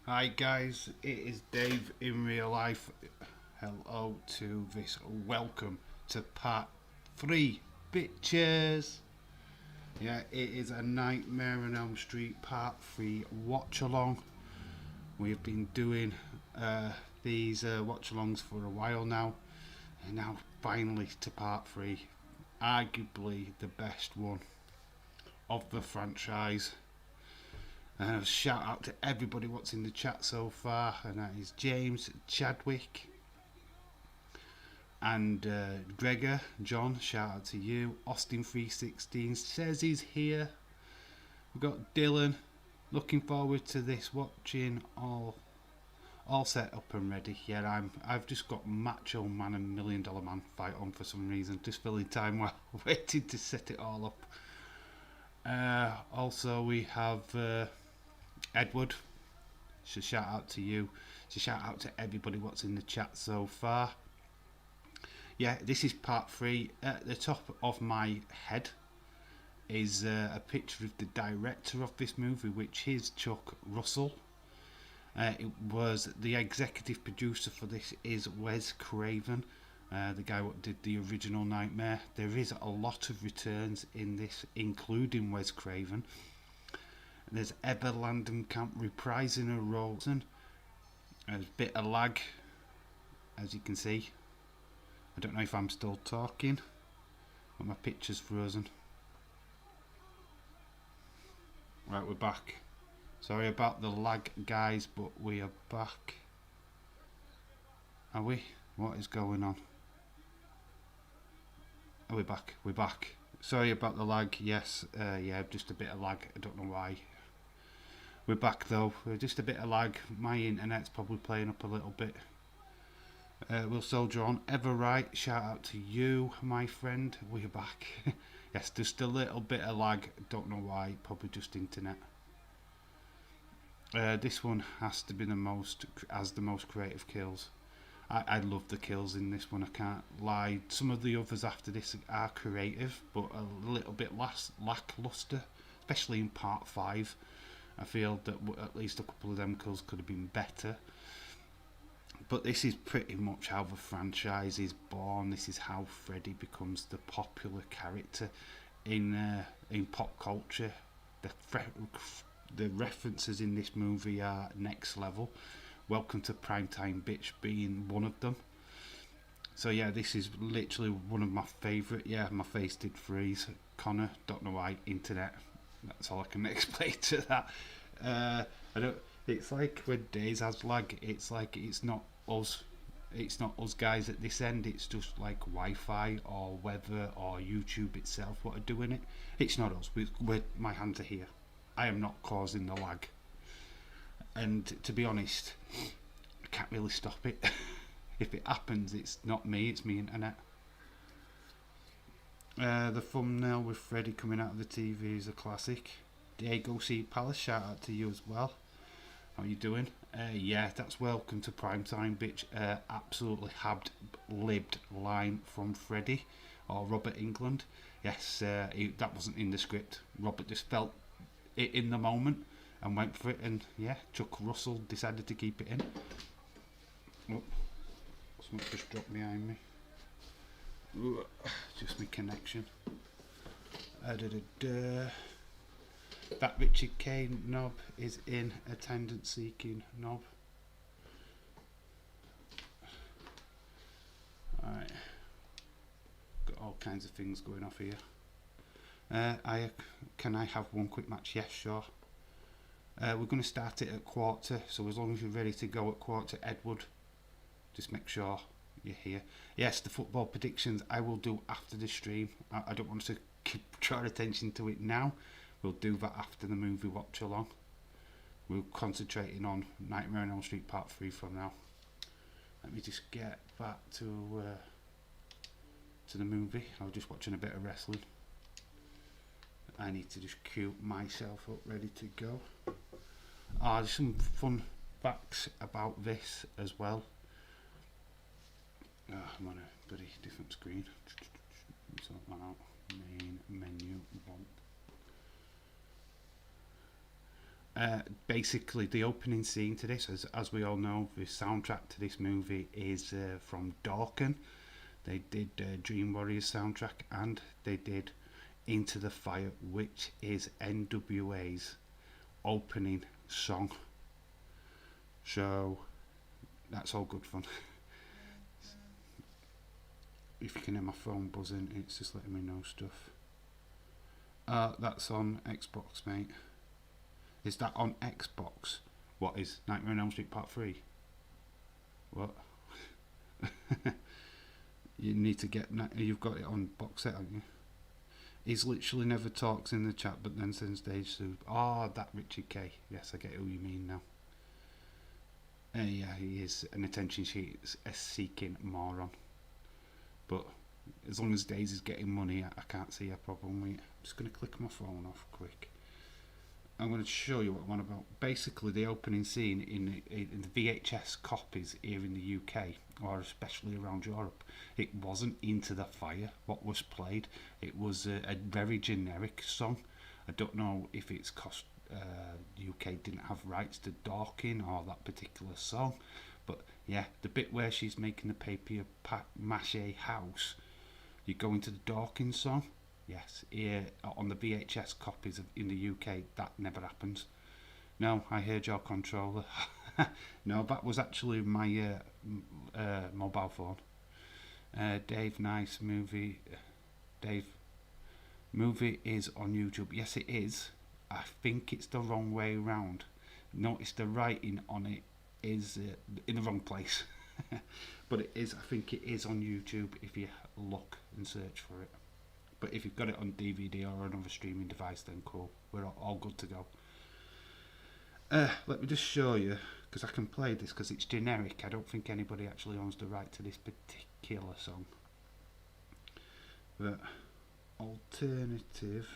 Hi guys, it is Dave in real life. Hello to this. Welcome to part 3, bitches. Yeah, it is a Nightmare on Elm Street part 3 watch along. We've been doing these watch alongs for a while now, and now finally to part 3, arguably the best one of the franchise. Shout out to everybody what's in the chat so far, and that is James, Chadwick, and Gregor, John. Shout out to you. Austin316 says he's here. We've got Dylan. Looking forward to this. Watching all set up and ready. Yeah, I've just got Macho Man and $1 Million Man fight on for some reason. Just filling time while waiting to set it all up. Also we have Edward. So shout out to you. So shout out to everybody what's in the chat so far. Yeah, this is part 3. At the top of my head is a picture of the director of this movie, which is Chuck Russell. It was the executive producer for this is Wes Craven, the guy what did the original Nightmare. There is a lot of returns in this, including Wes Craven. There's Eber Landenkamp reprising a role. There's a bit of lag, as you can see. I don't know if I'm still talking, but my picture's frozen. Right, we're back. Sorry about the lag, guys, but we are back. Are we? What is going on? Are we back? We're back. Sorry about the lag. Yes, yeah, just a bit of lag. I don't know why. We're back though. Just a bit of lag. My internet's probably playing up a little bit. We'll soldier on. Ever right. Shout out to you, my friend. We're back. Yes, just a little bit of lag. Don't know why. Probably just internet. This one has to be the most creative kills. I love the kills in this one. I can't lie. Some of the others after this are creative, but a little bit lackluster, especially in part 5. I feel that at least a couple of them kills could have been better. But this is pretty much how the franchise is born. This is how Freddy becomes the popular character in pop culture. The references in this movie are next level. Welcome to Primetime Bitch being one of them. So yeah, this is literally one of my favourite. Yeah, my face did freeze. Connor, don't know why. Internet. That's all I can explain to that. I don't. It's like when Days has lag. It's like it's not us. It's not us guys at this end. It's just like Wi-Fi or weather or YouTube itself what are doing it. It's not us. My hands are here. I am not causing the lag. And to be honest, I can't really stop it. If it happens, it's not me. It's me internet. The thumbnail with Freddy coming out of the TV is a classic. Diego C. Palace, shout out to you as well. How you doing? Yeah, that's welcome to Primetime Bitch. Absolutely libbed line from Freddy or Robert England. Yes, that wasn't in the script. Robert just felt it in the moment and went for it, and yeah, Chuck Russell decided to keep it in. Oh, something just dropped behind me. Just my connection. That Richard Kane knob is in attendance seeking knob. Alright. Got all kinds of things going off here. Can I have one quick match? Yes, sure. We're going to start it at quarter, so as long as you're ready to go at quarter, Edward, just make sure you're here. Yes, the football predictions I will do after the stream. I don't want to draw attention to it now. We'll do that after the movie watch along. We're concentrating on Nightmare on Elm Street Part 3 from now. Let me just get back to the movie. I was just watching a bit of wrestling. I need to just cue myself up ready to go. There's some fun facts about this as well. I'm on a bloody different screen. Sort that out. Main menu 1. Basically, the opening scene to this, as we all know, the soundtrack to this movie is from Dorkin. They did Dream Warriors soundtrack, and they did Into the Fire, which is NWA's opening song. So that's all good fun. If you can hear my phone buzzing, it's just letting me know stuff. That's on Xbox, mate. Is that on Xbox? What is Nightmare on Elm Street Part 3? What? You need to get... You've got it on box set, haven't you? He's literally never talks in the chat, but then sends stage soup. Oh, that Richard K. Yes, I get who you mean now. Yeah, he is an attention-seeking moron. But as long as Daisy's getting money, I can't see a problem with it. I'm just going to click my phone off quick. I'm going to show you what I'm on about. Basically, the opening scene in the VHS copies here in the UK, or especially around Europe, it wasn't Into the Fire what was played. It was a very generic song. I don't know if it's cost UK didn't have rights to Dorkin or that particular song, but yeah, the bit where she's making the paper mache house, you go into the Dorkin song. Yes, here on the VHS copies in the UK, that never happens. No, I heard your controller. No, that was actually my mobile phone. Dave, nice movie. Dave, movie is on YouTube. Yes, it is. I think it's the wrong way round. Notice the writing on it is in the wrong place. But it is. I think it is on YouTube if you look and search for it. But if you've got it on DVD or another streaming device, then cool. We're all good to go. Let me just show you, because I can play this because it's generic. I don't think anybody actually owns the right to this particular song. But alternative.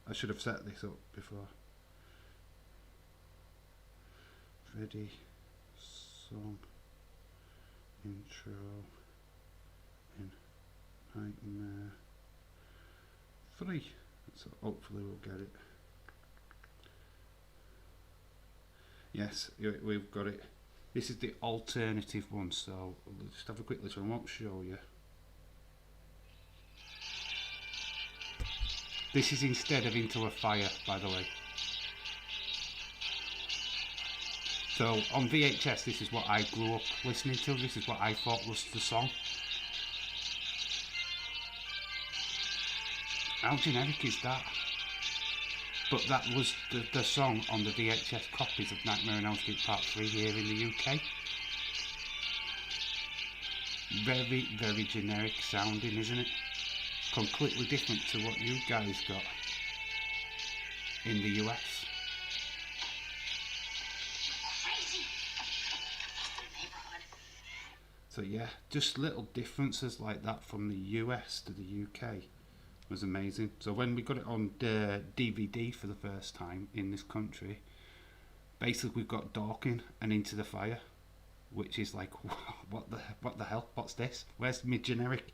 I should have set this up before. Ready, song, intro, in Nightmare 3. So hopefully we'll get it. Yes, we've got it. This is the alternative one, so we'll just have a quick listen. I won't show you. This is instead of Into a Fire, by the way. So on VHS, this is what I grew up listening to. This is what I thought was the song. How generic is that? But that was the song on the VHS copies of Nightmare on Elm Street Part 3 here in the UK. Very, very generic sounding, isn't it? Completely different to what you guys got in the US. So yeah, just little differences like that from the US to the UK was amazing. So when we got it on DVD for the first time in this country, basically we've got Dorkin and Into the Fire, which is like, what the hell? What's this? Where's my generic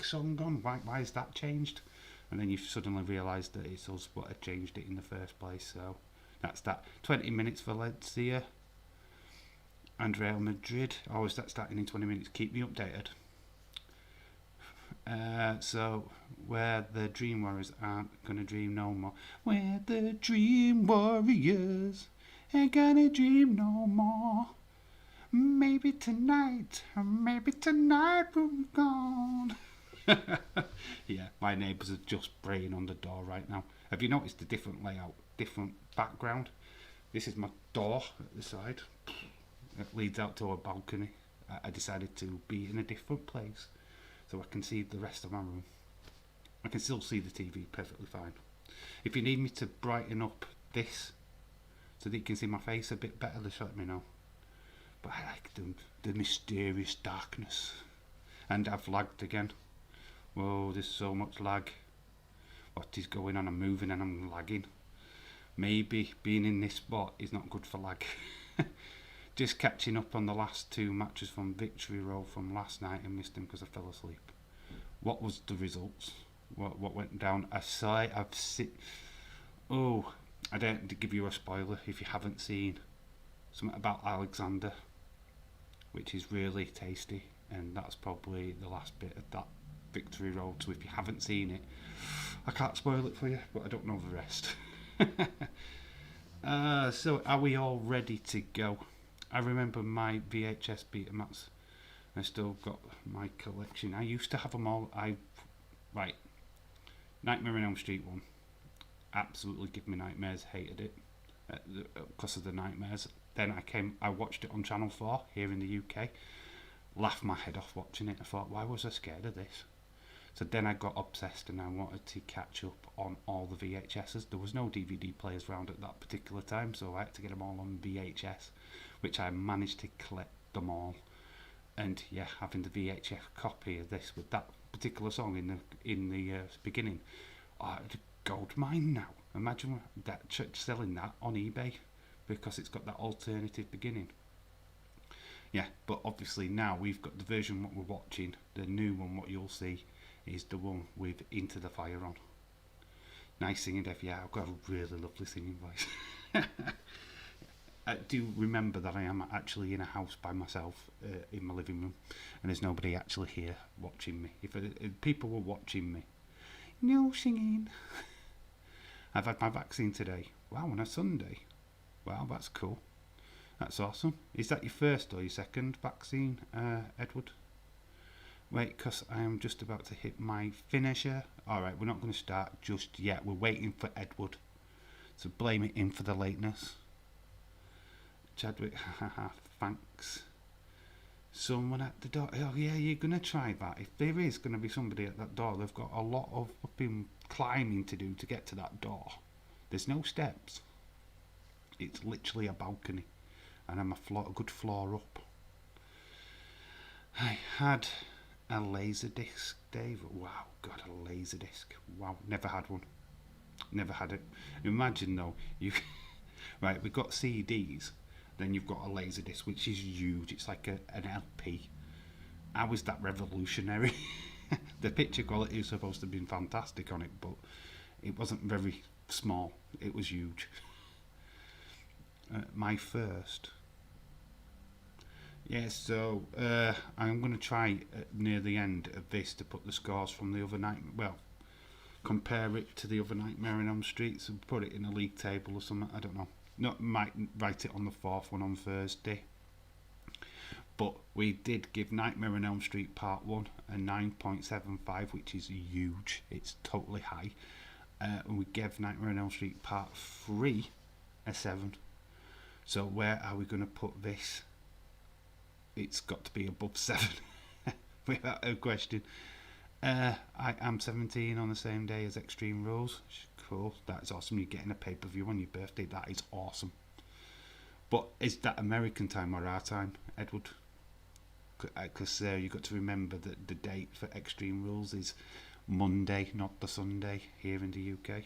song gone? Why is that changed? And then you suddenly realise that it's us what had changed it in the first place. So that's that. 20 minutes for Valencia and Real Madrid. Oh, is that starting in 20 minutes? Keep me updated. So where the Dream Warriors aren't gonna dream no more. Where the Dream Warriors ain't gonna dream no more. Maybe tonight we'll be gone. Yeah, my neighbours are just praying on the door right now. Have you noticed the different layout, different background? This is my door at the side. It leads out to a balcony. I decided to be in a different place so I can see the rest of my room. I can still see the TV perfectly fine. If you need me to brighten up this so that you can see my face a bit better, just let me know. But I like the mysterious darkness. And I've lagged again. Whoa, there's so much lag. What is going on? I'm moving and I'm lagging. Maybe being in this spot is not good for lag. Just catching up on the last two matches from Victory Road from last night and missed them because I fell asleep. What was the results? What went down? I've seen. Oh, I don't give you a spoiler if you haven't seen something about Alexander, which is really tasty, and that's probably the last bit of that Victory Road. So if you haven't seen it, I can't spoil it for you, but I don't know the rest. So are we all ready to go? I remember my VHS Betamax. I still got my collection. I used to have them all. Right. Nightmare on Elm Street 1. Absolutely give me nightmares. Hated it because of the nightmares. Then I watched it on Channel 4 here in the UK. Laughed my head off watching it. I thought, why was I scared of this? So then I got obsessed and I wanted to catch up on all the VHSs. There was no DVD players around at that particular time, so I had to get them all on VHS, which I managed to collect them all. And yeah, having the VHS copy of this with that particular song in the beginning, it's a gold mine now. Imagine that selling that on eBay because it's got that alternative beginning. Yeah, but obviously now we've got the version what we're watching. The new one, what you'll see, is the one with Into the Fire on. Nice singing, Dev. Yeah, I've got a really lovely singing voice. I do remember that I am actually in a house by myself in my living room, and there's nobody actually here watching me. If people were watching me, no singing. I've had my vaccine today. Wow, on a Sunday. Wow, that's cool. That's awesome. Is that your first or your second vaccine, Edward? Wait, because I am just about to hit my finisher. Alright, we're not going to start just yet. We're waiting for Edward. So blame it in for the lateness. Chadwick, haha, thanks. Someone at the door. Oh yeah, you're going to try that. If there is going to be somebody at that door, they've got a lot of climbing to do to get to that door. There's no steps. It's literally a balcony. And I'm a good floor up. I had a laser disc, Dave. Wow, got a laser disc. Wow, never had one. Never had it. Imagine though, right, we've got CDs, then you've got a laser disc, which is huge. It's like an LP. How is that revolutionary? The picture quality is supposed to have been fantastic on it, but it wasn't very small. It was huge. My first. Yeah, so I'm going to try near the end of this to put the scores from the other night. Well, compare it to the other Nightmare on Elm Street and put it in a league table or something. I don't know. Might write it on the fourth one on Thursday. But we did give Nightmare on Elm Street Part 1 a 9.75, which is huge. It's totally high. And we gave Nightmare on Elm Street Part 3 a 7. So where are we going to put this? It's got to be above 7 without a question. I am 17 on the same day as Extreme Rules. Cool, that's awesome. You're getting a pay-per-view on your birthday. That is awesome. But is that American time or our time, Edward? Because you've got to remember that the date for Extreme Rules is Monday, not the Sunday here in the UK.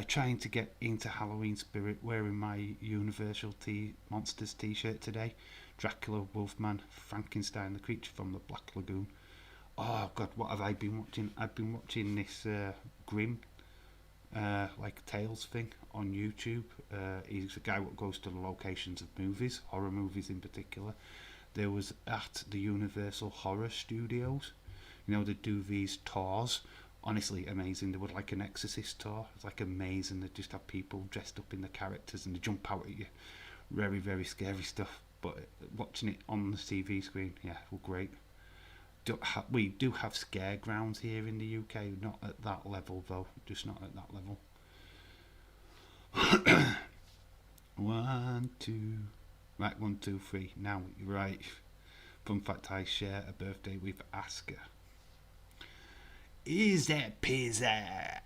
Trying to get into Halloween spirit, wearing my Universal Monsters t-shirt today. Dracula, Wolfman, Frankenstein, the creature from the Black Lagoon. Oh God, what have I been watching? I've been watching this Grimm, like Tales thing on YouTube. He's a guy that goes to the locations of movies, horror movies in particular. There was at the Universal Horror Studios. You know, they do these tours. Honestly, amazing. They would like an Exorcist tour. It's like amazing. They just have people dressed up in the characters and they jump out at you. Very, very scary stuff. But watching it on the TV screen, yeah, well, great. We do have scare grounds here in the UK, not at that level though. Just not at that level. 1, 2, right, 1, 2, 3. Now, right. Fun fact: I share a birthday with Asker. Is that pizza?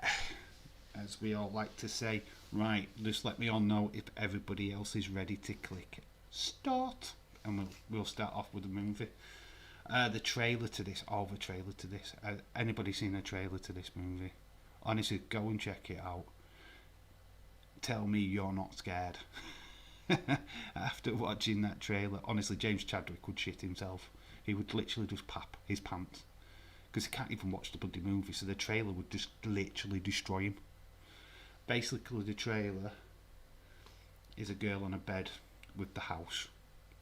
As we all like to say. Right, just let me all know if everybody else is ready to click start, and we'll start off with the movie. The trailer to this. Anybody seen a trailer to this movie? Honestly, go and check it out. Tell me you're not scared. After watching that trailer, honestly, James Chadwick would shit himself. He would literally just pap his pants because he can't even watch the bloody movie. So the trailer would just literally destroy him. Basically, the trailer is a girl on a bed with the house,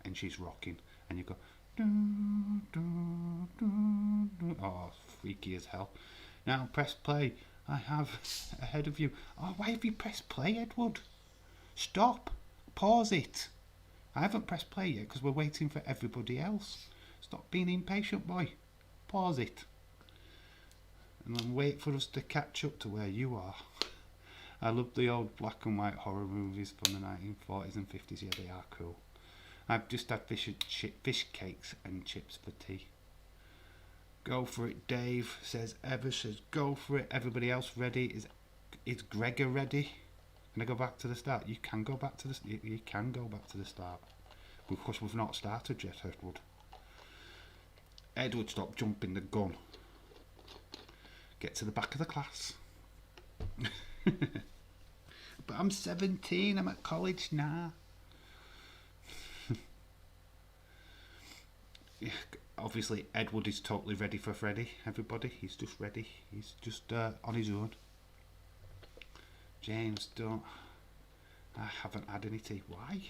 and she's rocking, and you go, dun, dun, dun, dun. Oh, freaky as hell. Now press play. I have ahead of you. Oh, why have you pressed play, Edward? Stop. Pause it. I haven't pressed play yet because we're waiting for everybody else. Stop being impatient, boy. Pause it. And then wait for us to catch up to where you are. I love the old black and white horror movies from the 1940s and 50s. Yeah, they are cool. I've just had fish cakes and chips for tea. Go for it, Dave, says Ever, says go for it. Everybody else ready? Is Gregor ready? Can I go back to the start? You can go back to the start. But of course we've not started yet, Edward. Edward, stop jumping the gun. Get to the back of the class. But I'm 17, I'm at college now. Yeah, obviously Edward is totally ready for Freddy, everybody. He's just ready. He's just on his own. James, I haven't had any tea. Why?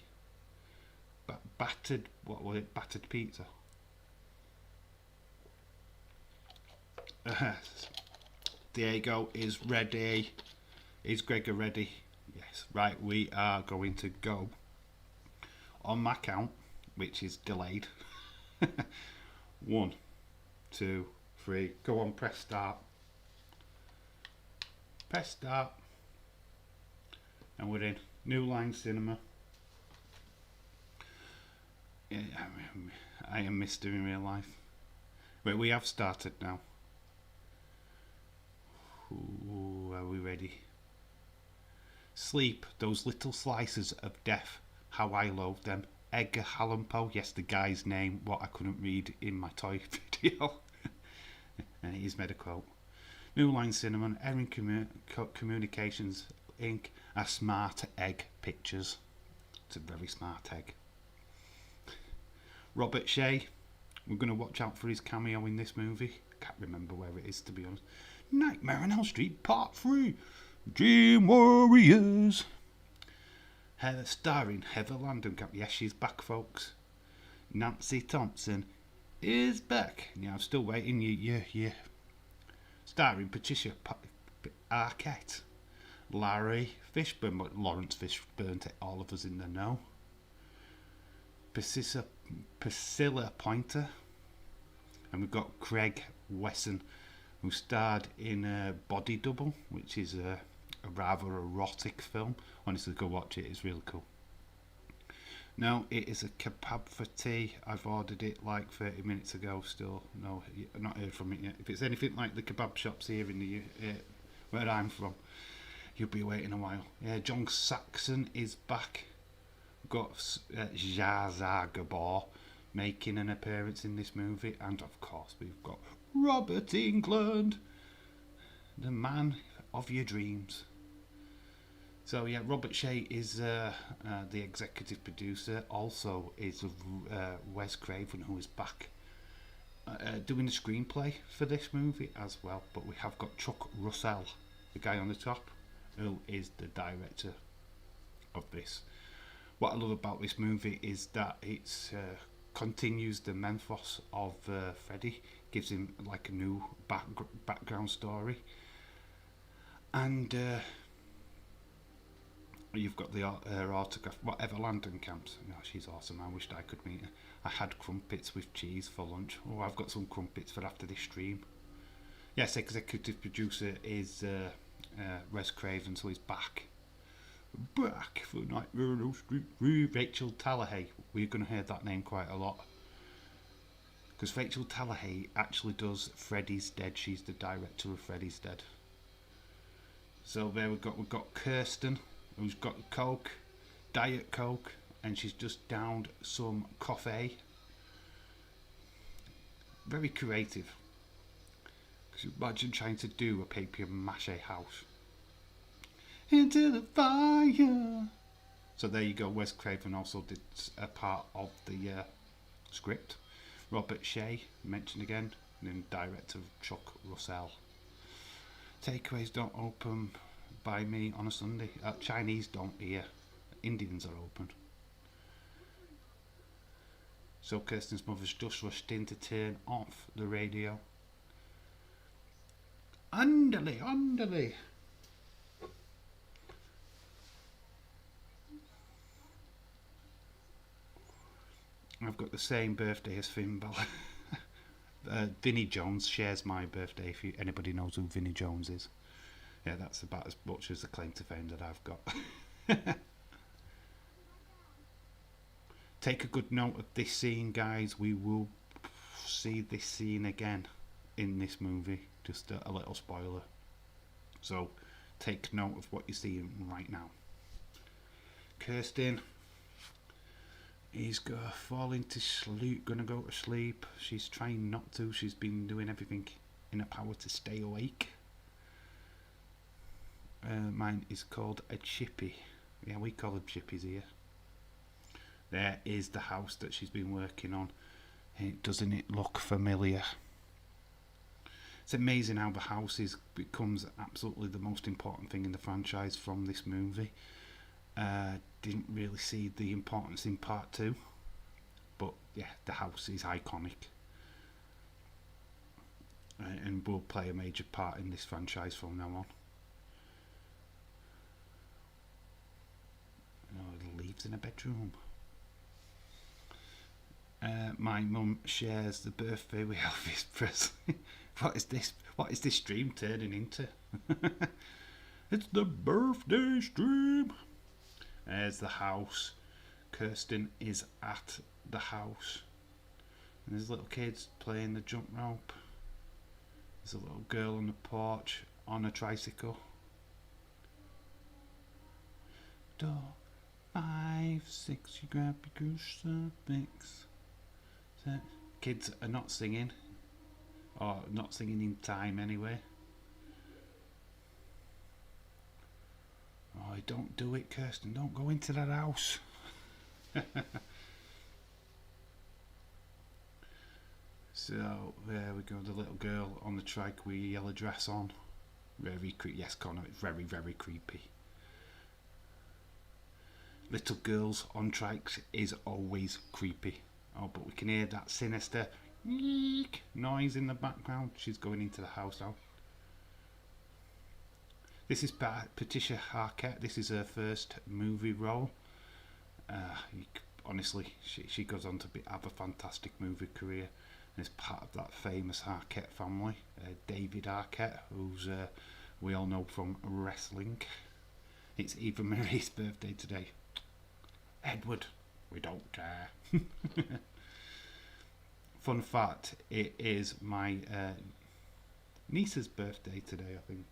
Battered, what was it? Battered pizza. Diego is ready. Is Gregor ready? Yes. Right, we are going to go. On my count, which is delayed. 1, 2, 3. Go on, press start. Press start. And we're in. New Line Cinema. Yeah, I am Mr. in real life. Wait, we have started now. Ooh, are we ready? Sleep, those little slices of death, how I loathe them. Edgar Allan Poe, yes, the guy's name, what I couldn't read in my toy video. And he's made a quote. New Line Cinema, Erin Communications Inc. A smart egg pictures. It's a very smart egg. Robert Shea, we're going to watch out for his cameo in this movie. Can't remember where it is, to be honest. Nightmare on Elm Street Part 3. Dream Warriors. Starring Heather Langenkamp. Yes, she's back, folks. Nancy Thompson is back. Yeah, I'm still waiting. Yeah. Starring Patricia Arquette. Larry Fishburne, but Lawrence Fishburne to all of us in the know. Priscilla Pointer. And we've got Craig Wesson, who starred in Body Double, which is a rather erotic film. Honestly, go watch it, it's really cool. Now, it is a kebab for tea. I've ordered it like 30 minutes ago, still no, I've not heard from it yet. If it's anything like the kebab shops here in the where I'm from, you'll be waiting a while. Yeah, John Saxon is back. We've got Zsa Gabor making an appearance in this movie, and of course we've got Robert England, the man of your dreams. So yeah, Robert Shea is the executive producer. Also is Wes Craven, who is back doing the screenplay for this movie as well. But we have got Chuck Russell, the guy on the top, who is the director of this. What I love about this movie is that it's continues the mythos of Freddy, gives him like a new background story, and you've got her autograph, whatever Langenkamp's. Oh, she's awesome. I wished I could meet her. I had crumpets with cheese for lunch. Oh, I've got some crumpets for after this stream. Yes, executive producer is Wes Craven, so he's back for Nightmare on Elm Street 3. Rachel Tallahay. We're going to hear that name quite a lot, because Rachel Tallahay actually does Freddy's Dead. She's the director of Freddy's Dead. So there we've got Kirsten, who's got Coke, Diet Coke, and she's just downed some coffee. Very creative. Because you imagine trying to do a papier-mâché house. Into the fire. So there you go. Wes Craven also did a part of the script. Robert Shea, mentioned again, and director Chuck Russell. Takeaways don't open by me on a Sunday. Chinese don't here. Indians are open. So Kirsten's mother's just rushed in to turn off the radio. Underly, underly. I've got the same birthday as Finn Balor. Vinnie Jones shares my birthday, if anybody knows who Vinnie Jones is. Yeah, that's about as much as the claim to fame that I've got. Take a good note of this scene, guys. We will see this scene again in this movie. Just a little spoiler. So, take note of what you're seeing right now. Kirsten is falling to sleep, gonna go to sleep. She's trying not to. She's been doing everything in her power to stay awake. Mine is called a chippy. Yeah, we call them chippies here. There is the house that she's been working on. Doesn't it look familiar? It's amazing how the house becomes absolutely the most important thing in the franchise from this movie. Didn't really see the importance in part 2, but yeah, the house is iconic and will play a major part in this franchise from now on. Oh, leaves in a bedroom. My mum shares the birthday with Elvis Presley. What is this? What is this stream turning into? It's the birthday stream. There's the house. Kirsten is at the house. And there's little kids playing the jump rope. There's a little girl on the porch on a tricycle. Door 5, 6, you grab your crucifix. Kids are not singing, or not singing in time anyway. Oh, don't do it, Kirsten. Don't go into that house. So there we go. The little girl on the trike with a yellow dress on. Very creepy. Yes, Connor. It's very, very creepy. Little girls on trikes is always creepy. Oh, but we can hear that sinister eek noise in the background. She's going into the house now. This is Patricia Harkett. This is her first movie role. Honestly, she goes on to have a fantastic movie career. And is part of that famous Arquette family. David Arquette, who's we all know from wrestling. It's Eva Marie's birthday today. Edward, we don't care. Fun fact, it is my niece's birthday today, I think.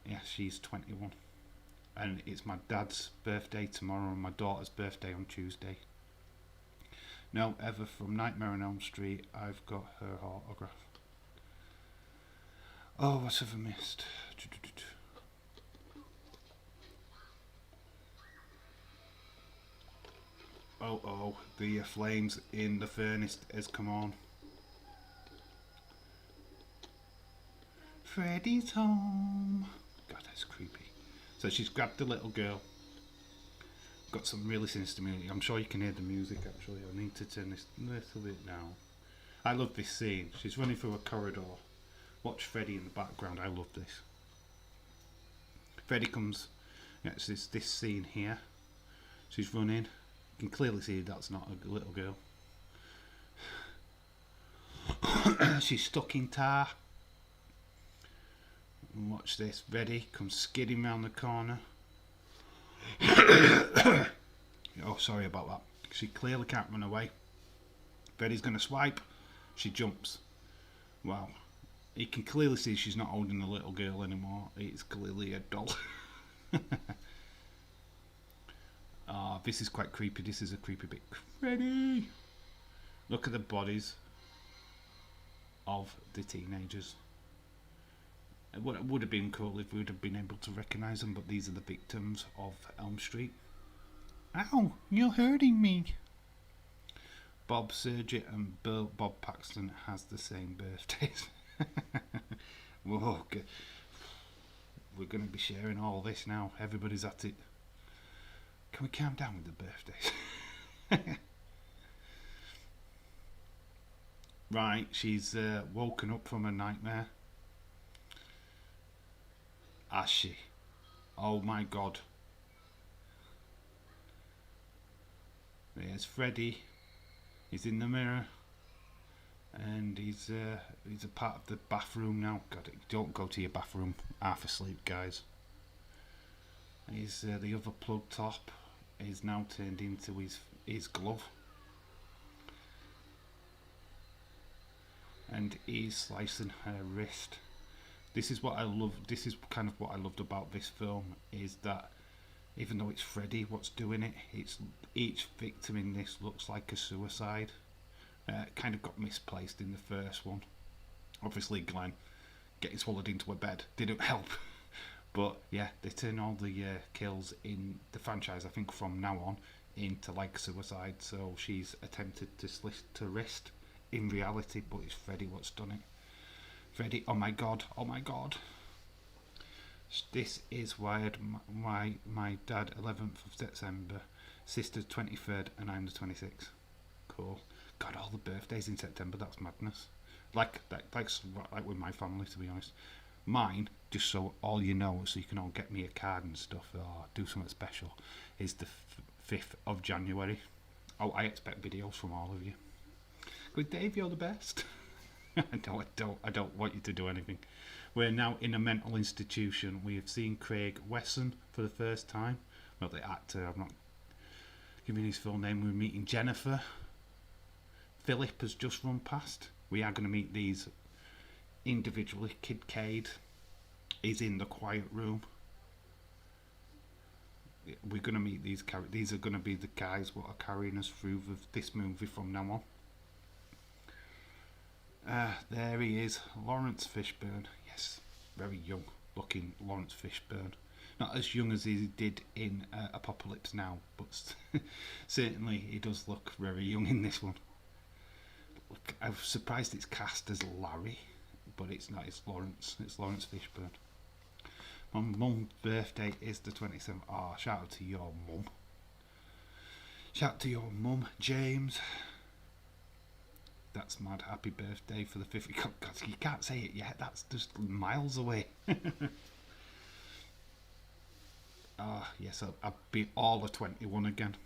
Yeah, she's 21. And it's my dad's birthday tomorrow and my daughter's birthday on Tuesday. No, Eva from Nightmare on Elm Street, I've got her autograph. Oh, what have I missed? Oh, the flames in the furnace has come on. Freddy's home. God, that's creepy. So she's grabbed the little girl. Got some really sinister music. I'm sure you can hear the music actually. I need to turn this a little bit down. I love this scene. She's running through a corridor. Watch Freddy in the background. I love this. Freddy comes. Yeah, it's this scene here. She's running. You can clearly see that's not a little girl. She's stuck in tar. And watch this. Freddy comes skidding round the corner. Oh, sorry about that. She clearly can't run away. Freddy's going to swipe. She jumps. Wow. You can clearly see she's not holding the little girl anymore. It's clearly a doll. Oh, this is quite creepy. This is a creepy bit. Freddy! Look at the bodies of the teenagers. It would have been cool if we would have been able to recognise them, but these are the victims of Elm Street. Ow, you're hurting me. Bob Sergett and Bob Paxton has the same birthdays. Whoa, we're going to be sharing all this now. Everybody's at it. Can we calm down with the birthdays? Right, she's woken up from a nightmare. Has she? Oh my God. There's Freddy. He's in the mirror. And he's a part of the bathroom now. God, don't go to your bathroom half asleep, guys. He's the other plug top is now turned into his glove. And he's slicing her wrist. This is what I love. This is kind of what I loved about this film, is that even though it's Freddy what's doing it, it's each victim in this looks like a suicide. Kind of got misplaced in the first one. Obviously, Glenn getting swallowed into a bed didn't help. But yeah, they turn all the kills in the franchise, I think from now on, into like suicide. So she's attempted to slit her wrist in reality, but it's Freddy what's done it. Freddy, oh my God, oh my God. This is why my dad 11th of September, sister's 23rd, and I'm the 26th. Cool. God, all the birthdays in September, that's madness. Like with my family, to be honest. Mine, just so all you know, so you can all get me a card and stuff, or do something special, is the 5th of January. Oh, I expect videos from all of you. Good, Dave, you're the best. I don't want you to do anything. We're now in a mental institution. We have seen Craig Wesson for the first time. Well, the actor, I'm not giving his full name. We're meeting Jennifer. Philip has just run past. We are going to meet these individually. Kid Cade is in the quiet room. We're going to meet these characters. These are going to be the guys what are carrying us through this movie from now on. There he is, Lawrence Fishburne. Yes, very young looking Lawrence Fishburne. Not as young as he did in Apocalypse Now, but certainly he does look very young in this one. Look, I'm surprised it's cast as Larry, but it's not. It's Lawrence Fishburne. My mum's birthday is the 27th. Oh, shout out to your mum. Shout out to your mum, James. That's mad. Happy birthday for the 50th. God, you can't say it yet. That's just miles away. Yes, I'll be all of 21 again.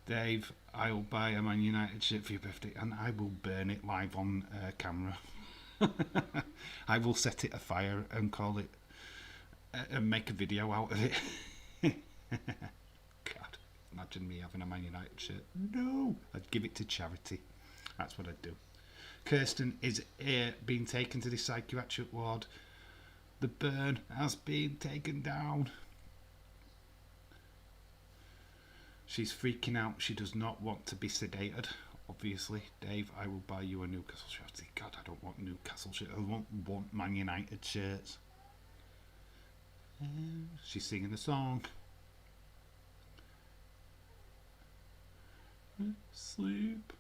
Dave, I'll buy a Man United shirt for your birthday and I will burn it live on camera. I will set it afire and call it and make a video out of it. God, imagine me having a Man United shirt. No, I'd give it to charity. That's what I'd do. Kirsten is being taken to the psychiatric ward. The burn has been taken down. She's freaking out. She does not want to be sedated. Obviously, Dave, I will buy you a Newcastle shirt. God, I don't want Newcastle shirts. I want Man United shirts. She's singing the song. Sleep.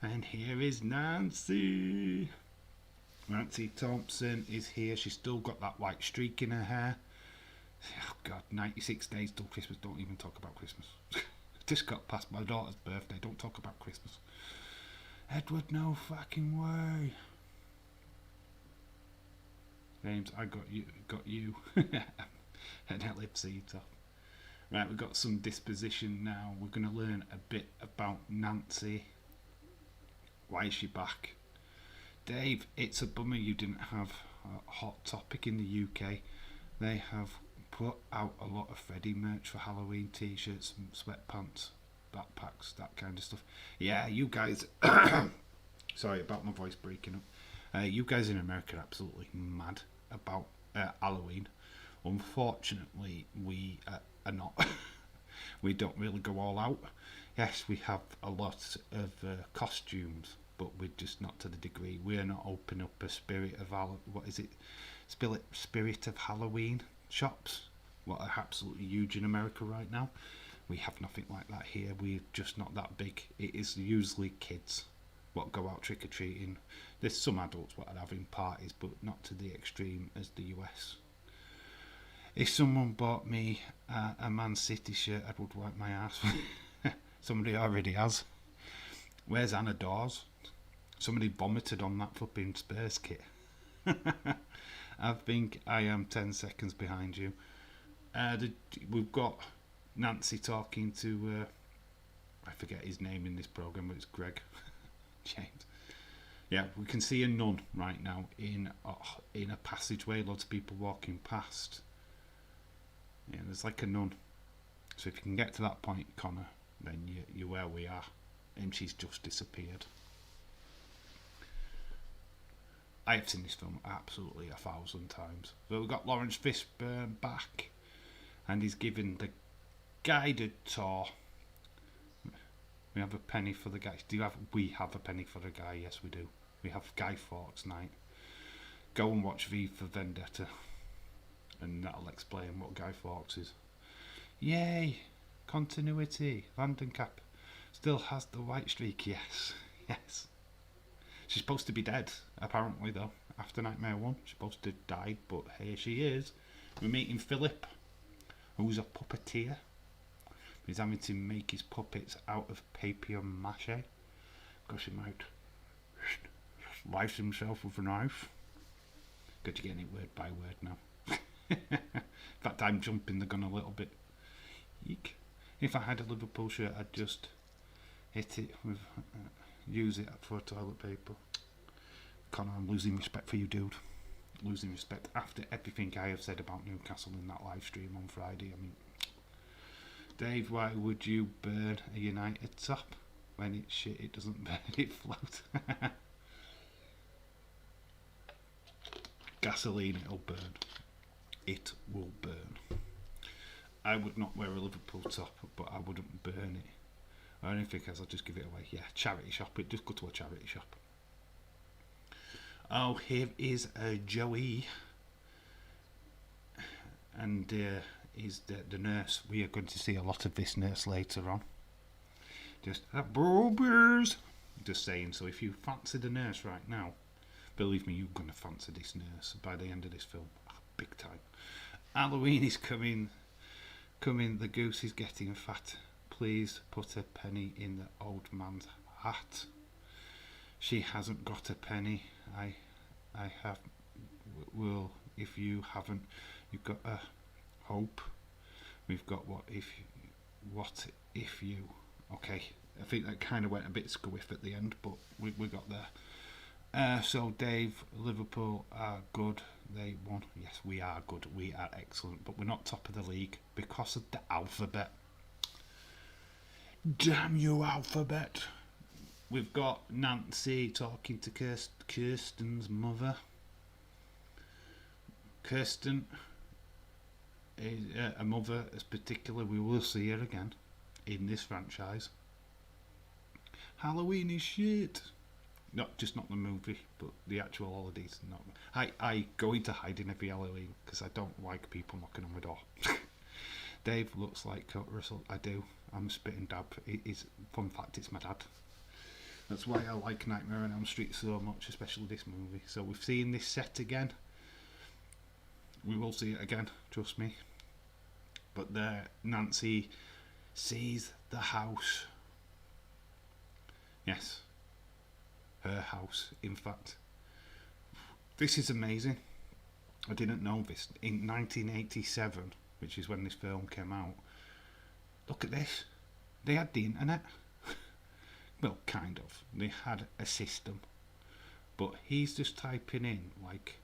And here is Nancy. Nancy Thompson is here. She's still got that white streak in her hair. Oh God, 96 days till Christmas. Don't even talk about Christmas. Just got past my daughter's birthday. Don't talk about Christmas. Edward, no fucking way. James, I got you. An ellipse top. Right, we've got some disposition now. We're going to learn a bit about Nancy. Why is she back? Dave, it's a bummer you didn't have a Hot Topic in the UK. They have put out a lot of Freddy merch for Halloween, t-shirts, sweatpants, backpacks, that kind of stuff. Yeah, you guys... Sorry about my voice breaking up. You guys in America are absolutely mad about Halloween. Unfortunately, we are not. We don't really go all out. Yes, we have a lot of costumes but we're just not to the degree. We're not opening up a spirit of spirit of Halloween shops, what are absolutely huge in America right now. We have nothing like that here. We're just not that big. It is usually kids what go out trick-or-treating. There's some adults what are having parties, but not to the extreme as the US. If someone bought me a Man City shirt, I would wipe my ass. Somebody already has. Where's Anna Dawes? Somebody vomited on that flipping Spurs kit. I think I am 10 seconds behind you. We've got Nancy talking to, I forget his name in this programme, but it's Greg. James. Yeah, we can see a nun right now in a passageway, lots of people walking past. Yeah, there's like a nun. So if you can get to that point, Connor, then you're where we are. And she's just disappeared. I have seen this film absolutely 1,000 times. So we've got Lawrence Fishburne back, and he's giving the guided tour. We have a penny for the guy. We have a penny for the guy. Yes, we do. We have Guy Fawkes night. Go and watch V for Vendetta, and that'll explain what Guy Fawkes is. Yay! Continuity. Vandenkap still has the white streak. Yes, yes. She's supposed to be dead, apparently, though. After Nightmare 1, she's supposed to have died, but here she is. We're meeting Philip, who's a puppeteer. He's having to make his puppets out of papier mâché, because he might slice himself with a knife. Good, you're getting it word by word now. In fact, I'm jumping the gun a little bit. Eek. If I had a Liverpool shirt, I'd just hit it with, use it for toilet paper. Connor, I'm losing respect for you, dude. Losing respect after everything I have said about Newcastle in that live stream on Friday. I mean, Dave, why would you burn a United top? When it's shit, it doesn't burn, it float. Gasoline, it'll burn. It will burn. I would not wear a Liverpool top, but I wouldn't burn it. Or anything else, I'll just give it away. Yeah, charity shop. Just go to a charity shop. Oh, here is Joey. And is the nurse. We are going to see a lot of this nurse later on. Just boobies. Just saying. So if you fancy the nurse right now, believe me, you're going to fancy this nurse by the end of this film. Big time. Halloween is coming. The goose is getting fat. Please put a penny in the old man's hat. She hasn't got a penny. I have. Well, if you haven't, you've got a hope. We've got what if you. Okay, I think that kind of went a bit squiff at the end, but we got there. So Dave, Liverpool are good. They won. Yes, we are good. We are excellent, but we're not top of the league because of the alphabet. Damn you, alphabet. We've got Nancy talking to Kirsten's mother. Kirsten is a mother, as particular. We will see her again in this franchise. Halloween is shit. Not the movie, but the actual holidays. Not. I go into hiding every Halloween because I don't like people knocking on my door. Dave looks like Kurt Russell. I do. I'm spitting dab. Fun fact, it's my dad. That's why I like Nightmare on Elm Street so much, especially this movie. So we've seen this set again. We will see it again, trust me. But there, Nancy sees the house. Yes. Her house, in fact. This is amazing. I didn't know this. In 1987, which is when this film came out, look at this. They had the internet. Well, kind of. They had a system. But he's just typing in, like...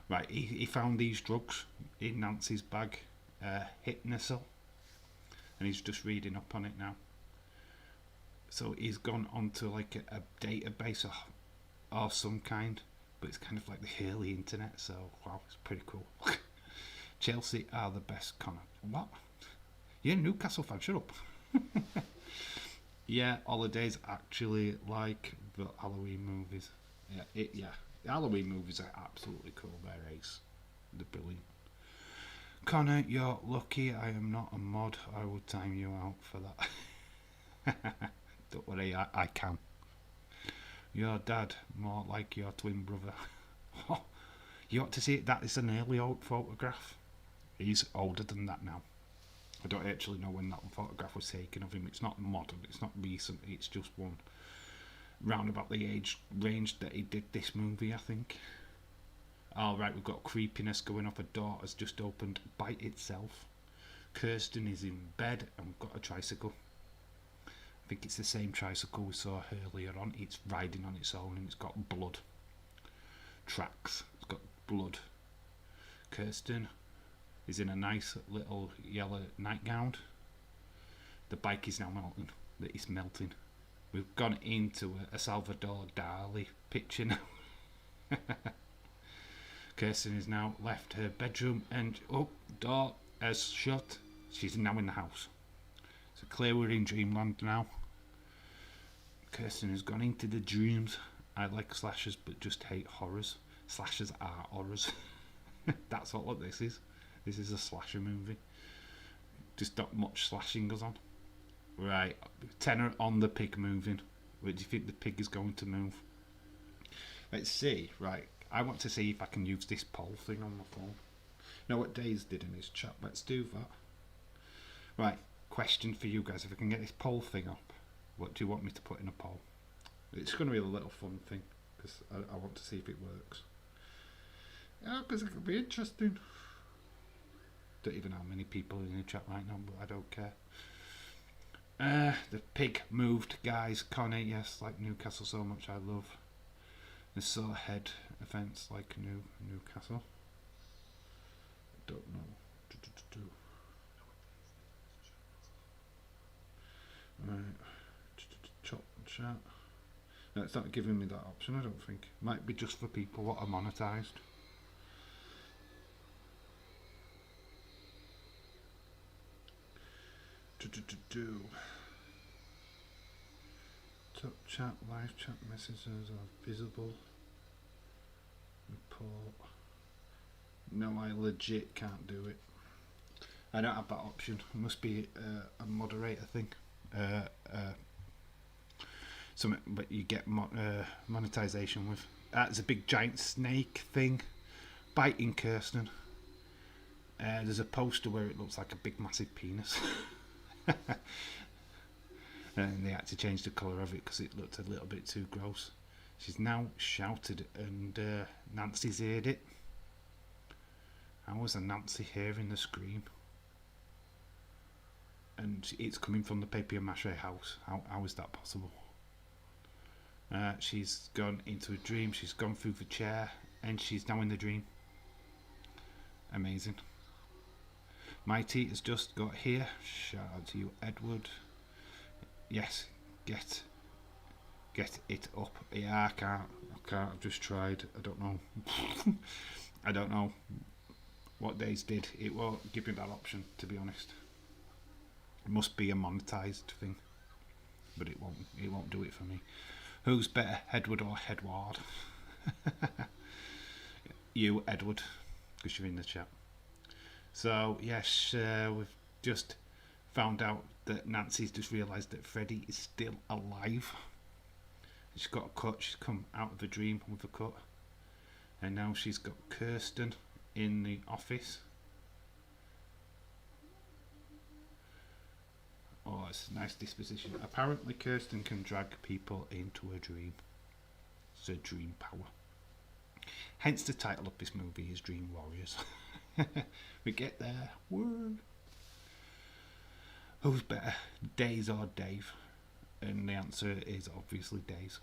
Right, he found these drugs in Nancy's bag. Hypnosil. And he's just reading up on it now. So he's gone onto like a database or some kind. But it's kind of like the early internet. So, wow, it's pretty cool. Chelsea are the best, Connor. What? You're a Newcastle fan, shut up. Yeah, Holidays actually like the Halloween movies. Yeah. The Halloween movies are absolutely cool. They're ace. They're brilliant. Connor, you're lucky I am not a mod. I will time you out for that. Don't worry, I can. Your dad, more like your twin brother. You ought to see it. That is an early old photograph. He's older than that now. I don't actually know when that photograph was taken of him. It's not modern, it's not recent, it's just one round about the age range that he did this movie, I think. Alright, we've got creepiness going off. A door has just opened by itself. Kirsten is in bed and we've got a tricycle. I think it's the same tricycle we saw earlier on. It's riding on its own and it's got blood. Tracks. It's got blood. Kirsten is in a nice little yellow nightgown. The bike is now melting. It's melting. We've gone into a Salvador Dali picture now. Kirsten has now left her bedroom and door has shut. She's now in the house. So clear we're in dreamland now. Kirsten has gone into the dreams. I like slashers but just hate horrors. Slashers are horrors. That's what this is. This is a slasher movie. Just not much slashing goes on. Right, tenor on the pig moving. Where do you think the pig is going to move? Let's see. Right, I want to see if I can use this poll thing on my phone. You know what Days did in his chat? Let's do that. Right, question for you guys. If I can get this poll thing up, what do you want me to put in a poll? It's going to be a little fun thing because I want to see if it works. Yeah, because it could be interesting. Don't even know how many people in the chat right now, but I don't care. The pig moved, guys. Connor, yes, like Newcastle so much I love. The Sawhead offence like Newcastle. I don't know. Right. Chop chat. No, it's not giving me that option, I don't think. Might be just for people what are monetised. Top chat, live chat messages are visible. Report. No, I legit can't do it. I don't have that option. It must be a moderator thing. Something, but you get monetization with. There's a big giant snake thing biting Kirsten. There's a poster where it looks like a big massive penis. And they had to change the colour of it because it looked a little bit too gross. She's now shouted and Nancy's heard it. How was a Nancy hearing the scream? And it's coming from the papier-mâché house. How is that possible? She's gone into a dream. She's gone through the chair and she's now in the dream. Amazing. Mighty has just got here. Shout out to you, Edward. Yes, get it up. Yeah, I can't. I've just tried. I don't know. I don't know what Days did. It won't give me that option, to be honest. It must be a monetized thing, but it won't do it for me. Who's better, Edward or Edward? You, Edward, because you're in the chat. So yes, we've just found out that Nancy's just realised that Freddie is still alive. She's got a cut. She's come out of the dream with a cut, and now she's got Kirsten in the office. Oh, it's a nice disposition. Apparently Kirsten can drag people into a dream. It's a dream power. Hence the title of this movie is Dream Warriors. We get there. Woo. Who's better, Days or Dave? And the answer is obviously Days.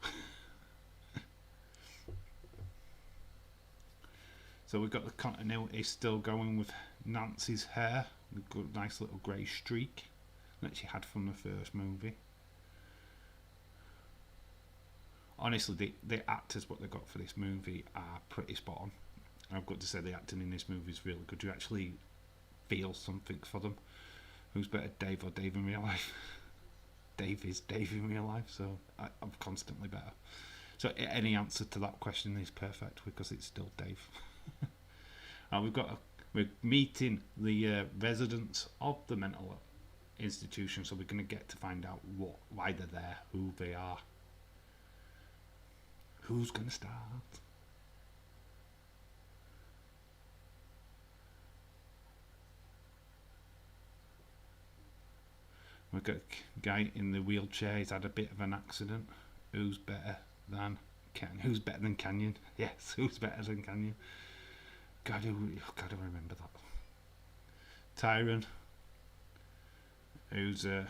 So we've got the continuity still going with Nancy's hair. We've got a nice little grey streak that she had from the first movie. Honestly, the actors what they got for this movie are pretty spot on. I've got to say the acting in this movie is really good. You actually feel something for them. Who's better, Dave or Dave in real life? Dave is Dave in real life, so I'm constantly better. So any answer to that question is perfect because it's still Dave. And we're meeting the residents of the mental institution, so we're going to get to find out why they're there, who they are. Who's going to start? We've got a guy in the wheelchair. He's had a bit of an accident. Who's better than Who's better than Canyon? Yes, who's better than Canyon? Gotta remember that. Tyron, who's a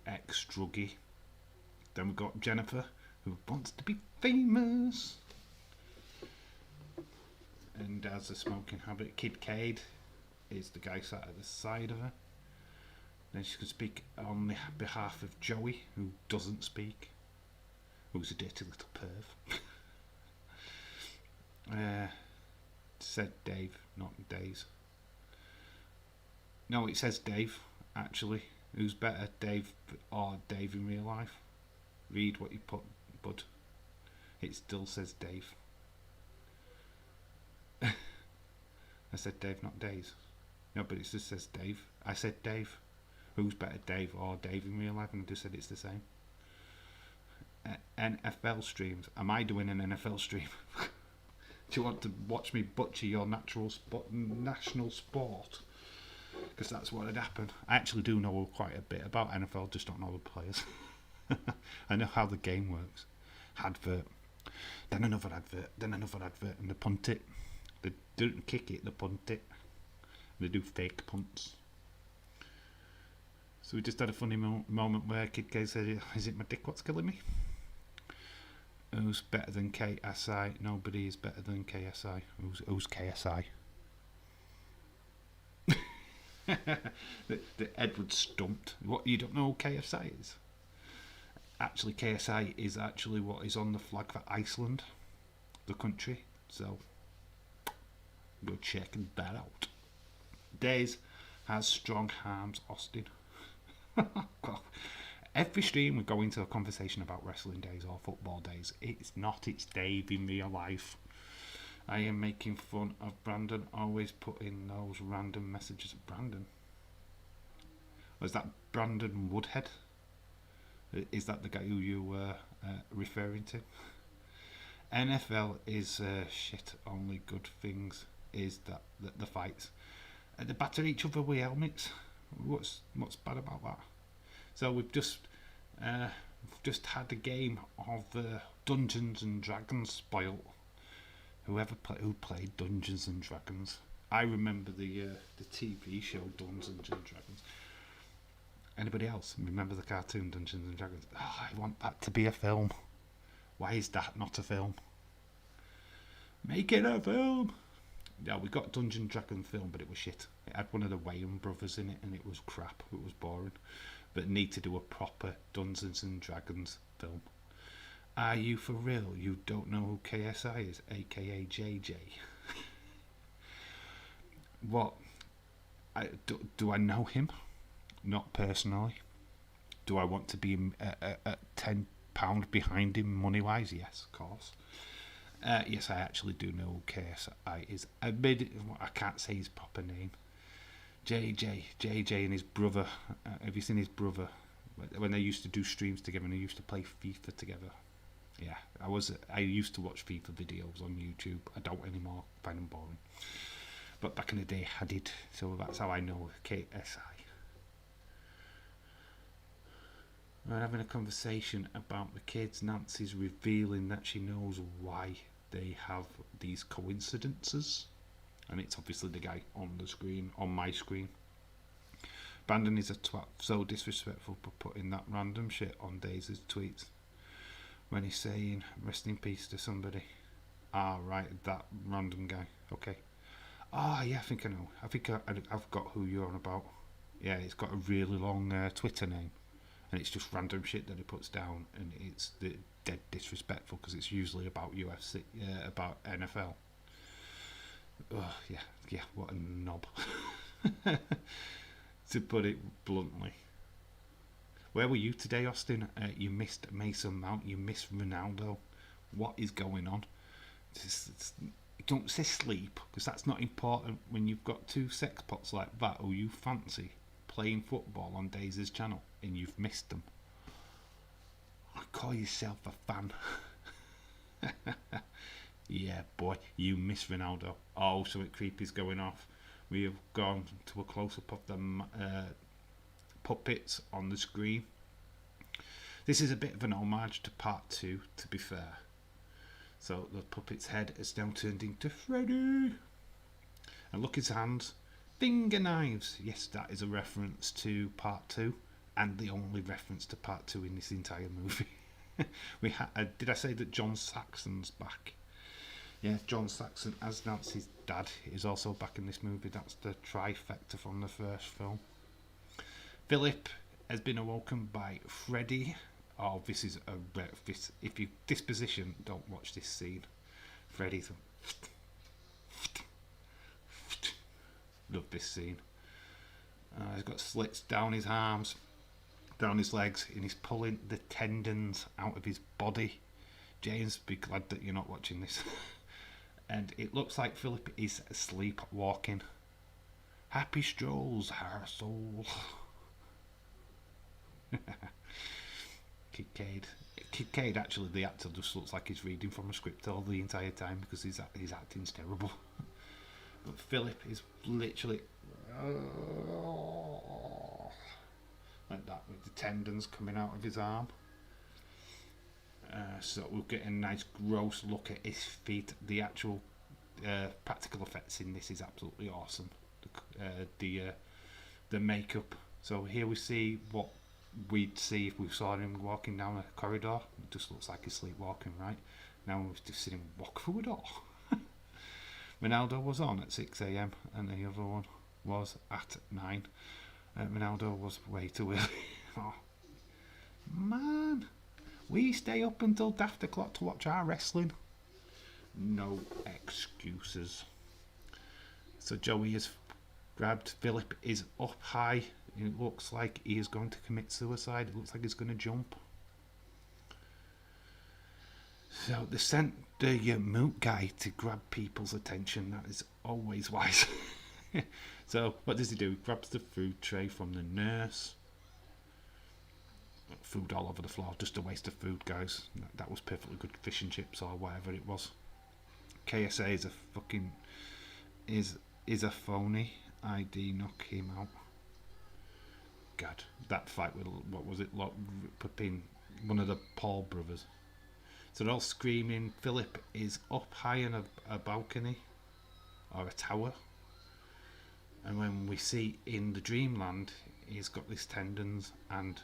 ex-druggie. Then we've got Jennifer, who wants to be famous and has a smoking habit. Kid Cade is the guy sat at the side of her. Then she can speak on the behalf of Joey, who doesn't speak, who's a dirty little perv. Said Dave, not Days. No, it says Dave, actually. Who's better, Dave or Dave in real life? Read what you put, bud. It still says Dave. I said Dave, not Days. No, but it just says Dave. I said Dave. Who's better, Dave or Dave in real life? And I just said it's the same. NFL streams. Am I doing an NFL stream? Do you want to watch me butcher your national sport? Because that's what had happened. I actually do know quite a bit about NFL, just don't know the players. I know how the game works. Advert, then another advert, and they punt it. They don't kick it, they punt it. They do fake punts. So we just had a funny moment where Kid K said, "Is it my dick what's killing me?" Who's better than KSI? Nobody is better than KSI. Who's KSI? the Edward stumped. What, you don't know who KSI is? Actually, KSI is actually what is on the flag for Iceland, the country. So go check that out. Days has strong arms, Austin. Well, every stream we go into a conversation about wrestling days or football days. It's Dave in real life. I am making fun of Brandon, always putting those random messages. Brandon? Was that Brandon Woodhead? Is that the guy who you were referring to? NFL is shit. Only good things is that the fights. They batter each other with helmets. What's bad about that? So we've just had a game of Dungeons and Dragons spoiled. Who played Dungeons and Dragons? I remember the TV show Dungeons and Dragons. Anybody else remember the cartoon Dungeons and Dragons? Oh, I want that to be a film. Why is that not a film? Make it a film. Yeah, we got Dungeon Dragon film, but it was shit. It had one of the Wayans brothers in it, and it was crap. It was boring. But need to do a proper Dungeons and Dragons film. Are you for real? You don't know who KSI is, aka JJ? What? Do I know him? Not personally. Do I want to be £10 behind him money wise? Yes, of course. Yes, I actually do know who KSI is. I can't say his proper name. JJ and his brother. Have you seen his brother? When they used to do streams together and they used to play FIFA together. Yeah, I used to watch FIFA videos on YouTube. I don't anymore. I find them boring. But back in the day, I did. So that's how I know KSI. We're having a conversation about the kids. Nancy's revealing that she knows why they have these coincidences. And it's obviously the guy on the screen, on my screen. Brandon is a twat, so disrespectful for putting that random shit on Daisy's tweets. When he's saying, rest in peace to somebody. Ah, right, that random guy. Okay. Ah, yeah, I think I know. I think I've got who you're on about. Yeah, it's got a really long Twitter name. And it's just random shit that he puts down. And it's dead disrespectful because it's usually about UFC, about NFL. Oh, yeah, what a knob. To put it bluntly. Where were you today, Austin? You missed Mason Mount. You missed Ronaldo. What is going on? Don't say sleep, because that's not important when you've got two sex pots like that who you fancy playing football on Daisy's channel and you've missed them. Call yourself a fan. Yeah, boy, you miss Ronaldo. Oh, something creepy's going off. We have gone to a close-up of the puppets on the screen. This is a bit of an homage to part 2, to be fair. So the puppet's head has now turned into Freddy. And look, his hands. Finger knives. Yes, that is a reference to part 2. And the only reference to part 2 in this entire movie. Did I say that John Saxon's back? Yeah, John Saxon, as Nancy's dad, is also back in this movie. That's the trifecta from the first film. Philip has been awoken by Freddy. Oh, this is if you disposition, don't watch this scene. Freddy's love this scene. He's got slits down his arms, down his legs, and he's pulling the tendons out of his body. James, be glad that you're not watching this. And it looks like Philip is sleepwalking. Happy strolls, our soul. Kid Cade, actually, the actor just looks like he's reading from a script all the entire time because his acting's terrible. But Philip is literally like that, with the tendons coming out of his arm. So we'll get a nice gross look at his feet. The actual practical effects in this is absolutely awesome. The makeup. So here we see what we'd see if we saw him walking down a corridor. It just looks like he's sleepwalking, right? Now we've just seen him walk through a door. Ronaldo was on at 6 a.m. and the other one was at 9. Ronaldo was way too early. Oh, man. We stay up until daft o'clock to watch our wrestling. No excuses. So Joey has grabbed Philip, is up high. It looks like he is going to commit suicide. It looks like he's going to jump. So they sent the moot guy to grab people's attention. That is always wise. So what does he do? He grabs the food tray from the nurse. Food all over the floor. Just a waste of food, guys. That was perfectly good fish and chips or whatever it was. KSA is a fucking is a phony. ID knock him out. God, that fight with, what was it? Flipping one of the Paul brothers. So they're all screaming. Philip is up high in a balcony or a tower. And when we see in the dreamland, he's got these tendons, and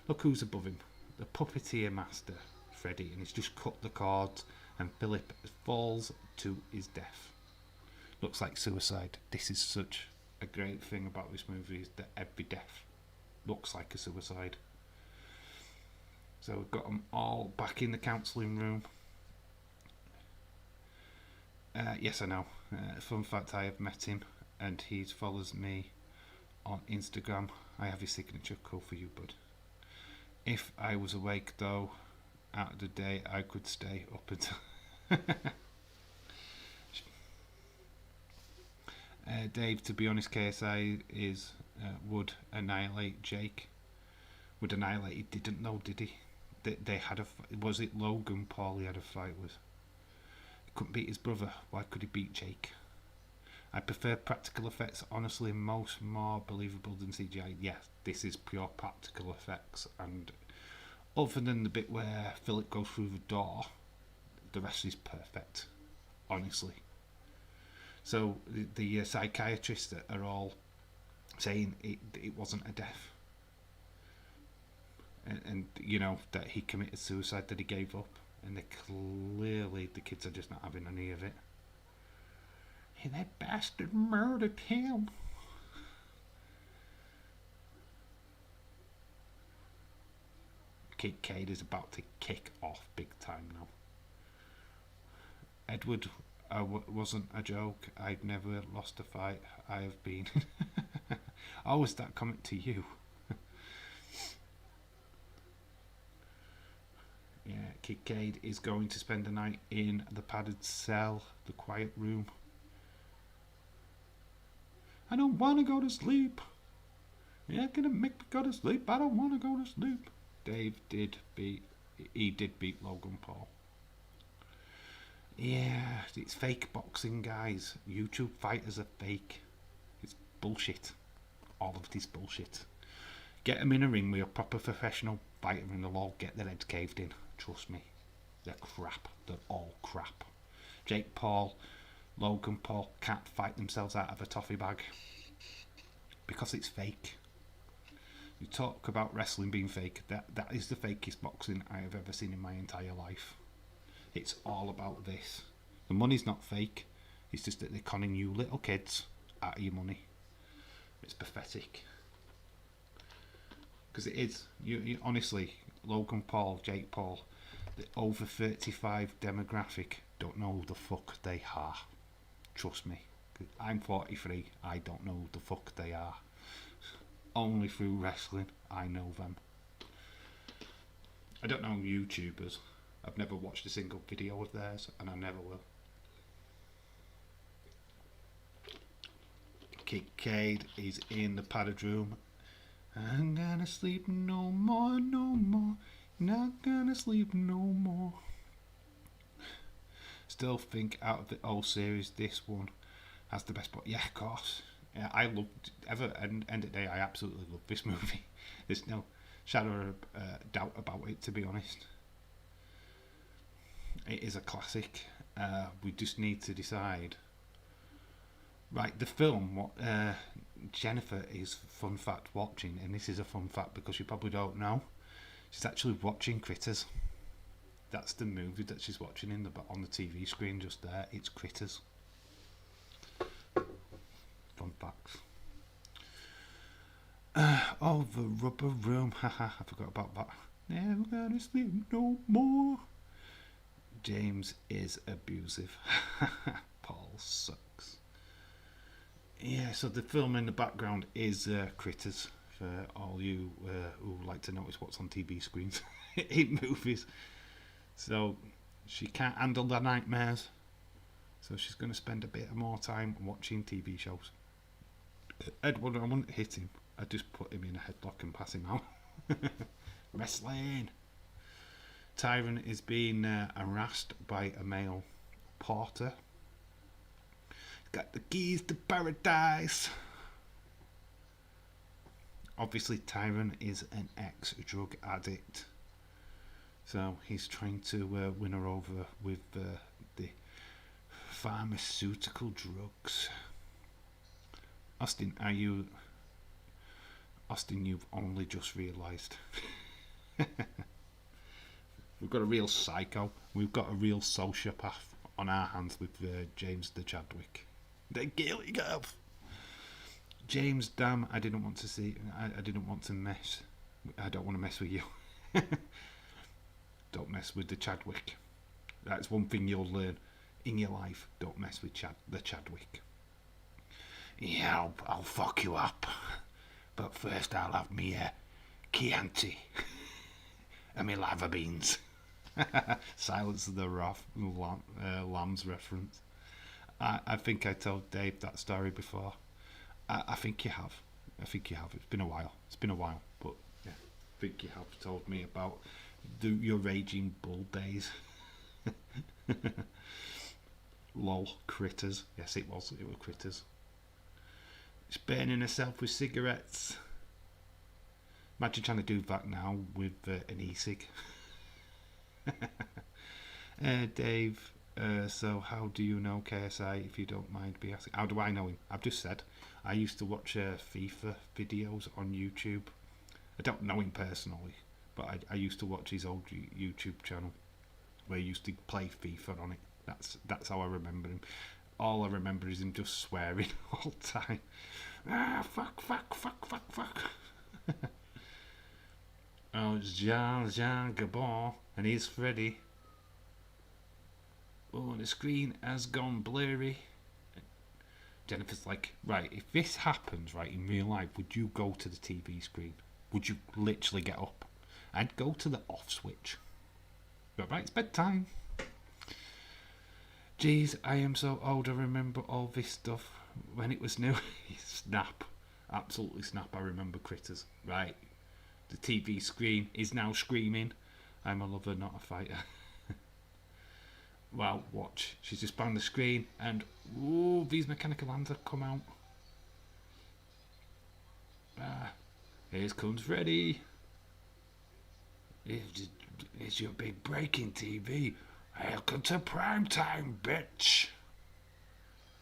look who's above him. The puppeteer master, Freddy, and he's just cut the cords, and Philip falls to his death. Looks like suicide. This is such a great thing about this movie, is that every death looks like a suicide. So we've got them all back in the counselling room. Yes, I know. Fun fact, I have met him, and he follows me on Instagram. I have his signature. Cool for you, bud. If I was awake, though, out of the day, I could stay up until... Dave, to be honest, KSI is would annihilate Jake. Would annihilate, he didn't know, did he? They had was it Logan Paul he had a fight with? He couldn't beat his brother. Why could he beat Jake? I prefer practical effects, honestly, most more believable than CGI. Yes, this is pure practical effects, and other than the bit where Philip goes through the door, the rest is perfect, honestly. So the psychiatrists are all saying it wasn't a death, and you know that he committed suicide, that he gave up, and the kids are just not having any of it. Hey, that bastard murdered him. Kid Cade is about to kick off big time now. Edward wasn't a joke. I've never lost a fight. I have been. Oh, was that comment to you? Yeah, Kincaid is going to spend the night in the padded cell, the quiet room. I don't want to go to sleep. You're gonna make me go to sleep. I don't want to go to sleep. Dave did beat Logan Paul. Yeah, it's fake boxing, guys. YouTube fighters are fake. It's bullshit. All of this bullshit. Get them in a ring with a proper professional fighter and they'll all get their heads caved in. Trust me. They're crap. They're all crap. Jake Paul, Logan Paul can't fight themselves out of a toffee bag. Because it's fake. You talk about wrestling being fake. That is the fakest boxing I have ever seen in my entire life. It's all about this. The money's not fake. It's just that they're conning you little kids out of your money. It's pathetic. Because it is. You honestly, Logan Paul, Jake Paul, the over 35 demographic don't know who the fuck they are. Trust me. I'm 43. I don't know who the fuck they are. Only through wrestling I know them. I don't know YouTubers. I've never watched a single video of theirs, and I never will. Kincaid is in the padded room. I'm gonna sleep no more, no more. Not gonna sleep no more. Still think out of the whole series, this one has the best. But yeah, of course. Yeah, I loved. End of the day, I absolutely love this movie. There's no shadow of doubt about it, to be honest. It is a classic. We just need to decide. Right, the film, what Jennifer is, fun fact, watching, and this is a fun fact because you probably don't know, she's actually watching Critters. That's the movie that she's watching on the TV screen just there. It's Critters. Fun facts. Oh, the rubber room. Haha, I forgot about that. Never gonna sleep no more. James is abusive. Paul sucks. Yeah, so the film in the background is Critters, for all you who like to notice what's on TV screens in movies. So she can't handle the nightmares, so she's going to spend a bit more time watching TV shows. Edward, I wouldn't hit him. I'd just put him in a headlock and pass him out. Wrestling. Tyron is being harassed by a male porter. Got the keys to paradise. Obviously, Tyron is an ex-drug addict, so he's trying to win her over with the pharmaceutical drugs. Austin, you've only just realised. We've got a real psycho. We've got a real sociopath on our hands with James the Chadwick. The guilty girl. James, damn, I didn't want to see. I didn't want to mess. I don't want to mess with you. Don't mess with the Chadwick. That's one thing you'll learn in your life. Don't mess with the Chadwick. Yeah, I'll fuck you up. But first I'll have me Chianti and me lava beans. Silence of the Lambs reference. I think I told Dave that story before. I think you have. It's been a while. But yeah, I think you have told me about your Raging Bull days. Lol, Critters. Yes, it was. It was Critters. She's burning herself with cigarettes. Imagine trying to do that now with an e-cig. Dave, so how do you know KSI, if you don't mind me asking? How do I know him? I've just said I used to watch FIFA videos on YouTube. I don't know him personally, but I used to watch his old YouTube channel where he used to play FIFA on it. That's how I remember him. All I remember is him just swearing all the time. Fuck. Oh, it's Jean Gabon, and he's Freddy. Oh, the screen has gone blurry. Jennifer's like, right, if this happens, right, in real life, would you go to the TV screen? Would you literally get up? I'd go to the off switch. Right, it's bedtime. Jeez, I am so old. I remember all this stuff when it was new. Snap. Absolutely snap. I remember Critters. Right. The TV screen is now screaming. I'm a lover, not a fighter. Well, watch. She's just banged the screen and ooh, these mechanical hands have come out. Here comes Freddy. It's your big breaking TV. Welcome to prime time, bitch.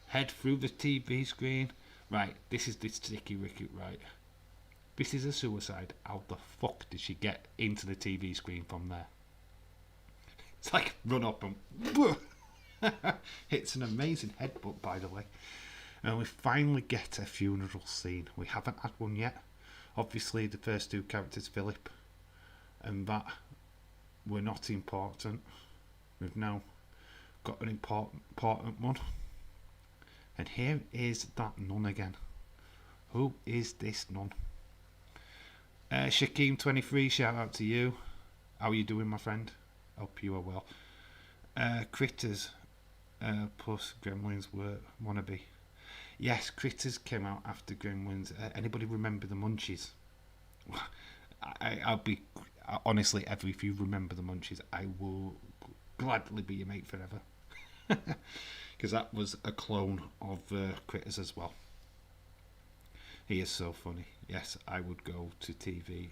Head through the TV screen. Right, this is the sticky wicket, right? This is a suicide. How the fuck did she get into the TV screen from there? It's like run up and it's an amazing headbutt, by the way. And we finally get a funeral scene. We haven't had one yet. Obviously, the first two characters, Philip and that, were not important. We've now got an important one. And here is that nun again. Who is this nun? Shakeem23, shout out to you. How are you doing, my friend? Hope you are well. Critters plus Gremlins were wannabe. Yes, Critters came out after Gremlins. Anybody remember the Munchies? I'll be honestly, if you remember the Munchies, I will gladly be your mate forever. Because that was a clone of Critters as well. He is so funny. Yes, I would go to TV.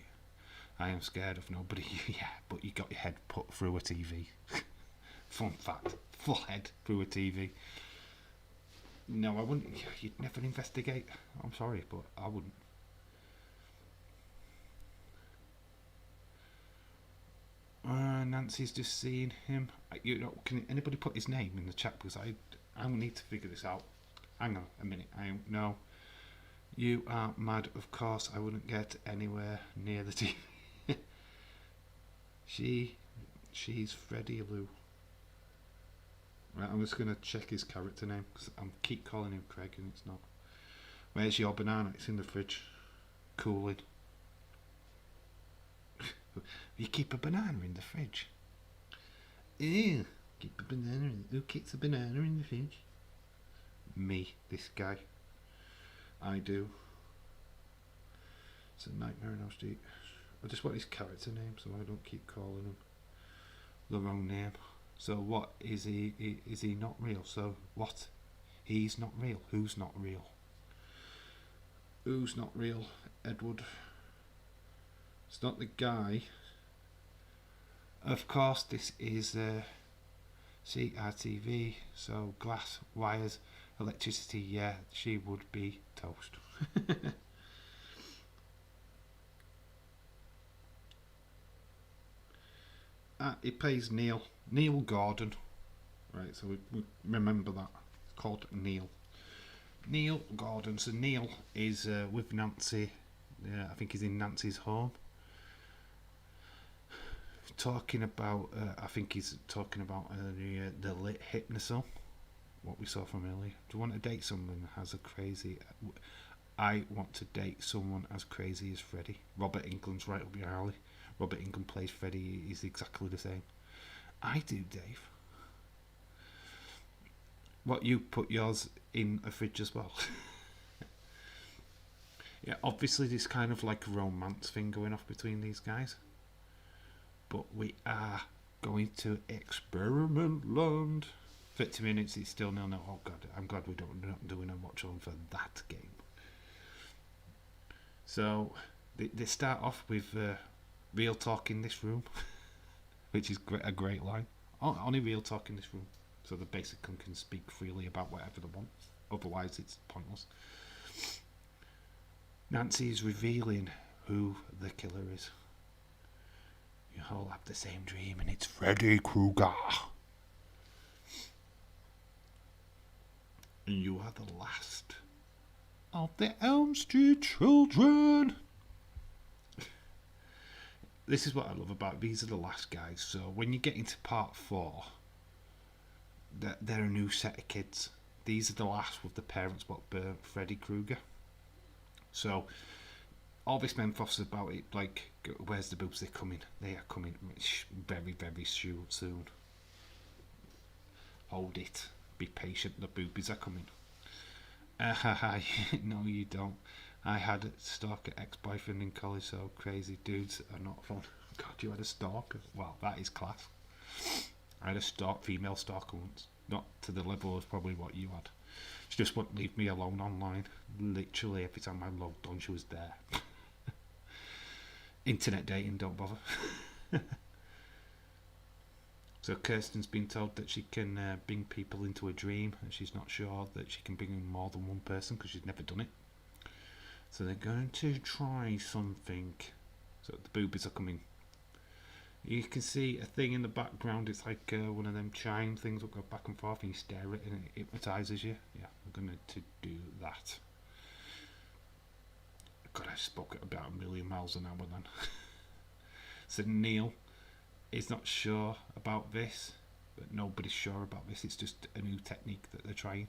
I am scared of nobody. Yeah, but you got your head put through a TV. Fun fact. Full head through a TV. No, I wouldn't. You'd never investigate. I'm sorry, but I wouldn't. Nancy's just seen him. Can anybody put his name in the chat? Because I need to figure this out. Hang on a minute. No. You are mad. Of course, I wouldn't get anywhere near the TV. She's Freddy Lou. Right, I'm just gonna check his character name because I keep calling him Craig and it's not. Where's your banana? It's in the fridge, cooling. You keep a banana in the fridge? Ew, keep a banana in. Who keeps a banana in the fridge? Me, this guy. I do. It's a Nightmare on Elm Street. I just want his character name so I don't keep calling him the wrong name. So what is he? Is he not real? So what? He's not real. Who's not real? Who's not real? Edward. It's not the guy. Of course, this is CRTV. So glass, wires, electricity. Yeah, she would be toast. He plays Neil Gordon, right? So we remember that. It's called Neil Gordon. So Neil is with Nancy. I think he's in Nancy's home. Talking about, I think he's talking about the lit hypnosol, what we saw from earlier. Do you want to date someone that has a crazy? I want to date someone as crazy as Freddy. Robert Englund's right up your alley. Robert Englund plays Freddy. He's exactly the same. I do, Dave. What, you put yours in a fridge as well? Yeah, obviously there's kind of like a romance thing going off between these guys. But we are going to experiment land. 50 minutes, it's still 0-0. Oh god, I'm glad we're not doing a watch on for that game. So they start off with real talk in this room, which is a great line. Only real talk in this room, so the basically can speak freely about whatever they want. Otherwise, it's pointless. Nancy is revealing who the killer is. You all have the same dream, and it's Freddy Krueger. And you are the last of the Elm Street children. This is what I love about it. These are the last guys. So when you get into part 4, they're a new set of kids. These are the last with the parents what burnt Freddy Krueger. So all this menthos about it, like, where's the boobs? They're coming. They are coming very, very soon. Hold it. Be patient. The boobies are coming. No, you don't. I had a stalker ex-boyfriend in college, so crazy dudes are not fun. God, you had a stalker? Well, that is class. I had a female stalker once. Not to the level of probably what you had. She just wouldn't leave me alone online. Literally every time I logged on, she was there. Internet dating, don't bother. So Kirsten's been told that she can bring people into a dream, and she's not sure that she can bring in more than one person because she's never done it. So they're going to try something. So the boobies are coming. You can see a thing in the background. It's like one of them chime things that go back and forth, and you stare at it and it hypnotises you. Yeah, I'm going to do that. God, I spoke at about 1,000,000 miles an hour then. So Neil is not sure about this, but nobody's sure about this. It's just a new technique that they're trying.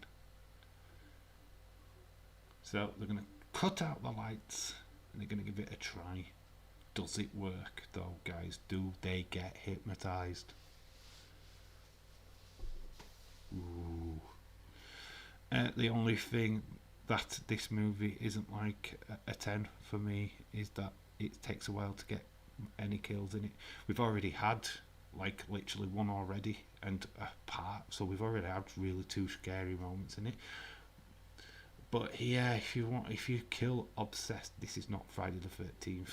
So they're going to cut out the lights and they're going to give it a try. Does it work though, guys? Do they get hypnotised? Ooh. The only thing that this movie isn't like a 10 for me is that it takes a while to get any kills in it. We've already had like literally one already and a part, so we've already had really 2 scary moments in it. But yeah, if you kill obsessed, this is not Friday the 13th.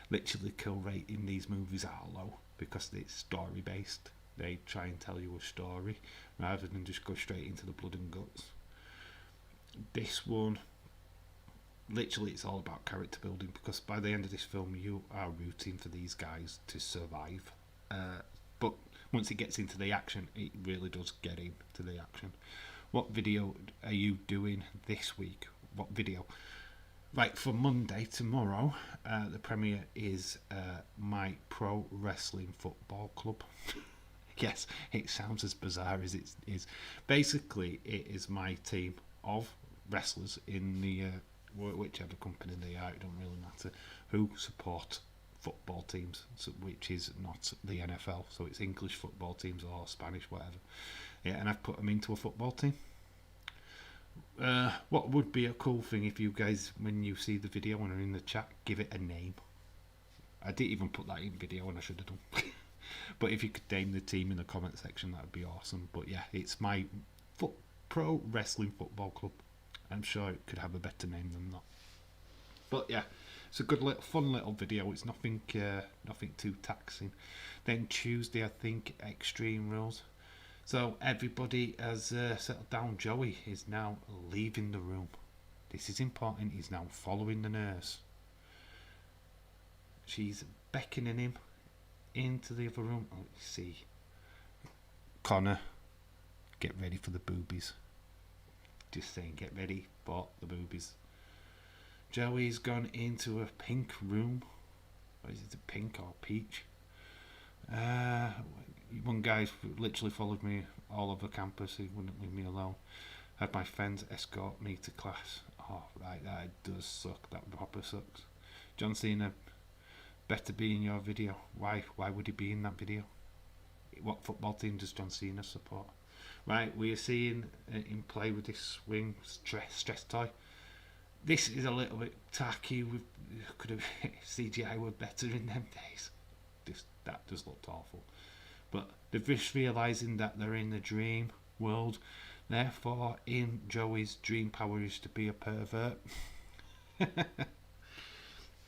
Literally kill rate in these movies are low because it's story based. They try and tell you a story rather than just go straight into the blood and guts. This one, literally it's all about character building, because by the end of this film you are rooting for these guys to survive, but once it gets into the action, it really does get into the action. What video are you doing this week? What video? Right, for Monday, tomorrow, the premiere is my pro wrestling football club. Yes, it sounds as bizarre as it is. Basically, it is my team of wrestlers in the whichever company they are, it don't really matter, who support football teams, which is not the NFL, so it's English football teams or Spanish, whatever. Yeah, and I've put them into a football team. What would be a cool thing if you guys, when you see the video and are in the chat, give it a name. I didn't even put that in video and I should have done. But if you could name the team in the comment section, that would be awesome. But yeah, it's my pro wrestling football club. I'm sure it could have a better name than that. But yeah, it's a good little, fun little video. It's nothing too taxing. Then Tuesday, I think, Extreme Rules. So everybody has settled down. Joey is now leaving the room. This is important. He's now following the nurse. She's beckoning him into the other room. Oh, let's see. Connor, get ready for the boobies. Just saying, get ready for the boobies. Joey's gone into a pink room. Or is it a pink or peach? One guy literally followed me all over campus. He wouldn't leave me alone. Had my friends escort me to class. Oh, right, that does suck. That proper sucks. John Cena better be in your video. Why would he be in that video? What football team does John Cena support? Right, we are seeing him play with this swing stress toy. This is a little bit tacky. We could have CGI were better in them days. That just looked awful. But they're just realising that they're in the dream world. Therefore, in Joey's dream power is to be a pervert.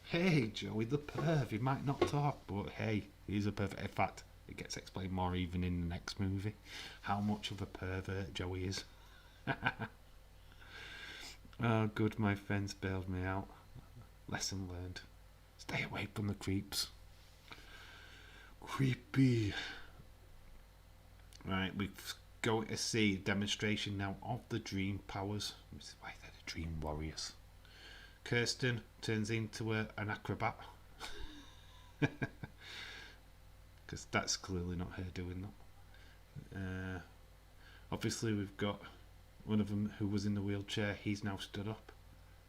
Hey, Joey the perv. He might not talk, but hey, he's a pervert. In fact, it gets explained more even in the next movie how much of a pervert Joey is. Oh, good, my friends bailed me out. Lesson learned. Stay away from the creeps. Creepy. Right, we're going to see a demonstration now of the dream powers. This is why they're the dream warriors. Kirsten turns into an acrobat. Because that's clearly not her doing that. Obviously we've got one of them who was in the wheelchair. He's now stood up.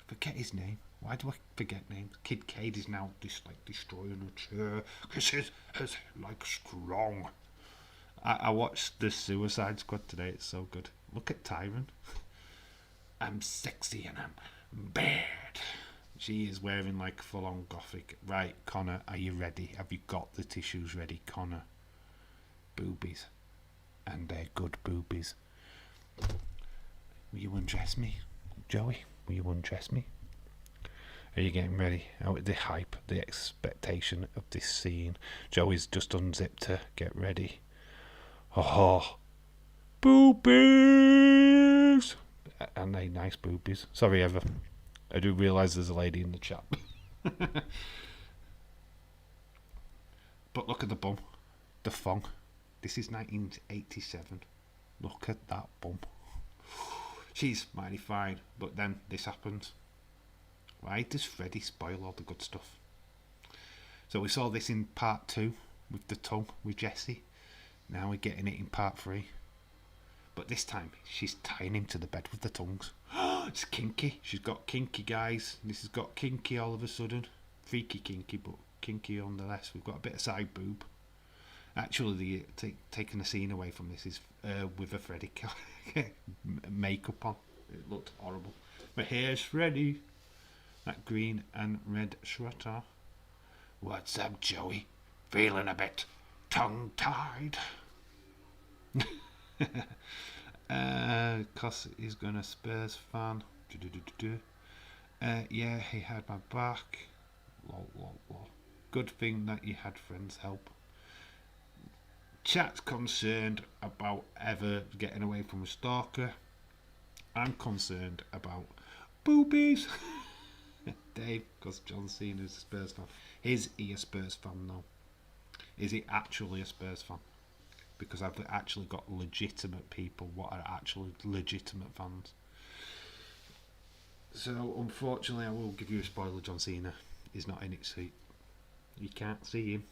Forget his name. Why do I forget names? Kid Cade is now just like destroying a chair because he's like strong. I watched the Suicide Squad today. It's so good. Look at Tyron. I'm sexy and I'm bad. She is wearing like full on gothic. Right, Connor, are you ready? Have you got the tissues ready, Connor? Boobies. And they're good boobies. Will you undress me? Joey, will you undress me? Are you getting ready? Out of the hype, the expectation of this scene. Joey's just unzipped her. Get ready. Oh, boobies! And they nice boobies. Sorry, Eva. I do realise there's a lady in the chat. But look at the bum. The thong. This is 1987. Look at that bum. She's mighty fine. But then this happens. Why does Freddy spoil all the good stuff? So we saw this in part 2 with the tongue with Jessie. Now we're getting it in part 3. But this time she's tying him to the bed with the tongues. It's kinky. She's got kinky, guys. This has got kinky all of a sudden. Freaky kinky, but kinky nonetheless. We've got a bit of side boob. Actually, taking the scene away from this is with a Freddy makeup on. It looked horrible. But here's Freddy. That green and red sweater. What's up, Joey? Feeling a bit tongue-tied? Cause he's gonna Spurs fan. Yeah, he had my back. Lol, lol, lol. Good thing that you had friends help. Chat's concerned about ever getting away from a stalker. I'm concerned about boobies. Dave, because John Cena is a Spurs fan. Is he a Spurs fan though? Is he actually a Spurs fan? Because I've actually got legitimate people what are actually legitimate fans. So unfortunately I will give you a spoiler. John Cena is not in it, seat. You can't see him.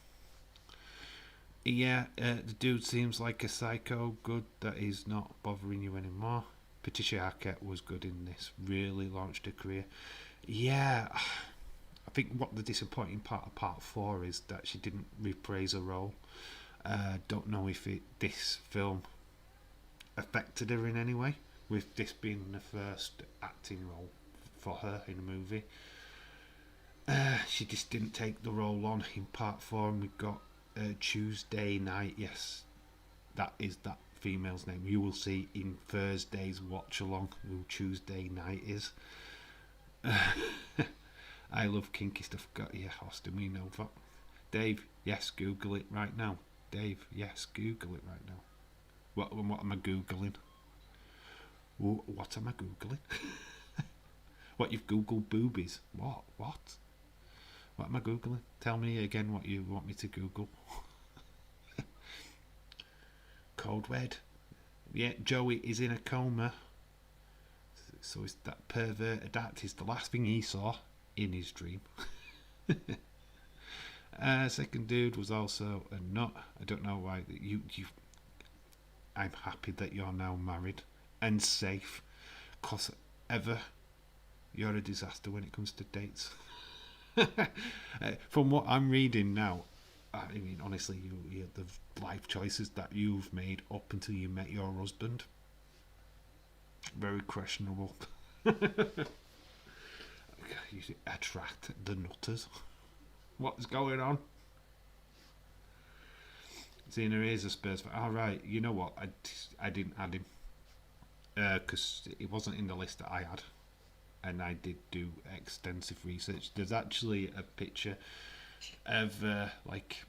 Yeah, the dude seems like a psycho. Good that he's not bothering you anymore. Patricia Harkett was good in this. Really launched her career. Yeah, I think what the disappointing part of part 4 is that she didn't reprise her role. Don't know if this film affected her in any way, with this being the first acting role for her in a movie. She just didn't take the role on in part 4, and we've got Tuesday Night. Yes, that is that female's name. You will see in Thursday's watch along who Tuesday Night is. I love kinky stuff. Yeah, Austin, we know that. Dave, yes, Google it right now. Dave, yes, Google it right now. What am I Googling? What am I Googling? What, you've Googled boobies? What? What am I Googling? Tell me again what you want me to Google. Code red. Yeah, Joey is in a coma. So is that perverted act is the last thing he saw in his dream. Second dude was also a nut. I don't know why you. I'm happy that you're now married and safe. Cause ever you're a disaster when it comes to dates. From what I'm reading now, I mean honestly, you the life choices that you've made up until you met your husband, very questionable. You attract the nutters. What's going on? Cena is a Spurs fan. All right, you know what? I didn't add him because it wasn't in the list that I had, and I did do extensive research. There's actually a picture of like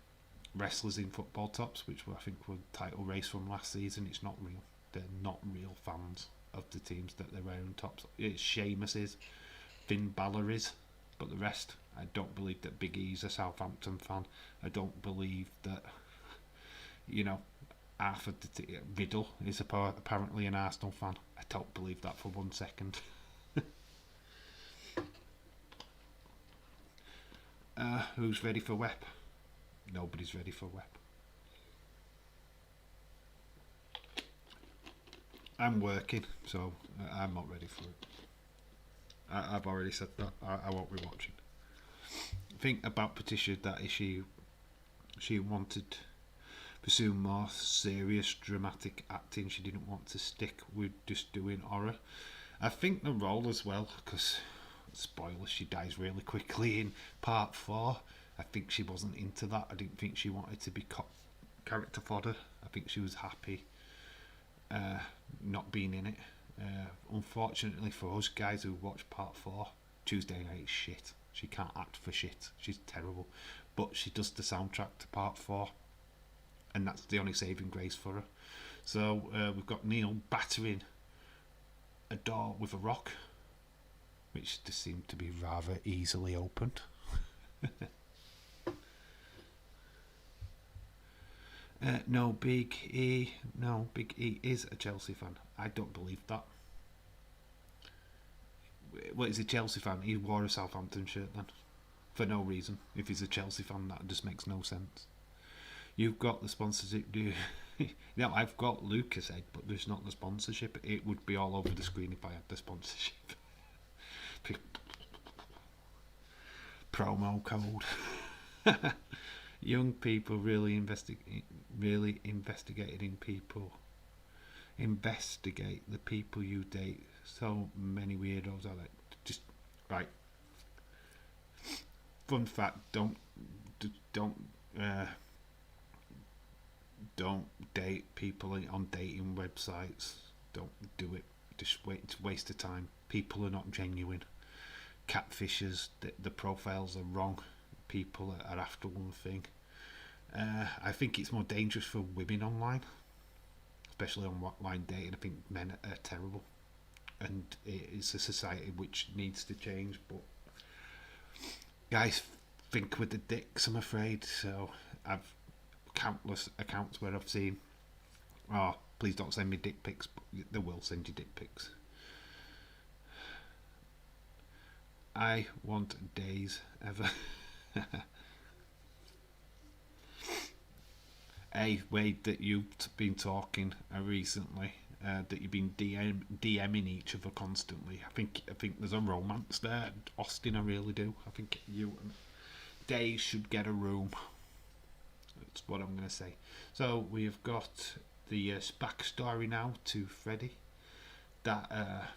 wrestlers in football tops, which I think were title race from last season. It's not real. They're not real fans of the teams that they're wearing tops. It's Sheamus is, Finn Balor is, but the rest, I don't believe that Big E's a Southampton fan. I don't believe that, Arthur Riddle is apparently an Arsenal fan. I don't believe that for 1 second. Who's ready for WEP? Nobody's ready for WEP. I'm working, so I'm not ready for it. I've already said that. I won't be watching. The thing about Patricia that is she wanted to pursue more serious dramatic acting. She didn't want to stick with just doing horror. I think the role as well, because spoiler, she dies really quickly in part 4. I think she wasn't into that. I didn't think she wanted to be character fodder. I think she was happy not being in it. Unfortunately for us guys who watched part 4, Tuesday night is shit. She can't act for shit. She's terrible. But she does the soundtrack to part 4, and that's the only saving grace for her. So we've got Neil battering a door with a rock, which just seemed to be rather easily opened. No, Big E is a Chelsea fan. I don't believe that. Well, he's a Chelsea fan. He wore a Southampton shirt then, for no reason. If he's a Chelsea fan, that just makes no sense. You've got the sponsorship. No, I've got Lucas Egg, but there's not the sponsorship. It would be all over the screen if I had the sponsorship. Promo code. Young people really investigating people. Investigate the people you date. So many weirdos are like, just right. Fun fact: don't date people on dating websites. Don't do it. Just wait. It's a waste of time. People are not genuine. Catfishers. The profiles are wrong. People are after one thing. I think it's more dangerous for women online, especially online dating. I think men are terrible, and it's a society which needs to change. But guys think with the dicks, I'm afraid. So I've countless accounts where I've seen, oh, please don't send me dick pics, but they will send you dick pics. I want days ever. A way that you've been talking recently, that you've been DMing each other constantly. I think there's a romance there, Austin. I really do. I think you and Days should get a room. That's what I'm going to say. So we've got the backstory now to Freddy. That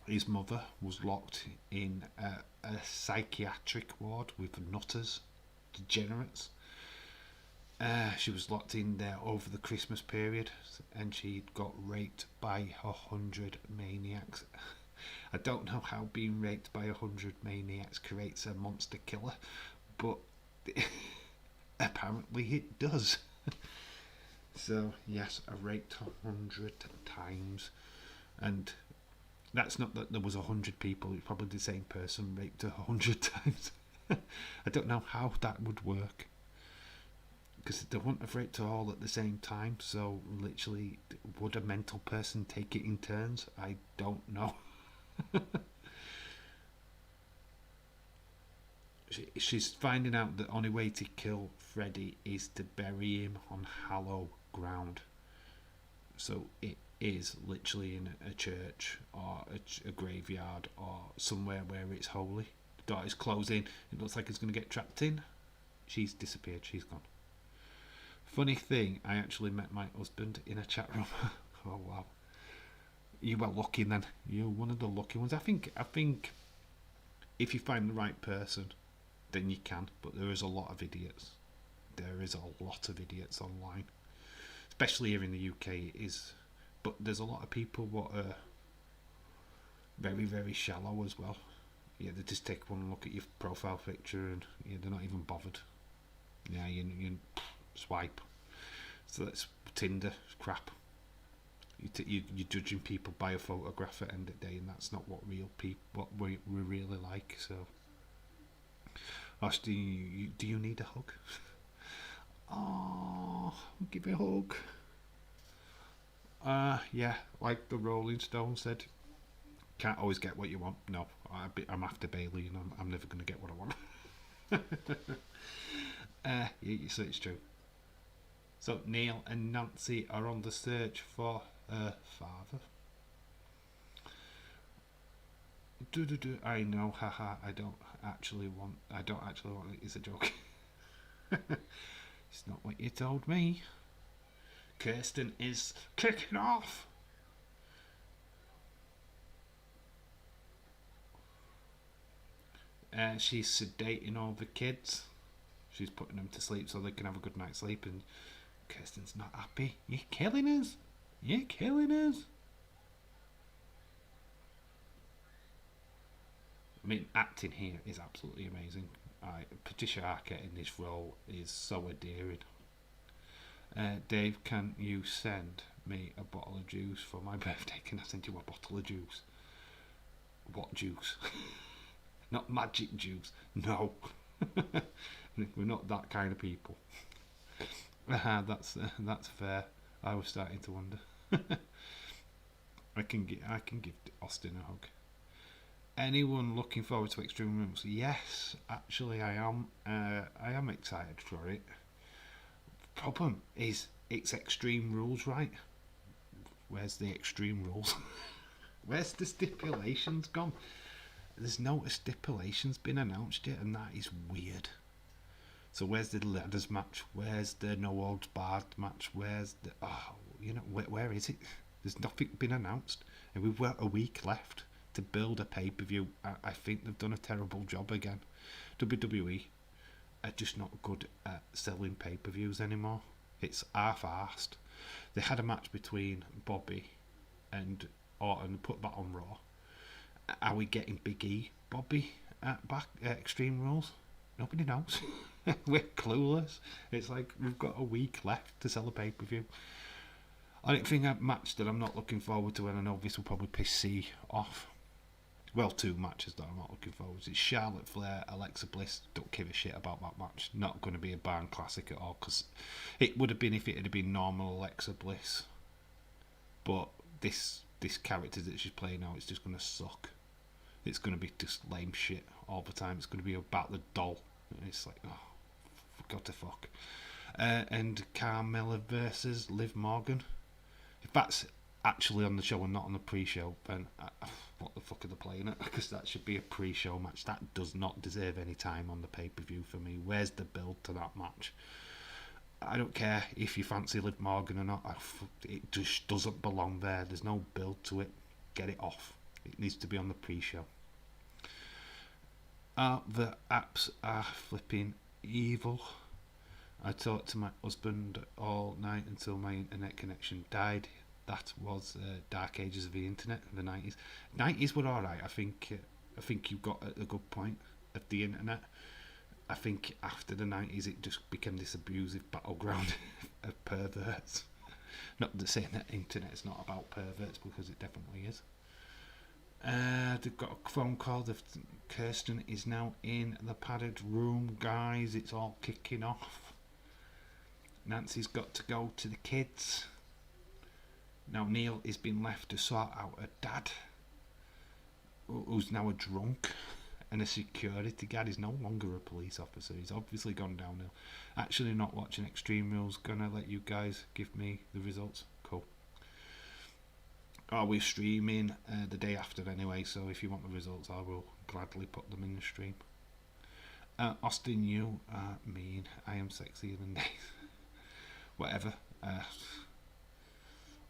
his mother was locked in a psychiatric ward with nutters, degenerates. She was locked in there over the Christmas period, and she got raped by 100 maniacs. I don't know how being raped by 100 maniacs creates a monster killer, but apparently it does. So yes, I raped 100 times, and that's not that there was 100 people. It's probably the same person raped her 100 times. I don't know how that would work, because they wouldn't have raped her all at the same time. So literally, would a mental person take it in turns? I don't know. She's finding out that the only way to kill Freddy is to bury him on hallowed ground. So it is literally in a church or a graveyard or somewhere where it's holy. The door is closing. It looks like it's going to get trapped in. She's disappeared. She's gone. Funny thing, I actually met my husband in a chat room. Oh wow. You were lucky then. You're one of the lucky ones. I think if you find the right person, then you can. But there is a lot of idiots. There is a lot of idiots online. Especially here in the UK it is. But there's a lot of people what are very, very shallow as well. Yeah, they just take one look at your profile picture and yeah, they're not even bothered. Yeah, you swipe. So that's Tinder crap. You're judging people by a photograph at the end of the day, and that's not what real people, what we really like. So, Ash, do you need a hug? Oh, give me a hug. Yeah, like the Rolling Stones said, can't always get what you want. No, I'm after Bailey, and I'm never going to get what I want. So it's true. So Neil and Nancy are on the search for her father. I know, haha. I don't actually want. It. It's a joke. It's not what you told me. Kirsten is kicking off. She's sedating all the kids. She's putting them to sleep so they can have a good night's sleep. And Kirsten's not happy. You're killing us. You're killing us. I mean, acting here is absolutely amazing. Patricia Arquette in this role is so endearing. Dave, can you send me a bottle of juice for my birthday? Can I send you a bottle of juice? What juice? Not magic juice. No. We're not that kind of people. That's fair. I was starting to wonder. I can give Austin a hug. Anyone looking forward to Extreme Rules? Yes, actually I am. I am excited for it. Problem is, it's Extreme Rules, right? Where's the Extreme Rules? Where's the stipulations gone? There's no stipulations been announced yet, and that is weird. So where's the ladders match? Where's the no holds barred match? Where's the where is it? There's nothing been announced, and we've got a week left to build a pay-per-view. I think they've done a terrible job again. WWE are just not good at selling pay-per-views anymore. It's half-arsed. They had a match between Bobby and Orton, put that on Raw. Are we getting Big E, Bobby back at Extreme Rules? Nobody knows. We're clueless. It's like we've got a week left to sell a pay-per-view. I don't think a match that I'm not looking forward to, and I know this will probably piss C off. Well, two matches that I'm not looking forward to. It's Charlotte Flair, Alexa Bliss. Don't give a shit about that match. Not going to be a barn classic at all, because it would have been if it had been normal Alexa Bliss. But this character that she's playing now, it's just going to suck. It's going to be just lame shit all the time. It's going to be about the doll. And it's like, oh, what the fuck. And Carmella versus Liv Morgan. If that's actually on the show and not on the pre-show, then what the fuck are they playing at? Because that should be a pre-show match. That does not deserve any time on the pay-per-view for me. Where's the build to that match? I don't care if you fancy Liv Morgan or not. It just doesn't belong there. There's no build to it. Get it off. It needs to be on the pre-show. The apps are flipping evil. I talked to my husband all night until my internet connection died. That was dark ages of the internet, the 90s. 90s were alright. I think you got a good point of the internet. I think after the 90s it just became this abusive battleground of perverts. Not saying that internet is not about perverts, because it definitely is. They've got a phone call that Kirsten is now in the padded room, guys. It's all kicking off. Nancy's got to go to the kids. Now Neil is being left to sort out her dad, who's now a drunk, and a security guard. He's no longer a police officer. He's obviously gone downhill. Actually not watching Extreme Rules. Gonna let you guys give me the results. Cool. We're streaming the day after anyway, so if you want the results, I will gladly put them in the stream. Austin, you are mean. I am sexier than Dave. Whatever.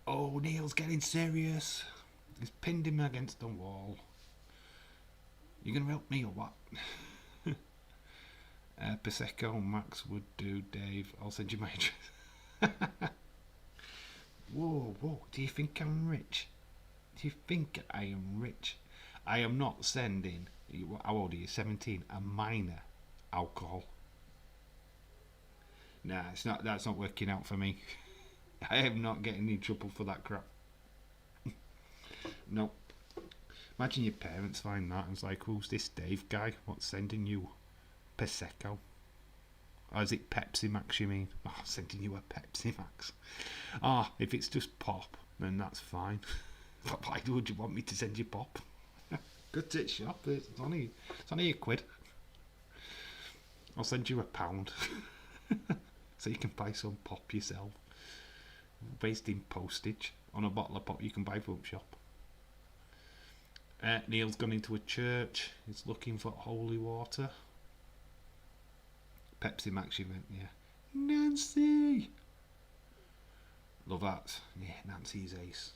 Oh, Neil's getting serious. He's pinned him against the wall. You gonna help me or what? Prosecco Max would do, Dave. I'll send you my address. Whoa. Do you think I'm rich? Do you think I am rich? I am not sending, how old are you, 17, a minor alcohol. Nah, that's not working out for me. I am not getting in trouble for that crap. No. Imagine your parents find that and it's like, who's this Dave guy? What's sending you Prosecco? Or is it Pepsi Max you mean? Oh, sending you a Pepsi Max. If it's just pop, then that's fine. Why would you want me to send you pop? Good to shop. It's only £1. I'll send you £1. So you can buy some pop yourself. Based in postage on a bottle of pop you can buy from shop. Neil's gone into a church. He's looking for holy water. Pepsi Max, you meant, yeah. Nancy! Love that. Yeah, Nancy's ace.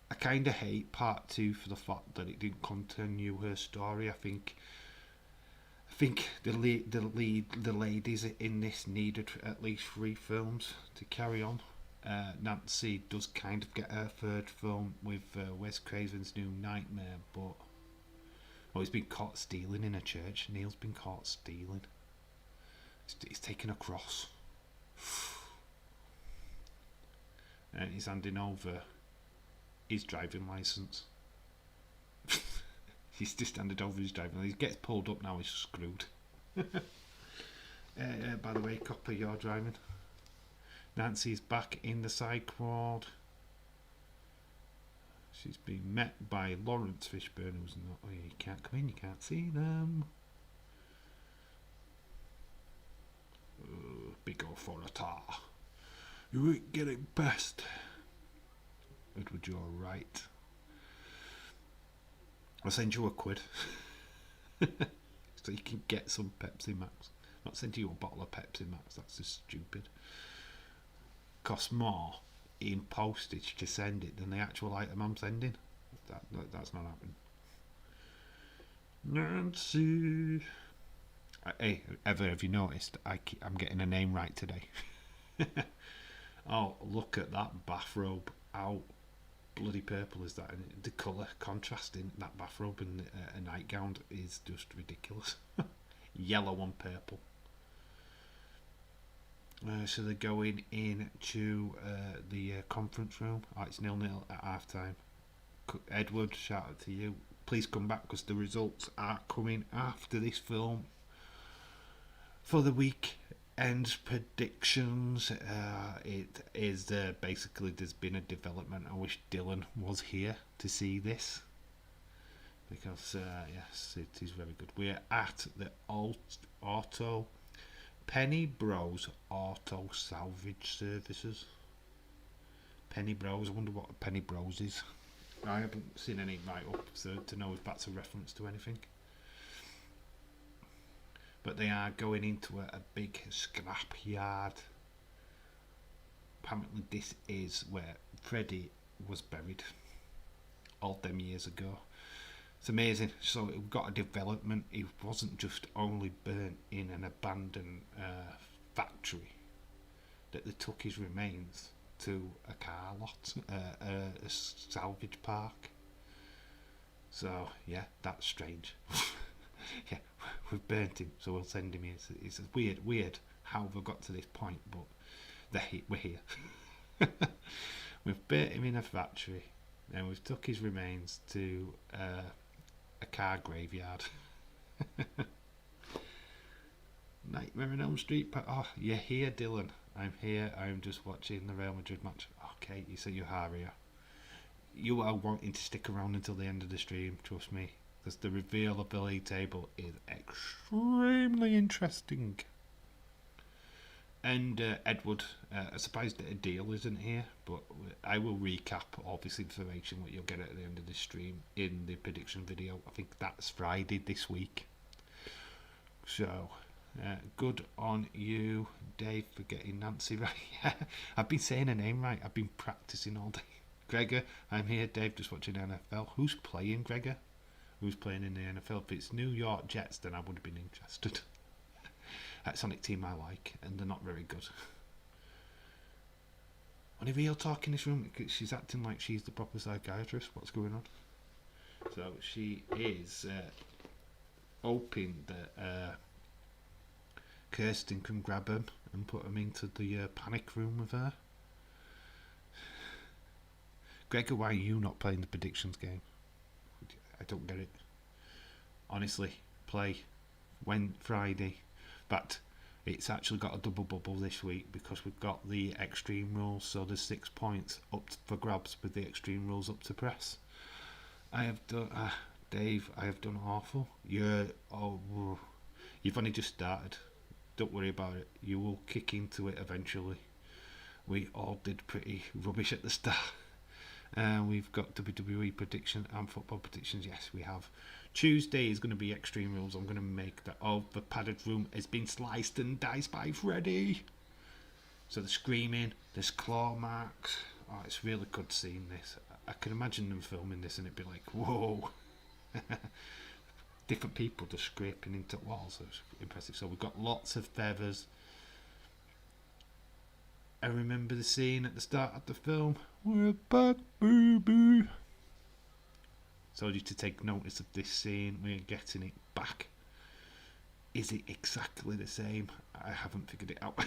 I kind of hate part 2 for the fact that it didn't continue her story. I think the ladies in this needed at least 3 films to carry on. Nancy does kind of get her 3rd film with Wes Craven's New Nightmare, but he's been caught stealing in a church. Neil's been caught stealing. He's taken a cross. And he's handing over his driving licence. He's just handed over his driving licence. He gets pulled up now, he's screwed. By the way, copper, you're driving. Nancy's back in the psych ward. She's been met by Lawrence Fishburne, who's not. Oh, you can't come in, you can't see them. Big old for a tar. You ain't getting past. Edward, you're right. I'll send you £1 so you can get some Pepsi Max. Not send you a bottle of Pepsi Max, that's just stupid. Costs more in postage to send it than the actual item I'm sending. That's not happening. Nancy. Hey, have you noticed I'm getting a name right today? Oh, look at that bathrobe. How bloody purple is that? And the colour contrasting that bathrobe and a nightgown is just ridiculous. Yellow and purple. So they're going into the conference room. Oh, it's 0-0 at half time. Edward, shout out to you. Please come back because the results are coming after this film. For the weekend predictions, it is basically there's been a development. I wish Dylan was here to see this because yes, it is very good. We're at the Auto Penny Bros Auto Salvage Services. Penny Bros. I wonder what Penny Bros is. I haven't seen any write up so to know if that's a reference to anything. But they are going into a big scrap yard. Apparently this is where Freddy was buried all them years ago. It's amazing. So we've got a development. It wasn't just only burnt in an abandoned factory, that they took his remains to a car lot, a salvage park. So yeah, that's strange. Yeah, we've burnt him, so we'll send him here. It's weird how we've got to this point, but we're here. We've burnt him in a factory, and we've took his remains to a car graveyard. Nightmare on Elm Street. Oh, you're here, Dylan. I'm here. I'm just watching the Real Madrid match. Okay, you say you're here. You are wanting to stick around until the end of the stream, trust me. Because the reveal of the league table is extremely interesting. And Edward, I'm surprised that a deal isn't here, but I will recap all this information what you'll get at the end of the stream in the prediction video. I think that's Friday this week. So, good on you, Dave, for getting Nancy right. Yeah, I've been saying her name right. I've been practicing all day. Gregor, I'm here. Dave, just watching NFL. Who's playing, Gregor? Who's playing in the NFL? If it's New York Jets, then I would have been interested. That's Sonic team I like, and they're not very good. Only real talk in this room, she's acting like she's the proper psychiatrist. What's going on? So she is hoping that Kirsten can grab him and put him into the panic room with her. Gregor, why are you not playing the predictions game? I don't get it. Honestly, play when Friday. But it's actually got a double bubble this week because we've got the extreme rules. So there's 6 points up for grabs with the extreme rules up to press. I have done, Dave. I have done awful. You've only just started. Don't worry about it. You will kick into it eventually. We all did pretty rubbish at the start. We've got WWE prediction and football predictions. Yes, we have. Tuesday is going to be Extreme Rules. I'm going to make that. Oh, the padded room has been sliced and diced by Freddy. So the screaming, there's claw marks. Oh, it's really good seeing this. I can imagine them filming this and it'd be like, whoa. Different people just scraping into walls. It's impressive. So we've got lots of feathers. I remember the scene at the start of the film. We're back, baby. So you to take notice of this scene. We're getting it back. Is it exactly the same? I haven't figured it out. But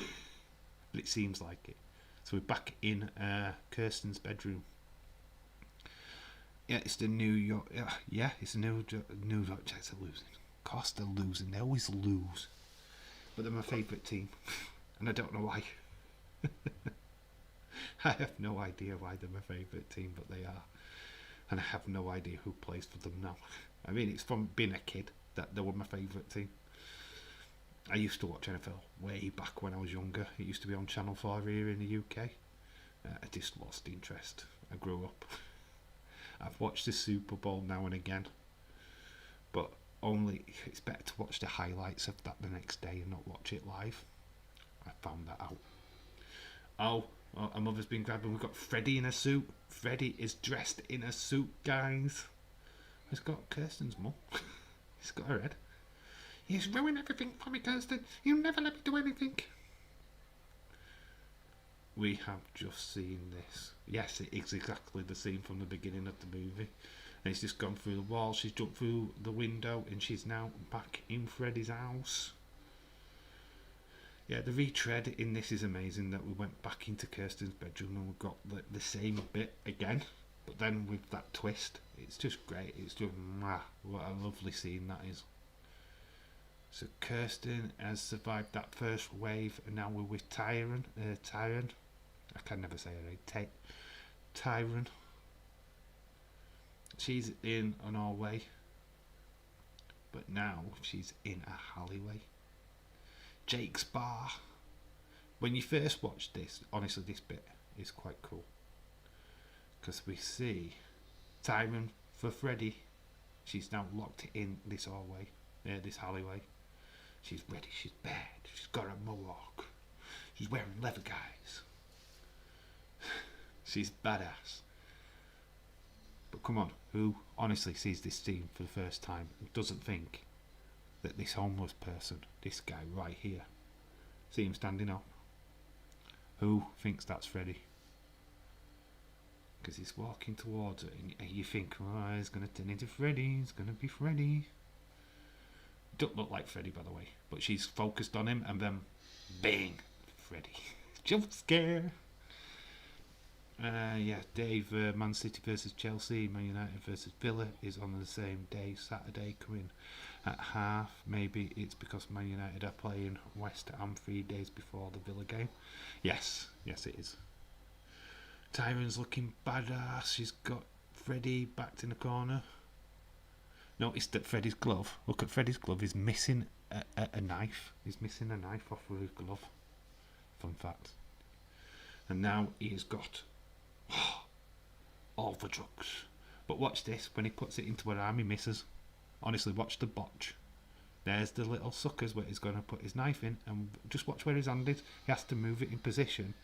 it seems like it. So we're back in Kirsten's bedroom. Yeah, it's the New York. Yeah, it's the New York Jets are losing. Of course they're losing. They always lose. But they're my favourite team. And I don't know why. I have no idea why they're my favourite team, but they are. And I have no idea who plays for them now. I mean, it's from being a kid that they were my favourite team. I used to watch NFL way back when I was younger. It used to be on Channel 4 here in the UK. I just lost interest. I grew up. I've watched the Super Bowl now and again. But only it's better to watch the highlights of that the next day and not watch it live. I found that out. Oh, a mother's been grabbing. We've got Freddy in a suit. Freddy is dressed in a suit, guys. He's got Kirsten's mum. He's got her head. He's ruined everything for me, Kirsten. You never let me do anything. We have just seen this. Yes, it is exactly the scene from the beginning of the movie. And it's just gone through the wall. She's jumped through the window and she's now back in Freddy's house. Yeah, the retread in this is amazing that we went back into Kirsten's bedroom and we got the same bit again, but then with that twist. It's just great. It's just, what a lovely scene that is. So Kirsten has survived that first wave and now we're with Tyron. I can never say it right. Tyron. She's in an hallway, but now she's in a alleyway. Jake's bar. When you first watch this, honestly, this bit is quite cool because we see Tyron for Freddy. She's now locked in this hallway, this alleyway. She's ready. She's bad. She's got a mohawk. She's wearing leather guys. She's badass. But come on, who honestly sees this scene for the first time and doesn't think that this homeless person, this guy right here, see him standing up? Who thinks that's Freddy? Because he's walking towards it and you think, oh, he's going to turn into Freddy, he's going to be Freddy. Don't look like Freddy, by the way, but she's focused on him and then bang, Freddy. Jump scare. Dave, Man City versus Chelsea, Man United versus Villa is on the same day, Saturday, coming at half. Maybe it's because Man United are playing West Ham 3 days before the Villa game. Yes it is. Tyron's looking badass. She's got Freddy backed in the corner. Notice that Freddy's glove, look at Freddy's glove, he's missing a knife. He's missing a knife off of his glove. Fun fact. And now he's got all the drugs. But watch this, when he puts it into her arm he misses. Honestly, watch the botch. There's the little suckers where he's going to put his knife in, and just watch where his hand is. He has to move it in position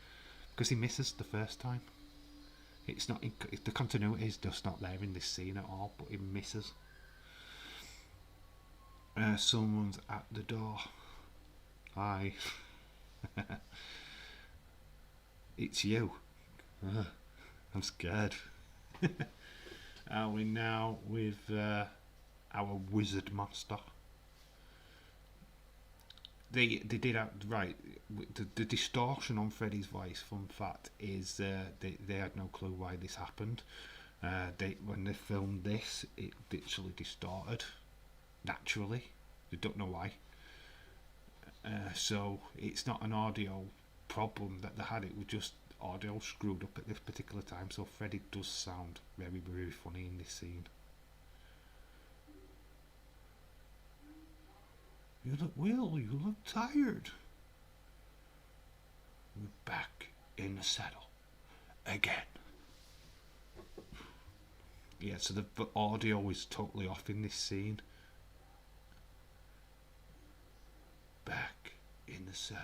because he misses the first time. It's not the continuity is just not there in this scene at all, but he misses. Someone's at the door. Hi. It's you. I'm scared. Are we now with our wizard master? They did out right. The distortion on Freddy's voice, fun fact, is they had no clue why this happened. When they filmed this, it literally distorted naturally. They don't know why. So it's not an audio problem that they had. It was just audio screwed up at this particular time. So Freddy does sound very, very funny in this scene. You look tired. We're back in the saddle again. Yeah, so the audio is totally off in this scene. Back in the saddle.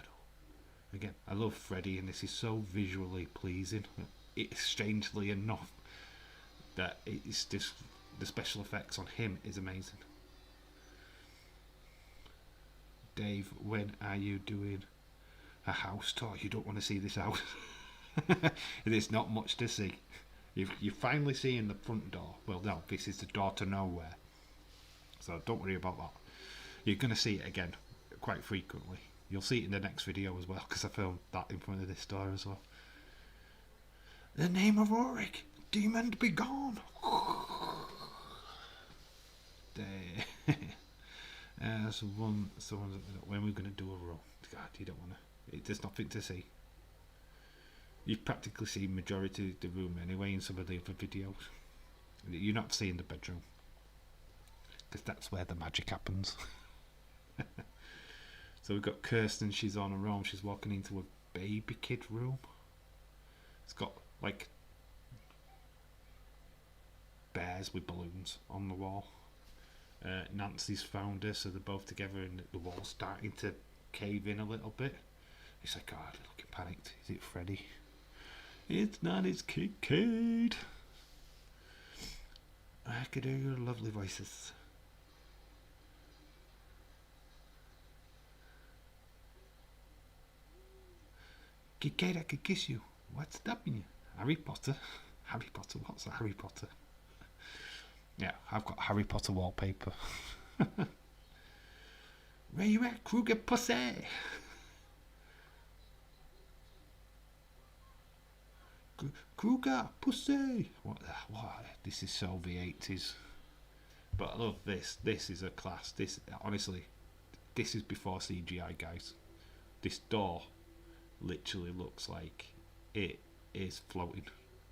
Again, I love Freddy, and this is so visually pleasing. It's strangely enough that it's just the special effects on him is amazing. Dave, when are you doing a house tour? You don't want to see this house. There's not much to see. You're finally seeing the front door. Well, no, this is the door to nowhere. So don't worry about that. You're going to see it again quite frequently. You'll see it in the next video as well, because I filmed that in front of this door as well. The name of Ulrich, demon be gone. Someone's when we're going to do a roll. God, you don't want to. There's nothing to see. You've practically seen majority of the room anyway in some of the other videos. You're not seeing the bedroom, because that's where the magic happens. So we've got Kirsten, she's on her own, she's walking into a baby kid room. It's got like bears with balloons on the wall. Nancy's found her, so they're both together and the wall's starting to cave in a little bit. He's like, God, looking panicked. Is it Freddy? It's not, it's Kate. I could hear your lovely voices. Kate, I could kiss you. What's stopping you? Harry Potter? Harry Potter? What's Harry Potter? Yeah, I've got Harry Potter wallpaper. Where you at, Kruger pussy? Kruger pussy. What? This is so the 80s. But I love this. This is a class. This, honestly, this is before CGI, guys. This door literally looks like it is floating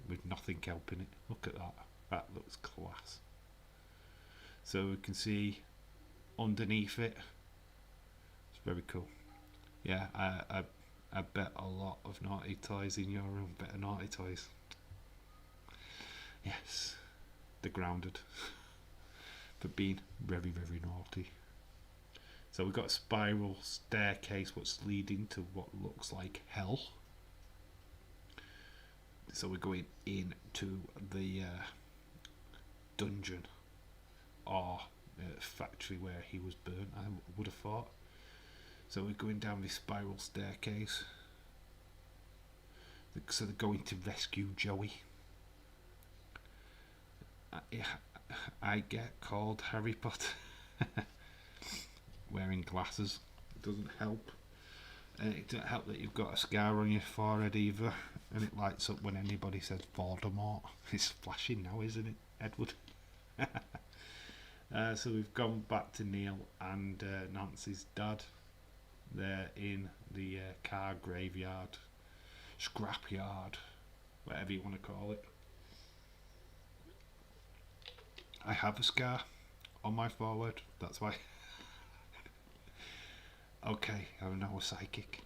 with nothing helping it. Look at that. That looks class. So we can see underneath it. It's very cool. Yeah, I bet a lot of naughty toys in your room. Better naughty toys. Yes, they're grounded for being very, very naughty. So we've got a spiral staircase what's leading to what looks like hell. So we're going into the dungeon or factory where he was burnt, I would have thought. So we're going down this spiral staircase. So they're going to rescue Joey. I get called Harry Potter. Wearing glasses, it doesn't help. And it doesn't help that you've got a scar on your forehead either, and it lights up when anybody says Voldemort. It's flashing now, isn't it, Edward? So we've gone back to Neil and Nancy's dad. They're in the car graveyard, scrapyard, whatever you want to call it. I have a scar on my forehead, that's why. Okay, I'm now a psychic.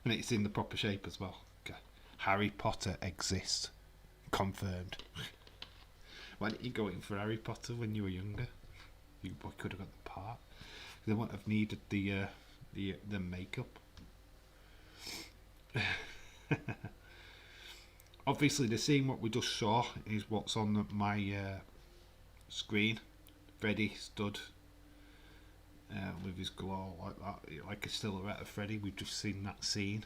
And it's in the proper shape as well. Okay. Harry Potter exists. Confirmed. Why didn't you go in for Harry Potter when you were younger? You could have got the part. They wouldn't have needed the makeup. Obviously, the scene what we just saw is what's on my screen. Freddy stood with his glow like that, like a silhouette of Freddy. We've just seen that scene.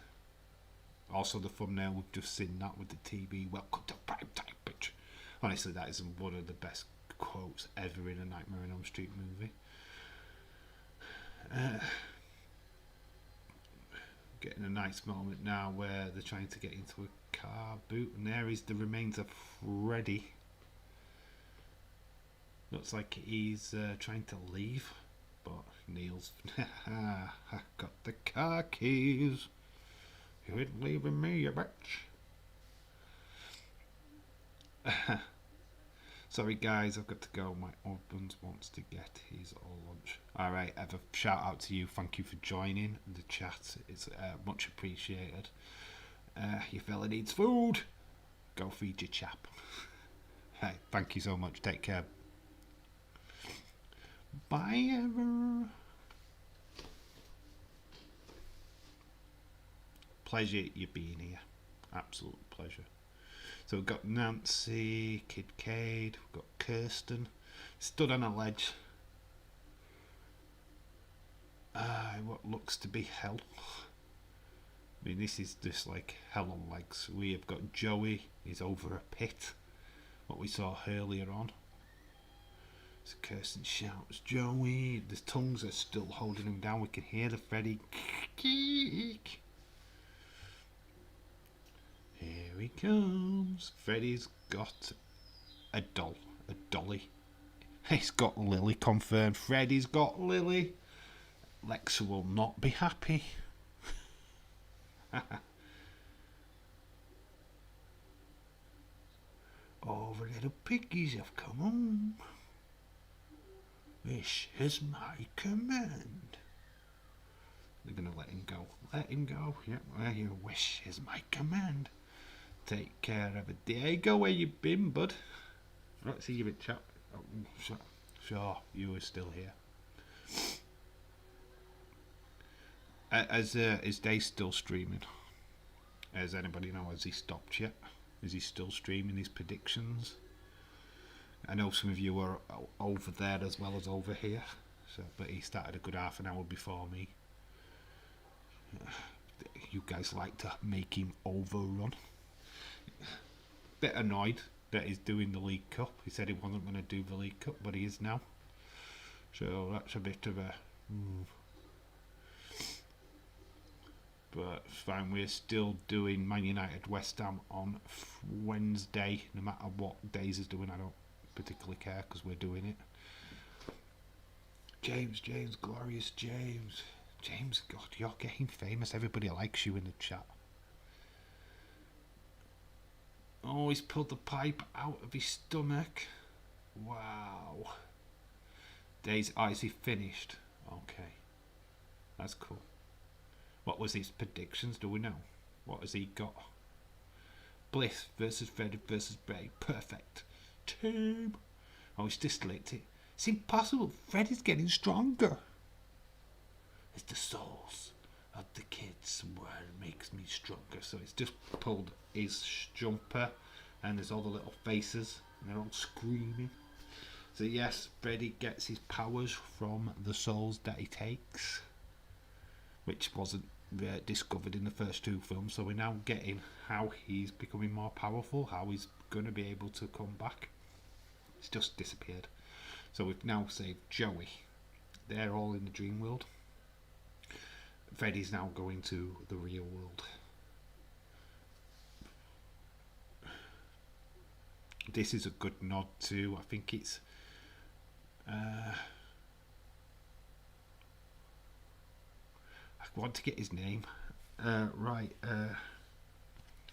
Also, the thumbnail, we've just seen that with the TV. Welcome to prime time, bitch. Honestly, that is one of the best quotes ever in a Nightmare on Elm Street movie. Getting a nice moment now where they're trying to get into a car boot, and there is the remains of Freddy. Looks like he's trying to leave, but Neil's I got the car keys. You ain't leaving me, you bitch. Sorry guys, I've got to go. My husband wants to get his lunch. Alright, Eva, shout out to you. Thank you for joining the chat. It's much appreciated. Your fella needs food. Go feed your chap. Hey, thank you so much. Take care. Bye ever. Pleasure you being here. Absolute pleasure. So we've got Nancy, Kid Cade, we've got Kirsten, stood on a ledge. What looks to be hell. I mean, this is just like hell on legs. We have got Joey, he's over a pit. What we saw earlier on. So Kirsten shouts, Joey, the tongues are still holding him down. We can hear the Freddy. Here he comes. Freddy's got a doll, a dolly. He's got Lily confirmed. Freddy's got Lily. Lexa will not be happy. All the little piggies have come home. This is my command. They're going to let him go. Let him go. Yep, well, your wish is my command. Take care of it. Diego, where you been, bud? Right, see you in chat. Oh, sure, you were still here. Is Dave still streaming? Does anybody know? Has he stopped yet? Is he still streaming his predictions? I know some of you are over there as well as over here. So, but he started a good half an hour before me. You guys like to make him overrun. Bit annoyed that he's doing the League Cup. He said he wasn't going to do the League Cup, but he is now. So that's a bit of a... But it's fine, we're still doing Man United West Ham on Wednesday. No matter what days is doing, I don't particularly care because we're doing it. James, glorious James. James, God, you're getting famous. Everybody likes you in the chat. Oh, he's pulled the pipe out of his stomach. Wow. Days, is he finished? Okay. That's cool. What was his predictions? Do we know? What has he got? Bliss versus Freddy versus Bray. Perfect. Team. Oh, he's just licked it. It's impossible. Freddy's getting stronger. It's the souls of the kids what makes me stronger. So it's just pulled his jumper and there's all the little faces and they're all screaming. So yes, Freddy gets his powers from the souls that he takes, which wasn't discovered in the first two films. So we're now getting how he's becoming more powerful, how he's going to be able to come back. It's just disappeared. So we've now saved Joey. They're all in the dream world. Freddy's now going to the real world. This is a good nod to, I think it's I want to get his name right.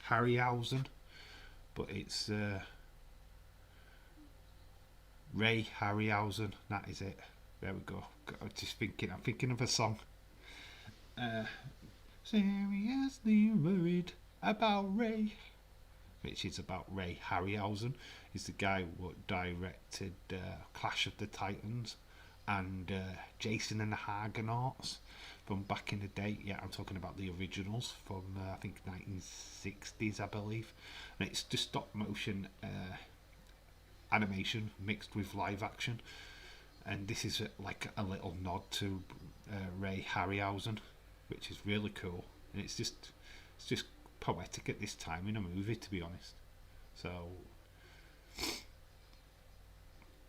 Harryhausen, but it's Ray Harryhausen. That is it. There we go. I'm thinking of a song. Seriously worried about Ray, which is about Ray Harryhausen. He's the guy who directed Clash of the Titans and Jason and the Argonauts from back in the day. Yeah, I'm talking about the originals from I think 1960s, I believe. And it's just stop motion animation mixed with live action. And this is like a little nod to Ray Harryhausen, which is really cool. And it's just poetic at this time in a movie, to be honest. So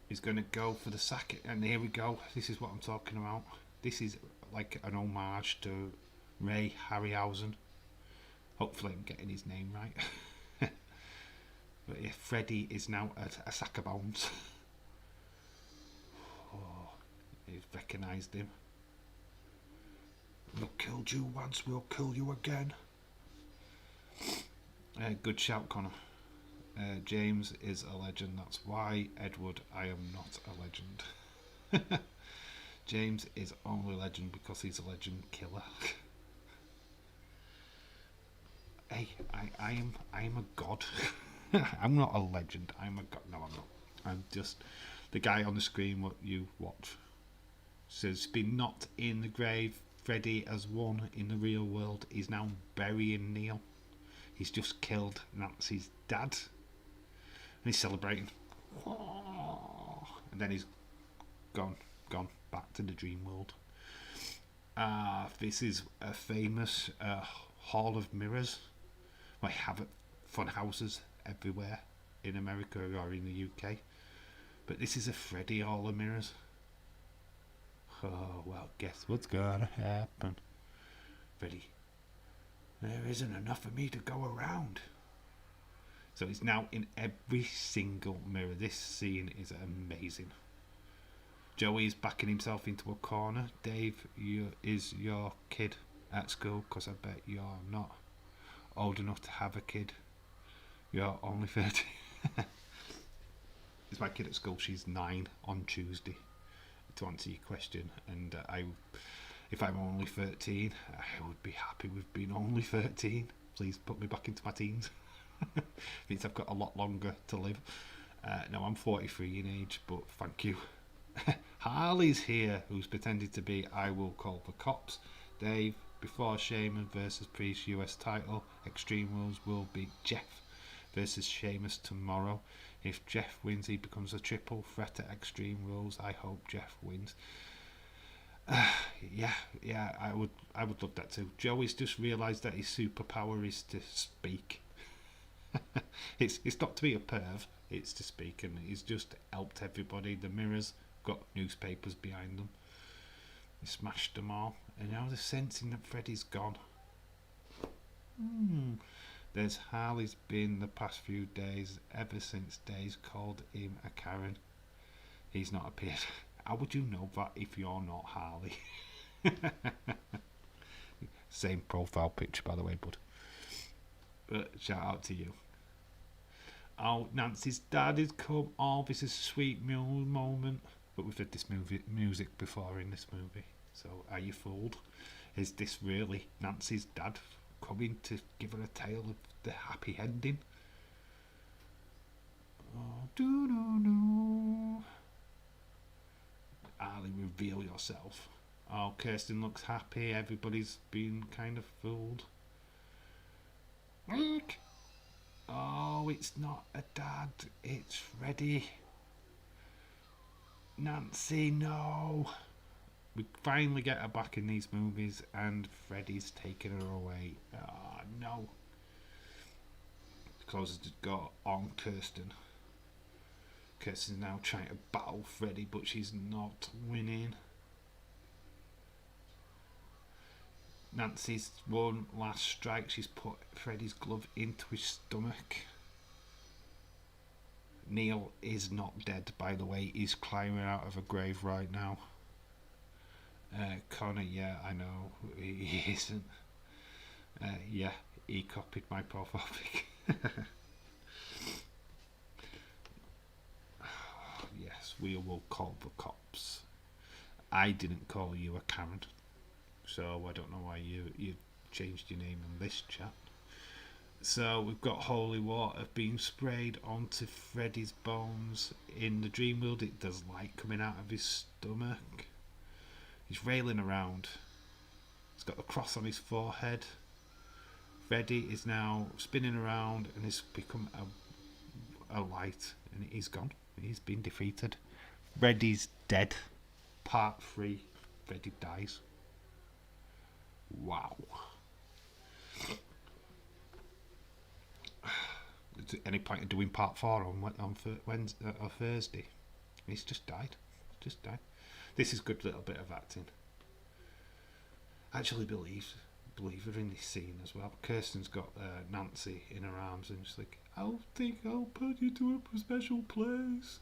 he's going to go for the sack, and here we go. This is what I'm talking about. This is like an homage to Ray Harryhausen. Hopefully I'm getting his name right. But yeah, Freddy is now a sack of bones. Oh, he's recognised him. We killed you once, we'll kill you again. Good shout, Connor. James is a legend. That's why, Edward, I am not a legend. James is only a legend because he's a legend killer. Hey, I am a god. I'm not a legend. I'm a god. No, I'm not. I'm just the guy on the screen. What you watch says been knocked in the grave. Freddy has won in the real world. He's now burying Neil. He's just killed Nancy's dad, and he's celebrating. And then he's gone back to the dream world. This is a famous hall of mirrors. I have it, fun houses everywhere in America or in the UK. But this is a Freddy hall of mirrors. Oh, well, guess what's gonna happen? Freddy, there isn't enough for me to go around. So he's now in every single mirror. This scene is amazing. Joey's backing himself into a corner. Dave, is your kid at school? Because I bet you're not old enough to have a kid. You're only 30. Is my kid at school? She's 9 on Tuesday. To answer your question, and if I'm only 13, I would be happy with being only 13. Please put me back into my teens. Means I've got a lot longer to live. No, I'm 43 in age, but thank you. Harley's here, who's pretended to be I Will Call the Cops. Dave, before Sheamus versus Priest US title, Extreme Rules will be Jeff versus Sheamus tomorrow. If Jeff wins, he becomes a triple threat at Extreme Rules. I hope Jeff wins. Yeah, I would love that too. Joey's just realised that his superpower is to speak. It's not to be a perv, it's to speak, and he's just helped everybody. The mirrors got newspapers behind them. He smashed them all, and now they're sensing that Freddy's gone. There's Harley's been the past few days, ever since Days called him a Karen. He's not appeared. How would you know that if you're not Harley? Same profile picture, by the way, bud. But shout out to you. Oh, Nancy's dad has come. Oh, this is a sweet moment. But we've heard this music before in this movie. So are you fooled? Is this really Nancy's dad coming to give her a tale of the happy ending? Oh, do. Ali, reveal yourself. Oh, Kirsten looks happy. Everybody's been kind of fooled. Oh, it's not a dad. It's Freddy. Nancy, no. We finally get her back in these movies, and Freddy's taking her away. Oh, no. Closes the door on Kirsten. Kirsten's now trying to battle Freddy, but she's not winning. Nancy's one last strike. She's put Freddy's glove into his stomach. Neil is not dead, by the way. He's climbing out of a grave right now. Connor, yeah, I know. He isn't. Yeah, he copied my profile pic. Yes, we will call the cops. I didn't call you a Karen, so I don't know why you changed your name in this chat. So we've got holy water being sprayed onto Freddy's bones. In the dream world, there's light coming out of his stomach. He's railing around. He's got a cross on his forehead. Freddy is now spinning around and has become a light, and he's gone. He's been defeated. Freddy's dead. Part 3. Freddy dies. Wow. Any point of doing part 4 on Wednesday or Thursday? He's just died. This is a good little bit of acting. Actually believe her in this scene as well. Kirsten's got Nancy in her arms, and she's like, I'll put you to a special place.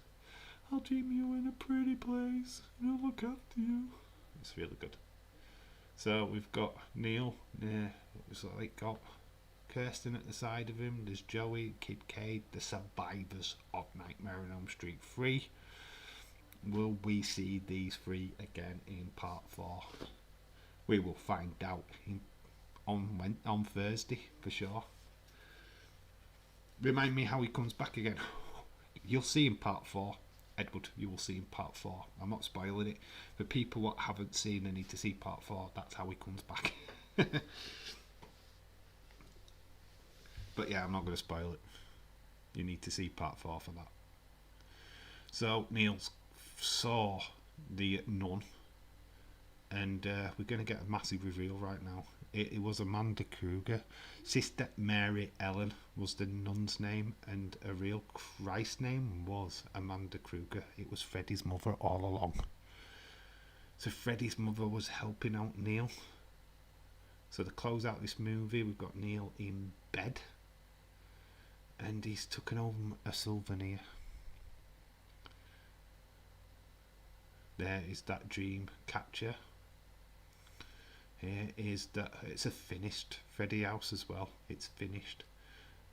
I'll dream you in a pretty place, and I'll look after you. It's really good. So we've got Neil. It's like got Kirsten at the side of him. There's Joey, Kid Cade, the survivors of Nightmare on Elm Street 3. Will we see these 3 again in part 4? We will find out on Thursday for sure. Remind me how he comes back again. You'll see in part 4. Edward, you will see in part 4. I'm not spoiling it. For people that haven't seen and need to see part 4, that's how he comes back. But yeah, I'm not going to spoil it. You need to see part 4 for that. So Neil saw the nun, and we're going to get a massive reveal right now. It was Amanda Kruger. Sister Mary Ellen was the nun's name, and her real Christ name was Amanda Kruger. It was Freddie's mother all along. So Freddie's mother was helping out Neil. So to close out this movie, we've got Neil in bed, and he's taken home a souvenir. There is that dream catcher. Here is that it's a finished Freddy house as well. It's finished.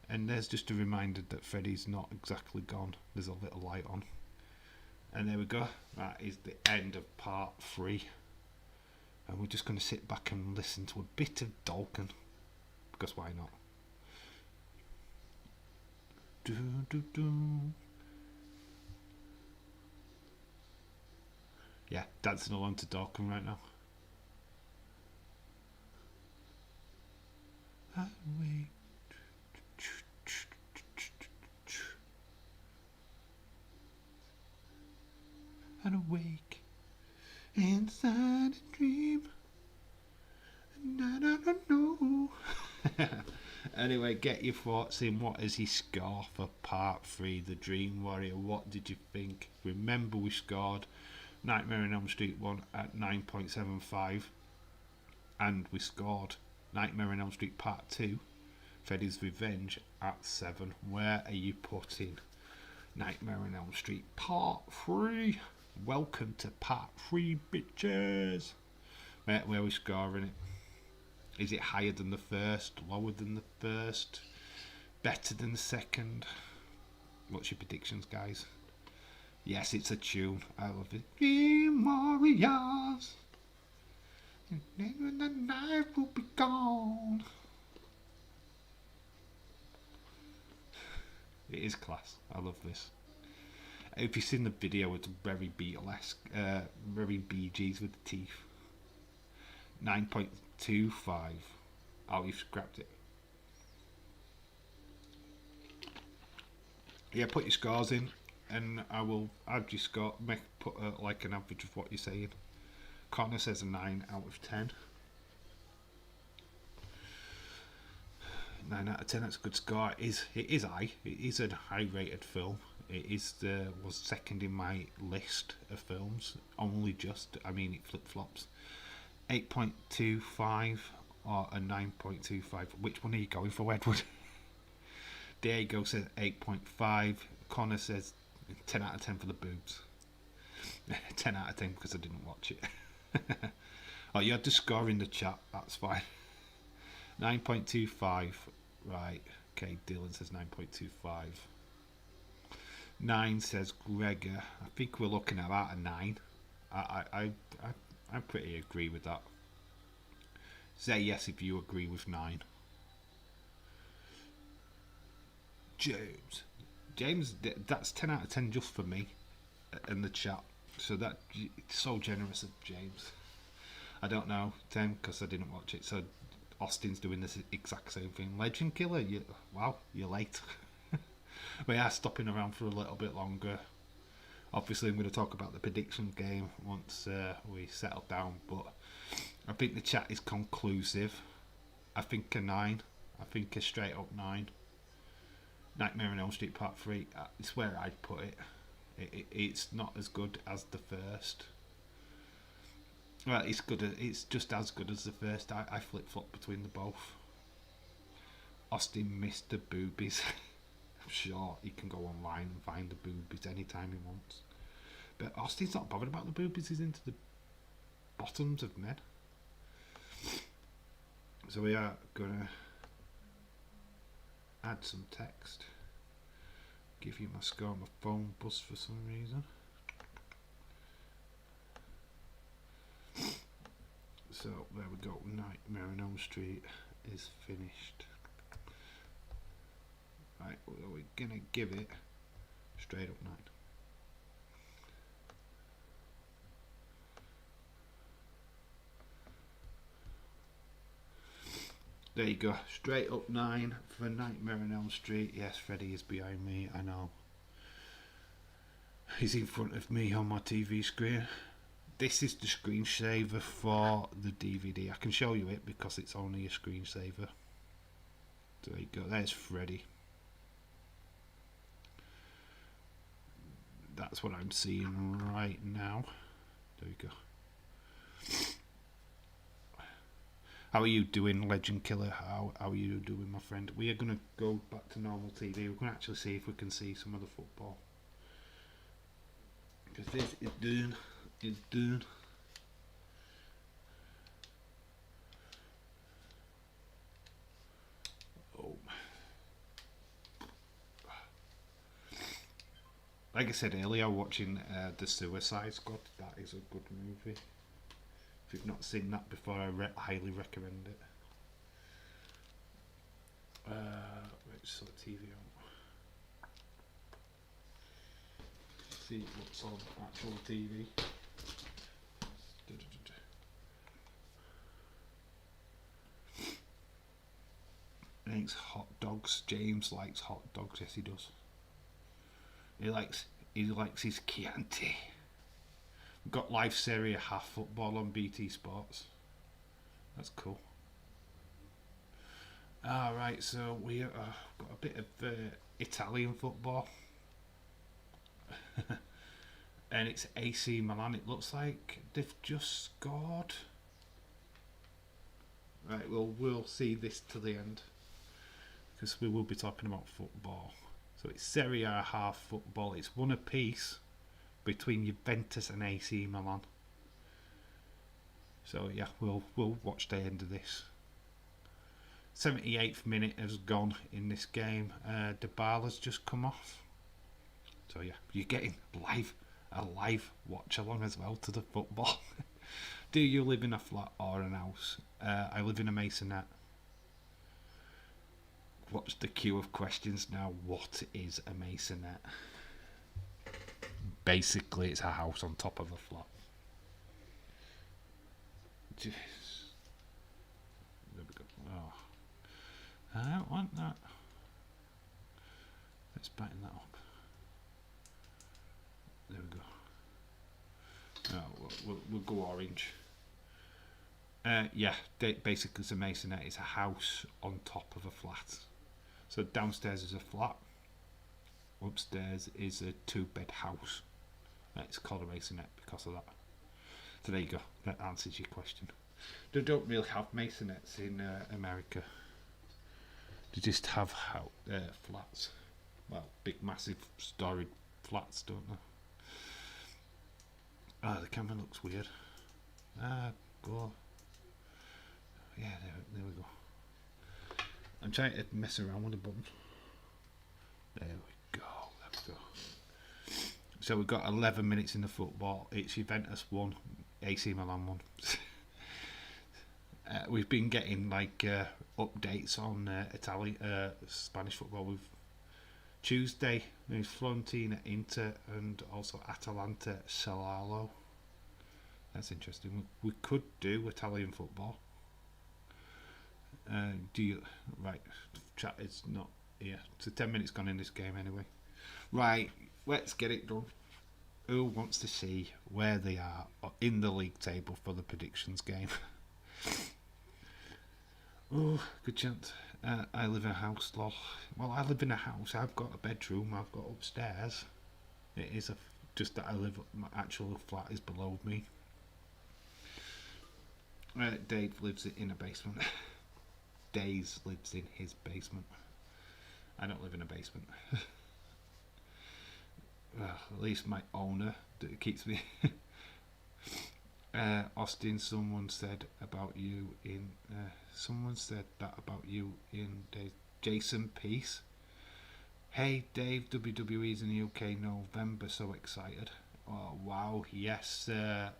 And there's just a reminder that Freddy's not exactly gone. There's a little light on. And there we go. That is the end of part 3. And we're just going to sit back and listen to a bit of Dalkin. Because why not? Do, do, do. Yeah, dancing along to Dalkin right now. Wait. And awake inside a dream, and I don't know. Anyway, get your thoughts in. What is his score for part 3, The Dream Warrior? What did you think? Remember, we scored Nightmare on Elm Street 1 at 9.75, and we scored Nightmare on Elm Street Part 2, Freddy's Revenge, at 7. Where are you putting Nightmare on Elm Street Part 3? Welcome to Part 3, bitches. Where are we scoring it? Is it higher than the first? Lower than the first? Better than the second? What's your predictions, guys? Yes, it's a tune. I love it. Dream Warriors. And the night will be gone. It is class. I love this. If you've seen the video, it's very Beatlesque, very Bee Gees with the teeth. 9.25. Oh, you've scrapped it. Yeah, put your scores in, and I've just put like an average of what you're saying. Connor says a 9 out of 10. 9 out of 10, that's a good score. It is high. It is a high rated film. It is was second in my list of films. Only just, I mean, it flip flops. 8.25 or a 9.25. Which one are you going for, Edward? Diego says 8.5. Connor says 10 out of 10 for the boobs. 10 out of 10 because I didn't watch it. Oh, you had to score in the chat. That's fine. 9.25. Right. Okay, Dylan says 9.25. 9 says Gregor. I think we're looking at about a 9. I pretty agree with that. Say yes if you agree with 9. James, that's 10 out of 10 just for me in the chat. So that's so generous of James. I don't know, Tim, because I didn't watch it. So Austin's doing this exact same thing. Legend Killer, wow, you're late. We are stopping around for a little bit longer. Obviously, I'm going to talk about the prediction game once we settle down. But I think the chat is conclusive. I think a 9. I think a straight up 9. Nightmare on Elm Street Part 3. It's where I'd put it. It's not as good as the first. Well, it's good. It's just as good as the first. I flip flop between the both. Austin missed the boobies. I'm sure he can go online and find the boobies anytime he wants. But Austin's not bothered about the boobies. He's into the bottoms of men. So we are gonna add some text. Give you my score. My phone buzzed for some reason. So there we go. Nightmare on Elm Street is finished. Right, we're gonna give it straight up 9. There you go, straight up 9 for Nightmare on Elm Street. Yes, Freddy is behind me, I know. He's in front of me on my TV screen. This is the screensaver for the DVD. I can show you it because it's only a screensaver. There you go, there's Freddy. That's what I'm seeing right now. There you go. How are you doing, Legend Killer? How are you doing, my friend? We are going to go back to normal TV. We're going to actually see if we can see some of the football. Because this is done. It's done. Oh. Like I said earlier, watching The Suicide Squad. That is a good movie. If you've not seen that before, I highly recommend it. Let's sort TV out. See what's on actual TV. Thanks, hot dogs. James likes hot dogs. Yes, he does. He likes his Chianti. We've got live Serie A half football on BT Sports. That's cool. Alright, so we got a bit of Italian football. And it's AC Milan. It looks like they've just scored. Right, well, we'll see this to the end, because we will be talking about football. So it's Serie A half football. It's one apiece between Juventus and AC Milan. So yeah, we'll watch the end of this. 78th minute has gone in this game. Dybala's just come off. So yeah, you're getting a live watch along as well to the football. Do you live in a flat or an house? I live in a masonette. What's the queue of questions now? What is a masonette? Basically, it's a house on top of a flat. Jeez. There we go. Oh. I don't want that. Let's brighten that up. There we go. Oh, we'll go orange. Yeah, basically it's a masonette. It's a house on top of a flat. So downstairs is a flat. Upstairs is a 2-bed house. It's called a masonette because of that. So there you go. That answers your question. They don't really have masonettes in America. They just have flats. Well, big, massive, storied flats, don't they? The camera looks weird. Go. Yeah, there we go. I'm trying to mess around with the buttons. There we go. So we've got 11 minutes in the football. It's Juventus 1, AC Milan 1. We've been getting like updates on Spanish football. We've Tuesday there's Fiorentina, Inter, and also Atalanta Sassuolo. That's interesting. We could do Italian football. Do you right? Chat is not here. So 10 minutes gone in this game anyway. Right, let's get it done. Who wants to see where they are in the league table for the predictions game? Oh, good chance. I live in a house, lol. Well, I live in a house. I've got a bedroom. I've got upstairs. It is just that my actual flat is below me. Dave lives in a basement. Days lives in his basement. I don't live in a basement. Well, at least my owner that keeps me. Austin, someone said about you in. Someone said that about you in Jason Peace. Hey Dave, WWE's in the UK November. So excited! Oh wow, yes. I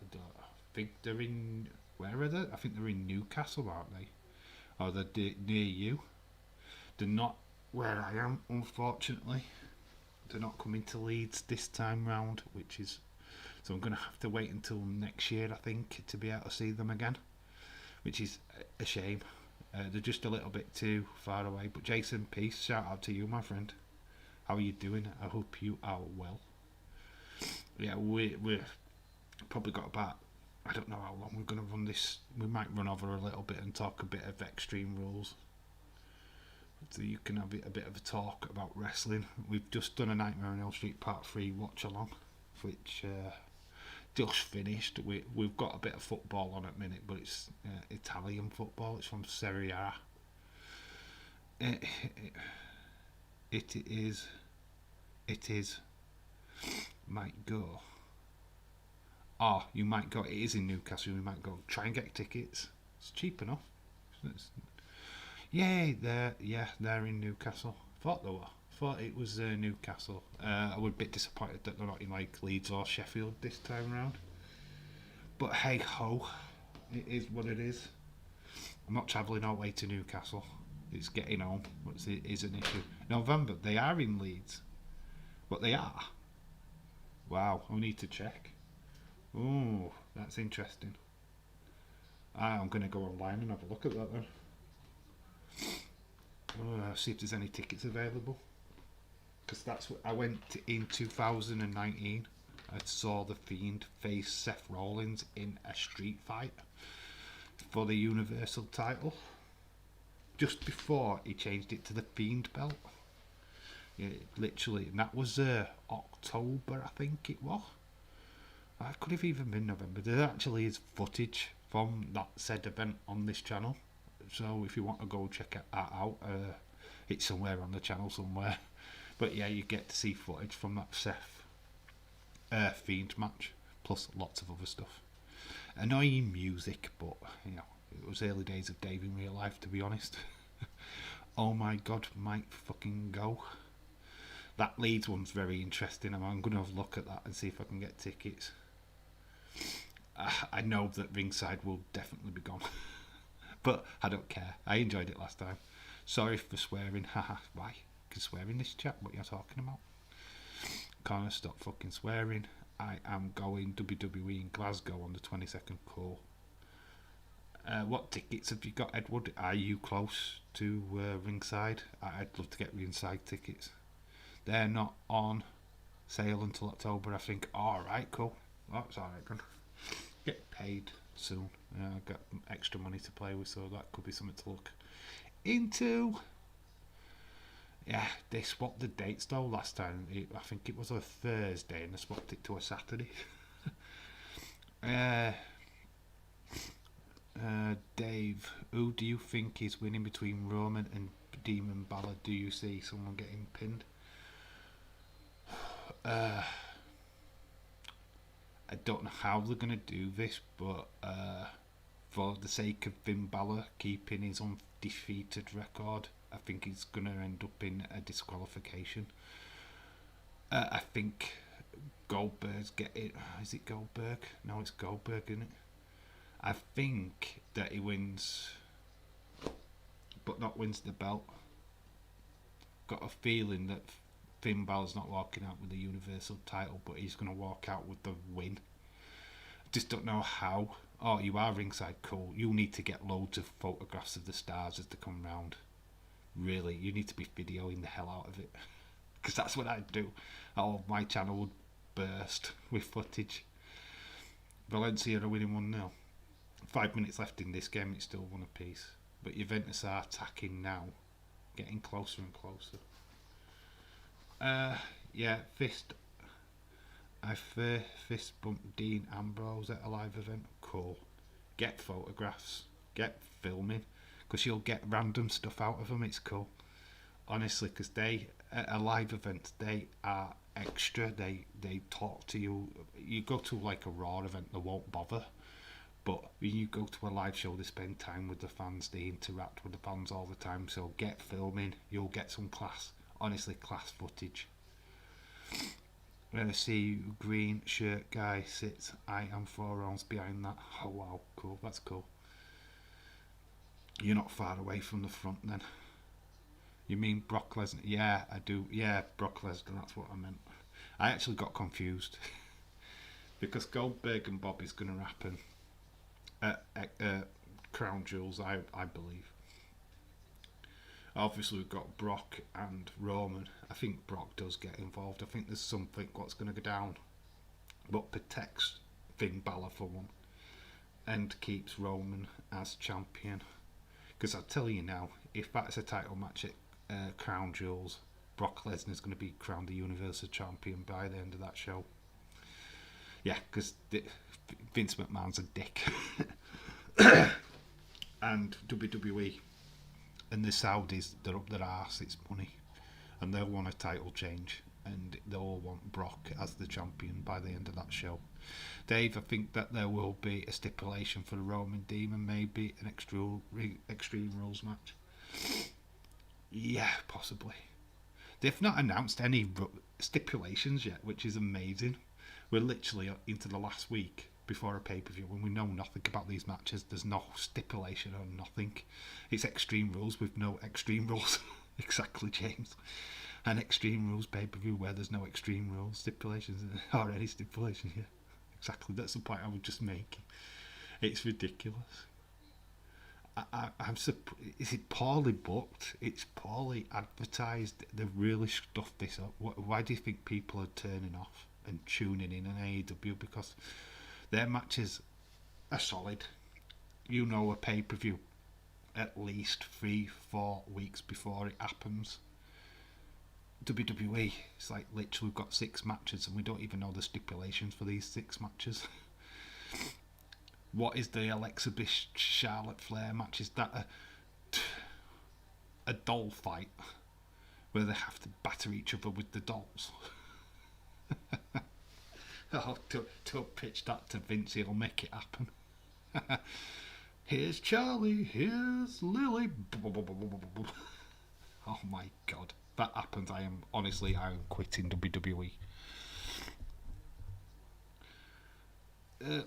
think they're in. Where are they? I think they're in Newcastle, aren't they? Or they're near you. They're not where I am, unfortunately. They're not coming to Leeds this time round, which is so I'm going to have to wait until next year, I think, to be able to see them again, which is a shame. They're just a little bit too far away. But Jason, peace. Shout out to you, my friend. How are you doing? I hope you are well. Yeah, we're probably got about, I don't know how long we're going to run this. We might run over a little bit and talk a bit of Extreme Rules. So you can have a bit of a talk about wrestling. We've just done a Nightmare on Elm Street Part 3 watch along, which just finished. We've got a bit of football on at the minute, but it's Italian football. It's from Serie A. It is. Might go. Oh, you might go. It is in Newcastle. You might go. Try and get tickets. It's cheap enough. They're in Newcastle. Thought they were. Thought it was Newcastle. I was a bit disappointed that they're not in like Leeds or Sheffield this time round. But hey ho, it is what it is. I'm not travelling all the way to Newcastle. It's getting home, which is an issue. November, they are in Leeds. But they are. Wow, I need to check. Oh, that's interesting. I'm going to go online and have a look at that then. See if there's any tickets available. Because that's what I went in 2019. I saw The Fiend face Seth Rollins in a street fight for the Universal title. Just before he changed it to the Fiend belt. Yeah, literally, and that was October, I think it was. It could have even been November. There actually is footage from that said event on this channel. So if you want to go check that out, it's somewhere on the channel somewhere. But yeah, you get to see footage from that Seth Fiend match, plus lots of other stuff. Annoying music, but you know, it was early days of Dave in real life, to be honest. Oh my god, might fucking go. That Leeds one's very interesting. I'm going to have a look at that and see if I can get tickets. I know that ringside will definitely be gone. But I don't care. I enjoyed it last time. Sorry for swearing. Haha, why? You can swear in this chat, what you're talking about. Can't stop fucking swearing. I am going WWE in Glasgow on the 22nd. Cool. What tickets have you got, Edward? Are you close to ringside? I'd love to get ringside tickets. They're not on sale until October, I think. Alright, cool. That's alright then. Get paid soon. I've got extra money to play with, so that could be something to look into. Yeah, they swapped the dates though last time. I think it was a Thursday and they swapped it to a Saturday. Dave, who do you think is winning between Roman and Demon Balor? Do you see someone getting pinned? I don't know how they're going to do this, but for the sake of Finn Balor keeping his undefeated record, I think he's going to end up in a disqualification. I think Goldberg's getting... Is it Goldberg? No, it's Goldberg, isn't it? I think that he wins, but not wins the belt. Got a feeling that Finn Balor's not walking out with the Universal title, but he's going to walk out with the win. Just don't know how. Oh, you are ringside, cool. You need to get loads of photographs of the stars as they come round. Really, you need to be videoing the hell out of it. Because that's what I'd do. Oh, my channel would burst with footage. Valencia are winning 1-0. 5 minutes left in this game, it's still one apiece. But Juventus are attacking now. Getting closer and closer. Yeah, fist bumped Dean Ambrose at a live event. Cool. Get photographs. Get filming. Because you'll get random stuff out of them. It's cool. Honestly, because they, at a live event, they are extra. They talk to you. You go to like a Raw event, they won't bother. But when you go to a live show, they spend time with the fans. They interact with the fans all the time. So get filming. You'll get some class. Honestly, class footage. See, green shirt guy sits. I am 4 rounds behind that. Oh wow, cool. That's cool. You're not far away from the front then. You mean Brock Lesnar? Yeah, I do. Yeah, Brock Lesnar. That's what I meant. I actually got confused because Goldberg and Bobby's going to happen at Crown Jewels, I believe. Obviously, we've got Brock and Roman. I think Brock does get involved. I think there's something what's going to go down, but protects Finn Balor for one, and keeps Roman as champion. Because I'll tell you now, if that's a title match at Crown Jewels, Brock Lesnar's going to be crowned the Universal Champion by the end of that show. Yeah, because Vince McMahon's a dick. And WWE and the Saudis, they're up their arse, it's money. And they'll want a title change. And they'll all want Brock as the champion by the end of that show. Dave, I think that there will be a stipulation for the Roman Demon, maybe an Extreme Rules match. Yeah, possibly. They've not announced any stipulations yet, which is amazing. We're literally into the last week before a pay-per-view when we know nothing about these matches. There's no stipulation or nothing. It's Extreme Rules with no Extreme Rules. Exactly, James. An Extreme Rules pay-per-view where there's no Extreme Rules stipulations or any stipulations. Yeah, exactly. That's the point I was just making. It's ridiculous. I'm surprised. Is it poorly booked? It's poorly advertised. They've really stuffed this up. Why do you think people are turning off and tuning in on AEW? Because their matches are solid. You know, a pay-per-view at least 3-4 weeks before it happens. WWE, it's like literally we've got 6 matches and we don't even know the stipulations for these 6 matches. What is the Alexa Bliss Charlotte Flair match? Is that a doll fight where they have to batter each other with the dolls? Oh, don't pitch that to Vince, he'll make it happen. Here's Charlie, here's Lily. Oh my god. If that happens, I am quitting WWE.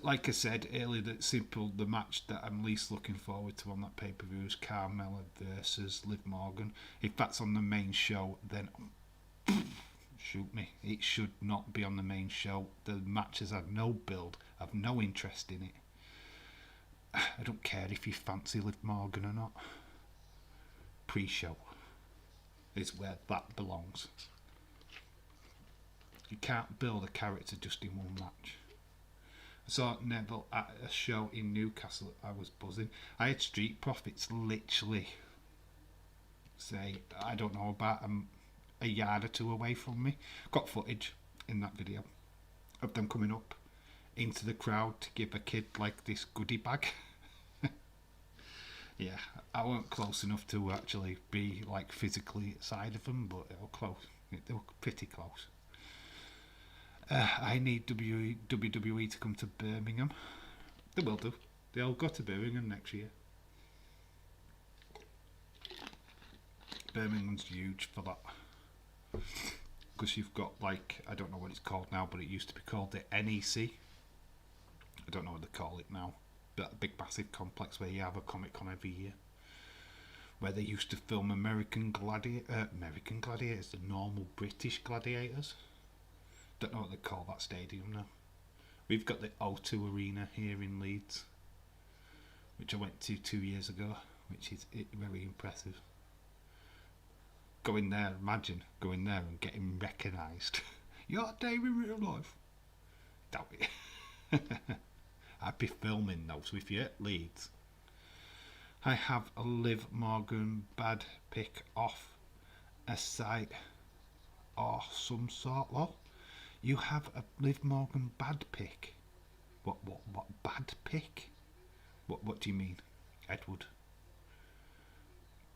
Like I said earlier, the match that I'm least looking forward to on that pay-per-view is Carmella versus Liv Morgan. If that's on the main show, then shoot me. It should not be on the main show. The matches have no build, have no interest in it. I don't care if you fancy Liv Morgan or not. Pre-show is where that belongs. You can't build a character just in one match. I saw Neville at a show in Newcastle. I was buzzing. I had Street Profits literally say, I don't know, about a yard or 2 away from me. Got footage in that video of them coming up into the crowd to give a kid like this goodie bag. Yeah, I weren't close enough to actually be like physically side of them, but they were close. They were pretty close. I need WWE to come to Birmingham. They will do. They'll go to Birmingham next year. Birmingham's huge for that. Because you've got, like, I don't know what it's called now, but it used to be called the NEC. I don't know what they call it now. That big massive complex where you have a Comic Con every year. Where they used to film American Gladiators, the normal British Gladiators. Don't know what they call that stadium now. We've got the O2 Arena here in Leeds, which I went to 2 years ago, which is very impressive. Imagine going there and getting recognised. You're Dave in real life. Doubt it. I'd be filming those with you at Leeds. I have a Liv Morgan bad pick off a site or some sort of. You have a Liv Morgan bad pick. What bad pick? What do you mean, Edward?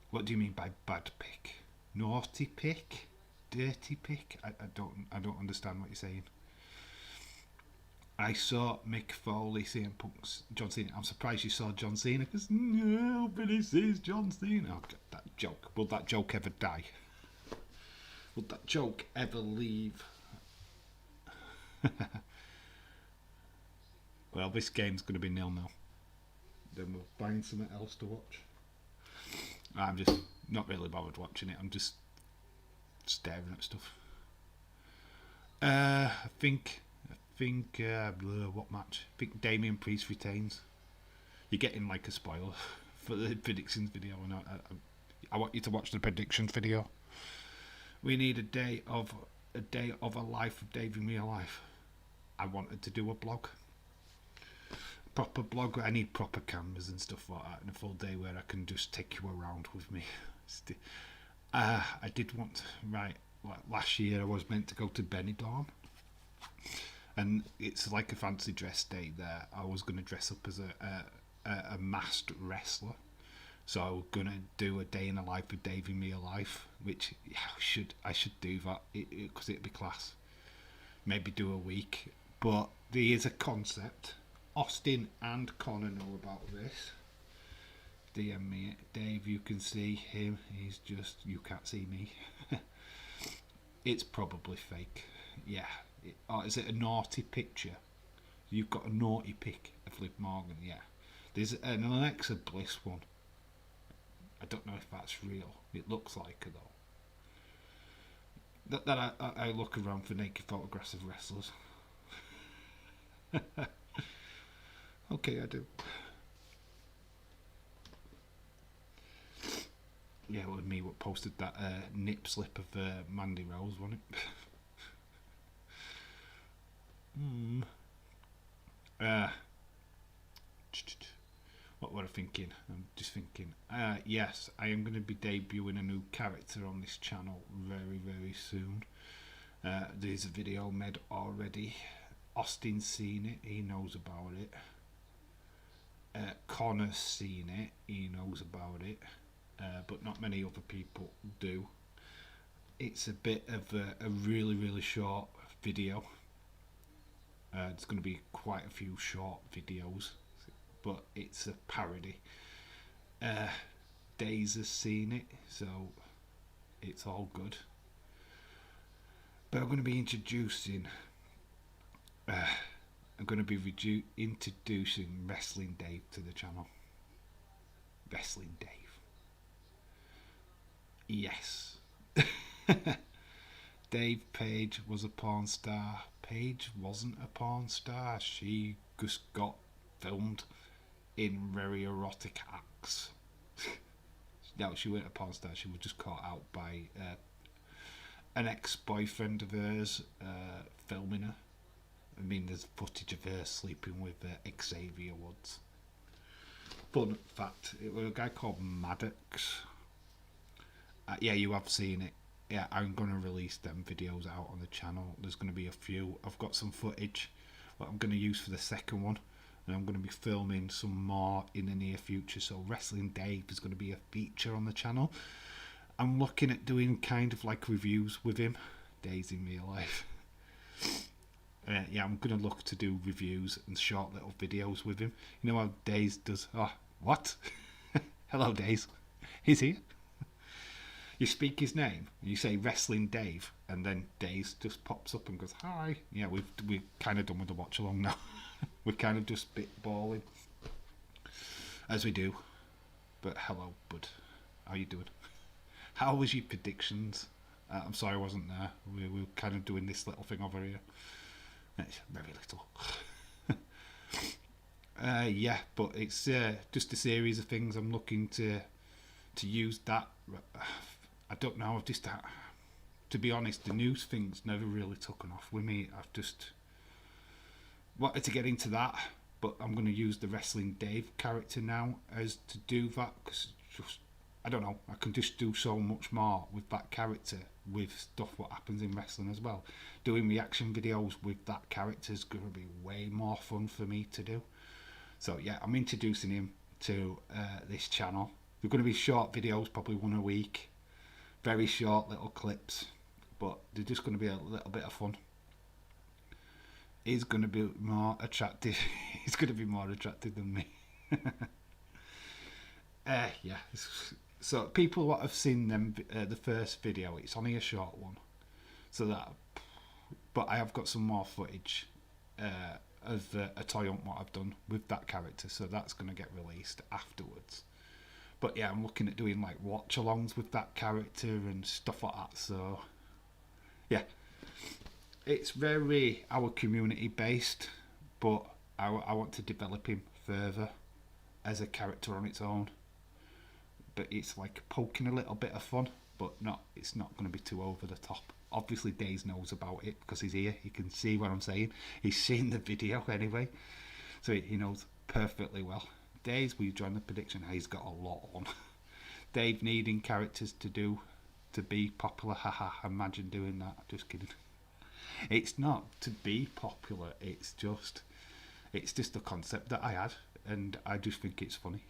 What do you mean by bad pick? Naughty pick? Dirty pick? I don't understand what you're saying. I saw Mick Foley, CM Punk's John Cena. I'm surprised you saw John Cena because nobody sees John Cena. Oh, God, that joke. Will that joke ever die? Will that joke ever leave? Well, this game's going to be 0-0. Then we'll find something else to watch. I'm just Not really bothered watching it. I'm just staring at stuff. I think. What match? I think Damian Priest retains. You're getting like a spoiler for the predictions video, and I want you to watch the predictions video. We need a day of a life of Dave in real life. I wanted to do a blog, proper blog. I need proper cameras and stuff like that, and a full day where I can just take you around with me. I did want like last year. I was meant to go to Benidorm, and it's like a fancy dress day there. I was going to dress up as a masked wrestler. So I was gonna do a day in the life of Dave in real life, which I should do that because it'd be class. Maybe do a week, but there is a concept. Austin and Connor know about this. DM me, Dave. You can see him. He's just, you can't see me. It's probably fake. Yeah. Or is it a naughty picture? You've got a naughty pic of Liv Morgan. Yeah. There's an Alexa Bliss one. I don't know if that's real. It looks like it though. That I look around for naked photographs of wrestlers. Okay, I do. Yeah, it was me what posted that nip slip of Mandy Rose, wasn't it? What were I thinking? I'm just thinking. Yes, I am going to be debuting a new character on this channel very, very soon. There's a video made already. Austin's seen it. He knows about it. Connor's seen it. He knows about it. But not many other people do. It's a bit of a really, really short video. There's going to be quite a few short videos, but it's a parody. Days has seen it, so it's all good. But I'm going to be introducing introducing Wrestling Dave to the channel. Wrestling Dave. Yes. Dave Page was a porn star. Paige wasn't a porn star. She just got filmed in very erotic acts. No, she weren't a porn star. She was just caught out by an ex-boyfriend of hers filming her. I mean, there's footage of her sleeping with Xavier Woods. Fun fact, it was a guy called Maddox. Yeah, you have seen it. Yeah, I'm going to release them videos out on the channel. There's going to be a few. I've got some footage that I'm going to use for the second one. And I'm going to be filming some more in the near future. So Wrestling Dave is going to be a feature on the channel. I'm looking at doing kind of like reviews with him. Days in real life. Yeah, I'm going to look to do reviews and short little videos with him. You know how Days does... Oh, what? Hello, Days. He's here. You speak his name, you say Wrestling Dave, and then Days just pops up and goes, hi. Yeah, we've kind of done with the watch along now. We're kind of just spitballing, as we do. But hello, bud. How you doing? How was your predictions? I'm sorry I wasn't there. We were kind of doing this little thing over here. It's very little. Yeah, but it's just a series of things. I'm looking to use that. I don't know. I've just, to be honest, the news thing's never really taken off with me. I've just wanted to get into that, but I'm going to use the Wrestling Dave character now as to do that, because just, I don't know, I can just do so much more with that character, with stuff what happens in wrestling as well. Doing reaction videos with that character is going to be way more fun for me to do. So yeah, I'm introducing him to this channel. They're going to be short videos, probably one a week. Very short little clips, but they're just going to be a little bit of fun. He's going to be more attractive. He's going to be more attractive than me. Yeah. So people what have seen them the first video, it's only a short one. So that, but I have got some more footage of a toy hunt what I've done with that character. So that's going to get released afterwards. But yeah, I'm looking at doing like watch-alongs with that character and stuff like that. So yeah, it's very our community based, but I want to develop him further as a character on its own. But it's like poking a little bit of fun, but it's not going to be too over the top. Obviously, Days knows about it because he's here. He can see what I'm saying. He's seen the video anyway, so he knows perfectly well. Days, we joined the prediction. He's got a lot on. Dave needing characters to be popular. Haha, imagine doing that. Just kidding. It's not to be popular. It's just a concept that I had, and I just think it's funny.